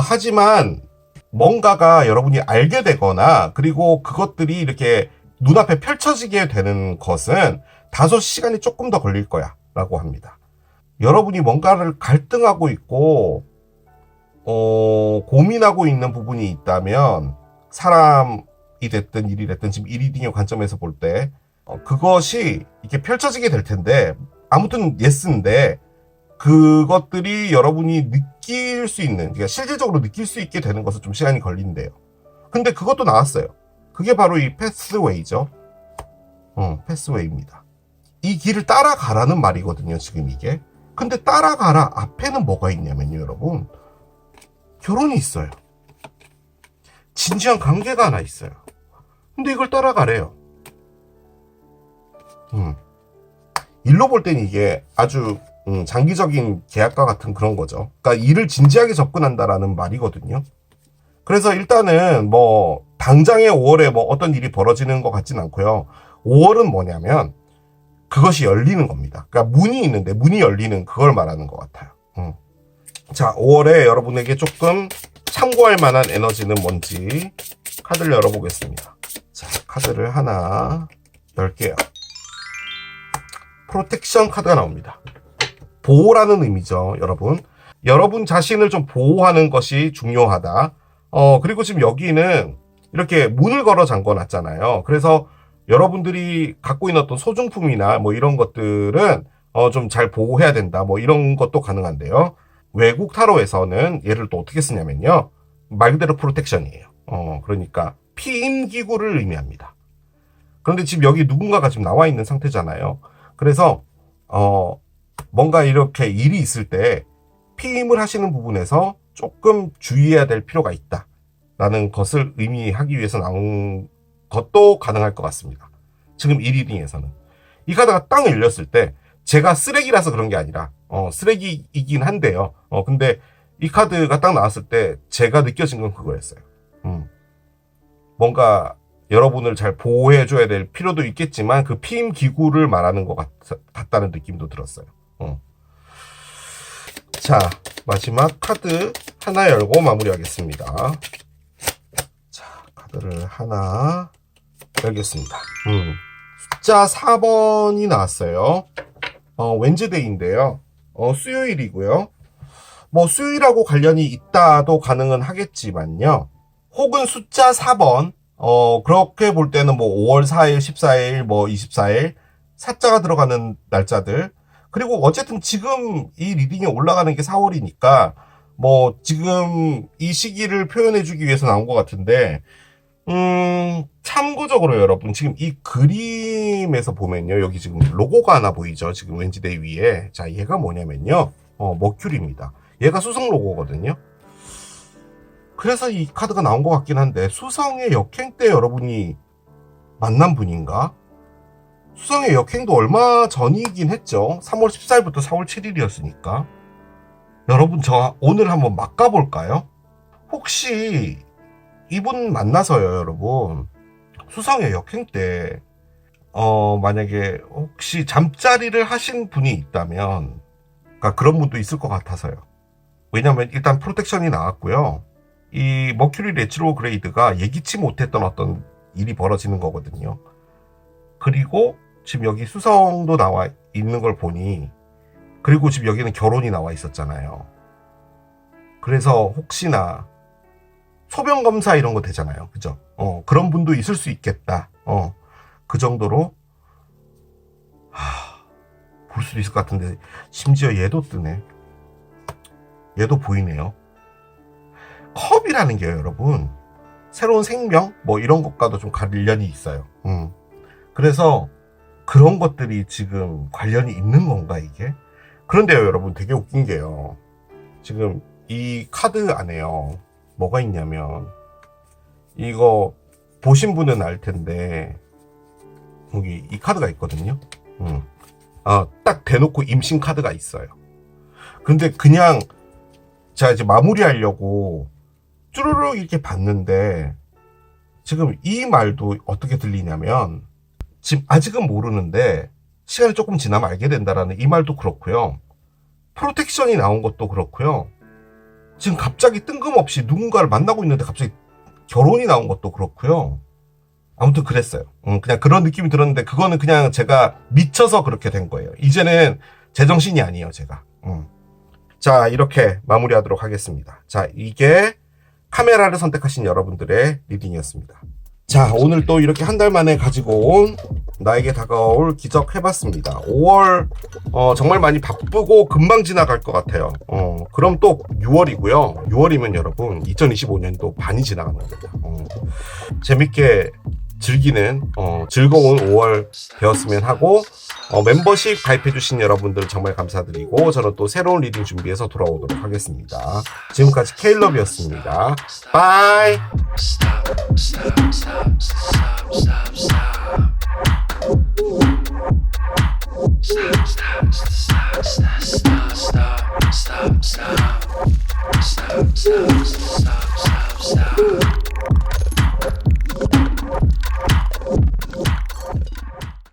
하지만 뭔가가 여러분이 알게 되거나 그리고 그것들이 이렇게 눈앞에 펼쳐지게 되는 것은 다소 시간이 조금 더 걸릴 거야 라고 합니다. 여러분이 뭔가를 갈등하고 있고 고민하고 있는 부분이 있다면, 사람이 됐든 일이 됐든 지금 이 리딩의 관점에서 볼 때 그것이 이렇게 펼쳐지게 될 텐데, 아무튼 예스인데 그것들이 여러분이 느낄 수 있는, 그러니까 실질적으로 느낄 수 있게 되는 것은 좀 시간이 걸린대요. 근데 그것도 나왔어요. 그게 바로 이 패스웨이죠. 패스웨이입니다. 이 길을 따라가라는 말이거든요, 지금 이게. 근데 따라가라 앞에는 뭐가 있냐면요, 여러분. 결혼이 있어요. 진지한 관계가 하나 있어요. 근데 이걸 따라가래요. 일로 볼 땐 이게 아주 장기적인 계약과 같은 그런 거죠. 그러니까 일을 진지하게 접근한다라는 말이거든요. 그래서 일단은 뭐 당장의 5월에 뭐 어떤 일이 벌어지는 것 같진 않고요. 5월은 뭐냐면 그것이 열리는 겁니다. 그러니까 문이 있는데 문이 열리는 그걸 말하는 것 같아요. 자, 5월에 여러분에게 조금 참고할 만한 에너지는 뭔지 카드를 열어보겠습니다. 자, 카드를 하나 열게요. 프로텍션 카드가 나옵니다. 보호라는 의미죠, 여러분. 여러분 자신을 좀 보호하는 것이 중요하다. 그리고 지금 여기는 이렇게 문을 걸어 잠궈 놨잖아요. 그래서 여러분들이 갖고 있는 어떤 소중품이나 뭐 이런 것들은 좀 잘 보호해야 된다. 뭐 이런 것도 가능한데요. 외국 타로에서는 얘를 또 어떻게 쓰냐면요. 말 그대로 프로텍션이에요. 그러니까 피임 기구를 의미합니다. 그런데 지금 여기 누군가가 지금 나와 있는 상태잖아요. 그래서 뭔가 이렇게 일이 있을 때 피임을 하시는 부분에서 조금 주의해야 될 필요가 있다라는 것을 의미하기 위해서 나온 것도 가능할 것 같습니다. 지금 이 리딩에서는. 이 카드가 딱 열렸을 때 제가 쓰레기라서 그런 게 아니라 쓰레기이긴 한데요. 근데 이 카드가 딱 나왔을 때 제가 느껴진 건 그거였어요. 뭔가 여러분을 잘 보호해줘야 될 필요도 있겠지만 그 피임 기구를 말하는 것 같다는 느낌도 들었어요. 자, 마지막 카드 하나 열고 마무리하겠습니다. 자, 카드를 하나 열겠습니다. 숫자 4번이 나왔어요. 웬즈데이인데요. 수요일이고요. 뭐 수요일하고 관련이 있다도 가능은 하겠지만요. 혹은 숫자 4번, 그렇게 볼 때는 뭐 5월 4일, 14일, 뭐 24일, 사자가 들어가는 날짜들. 그리고 어쨌든 지금 이 리딩에 올라가는 게 4월이니까 뭐 지금 이 시기를 표현해주기 위해서 나온 것 같은데, 참고적으로 여러분, 지금 이 그림에서 보면요. 여기 지금 로고가 하나 보이죠? 지금 웬즈데이 위에. 자, 얘가 뭐냐면요. 머큐리입니다. 얘가 수성 로고거든요. 그래서 이 카드가 나온 것 같긴 한데, 수성의 역행 때 여러분이 만난 분인가? 수성의 역행도 얼마 전이긴 했죠. 3월 14일부터 4월 7일이었으니까. 여러분, 저 오늘 한번 막 가볼까요? 혹시 이분 만나서요, 여러분. 수성의 역행 때, 만약에 혹시 잠자리를 하신 분이 있다면, 그러니까 그런 분도 있을 것 같아서요. 왜냐면 일단 프로텍션이 나왔고요. 이 머큐리 레트로그레이드가 예기치 못했던 어떤 일이 벌어지는 거거든요. 그리고 지금 여기 수성도 나와 있는 걸 보니, 그리고 지금 여기는 결혼이 나와 있었잖아요. 그래서 혹시나 소변 검사 이런 거 되잖아요. 그죠? 그런 분도 있을 수 있겠다. 그 정도로 볼 수도 있을 것 같은데, 심지어 얘도 뜨네. 얘도 보이네요. 컵이라는 게요, 여러분. 새로운 생명 뭐 이런 것과도 좀 관련이 있어요. 그래서 그런 것들이 지금 관련이 있는 건가 이게? 그런데요, 여러분, 되게 웃긴 게요. 지금 이 카드 안에요. 뭐가 있냐면, 이거 보신 분은 알 텐데 여기 이 카드가 있거든요. 딱 대놓고 임신 카드가 있어요. 근데 그냥 제가 이제 마무리하려고 쭈루룩 이렇게 봤는데, 지금 이 말도 어떻게 들리냐면, 지금 아직은 모르는데 시간이 조금 지나면 알게 된다라는 이 말도 그렇고요. 프로텍션이 나온 것도 그렇고요. 지금 갑자기 뜬금없이 누군가를 만나고 있는데 갑자기 결혼이 나온 것도 그렇고요. 아무튼 그랬어요. 그냥 그런 느낌이 들었는데, 그거는 그냥 제가 미쳐서 그렇게 된 거예요. 이제는 제정신이 아니에요, 제가. 자, 이렇게 마무리하도록 하겠습니다. 자, 이게 카메라를 선택하신 여러분들의 리딩이었습니다. 자, 오늘 또 이렇게 한 달 만에 가지고 온 나에게 다가올 기적 해봤습니다. 5월 정말 많이 바쁘고 금방 지나갈 것 같아요. 그럼 또 6월이고요. 6월이면 여러분 2025년도 반이 지나가는 겁니다. 재밌게 즐기는 즐거운 5월 되었으면 하고 멤버십 가입해주신 여러분들 정말 감사드리고 저는 또 새로운 리딩 준비해서 돌아오도록 하겠습니다. 지금까지 케일럽이었습니다. 바이. Stop.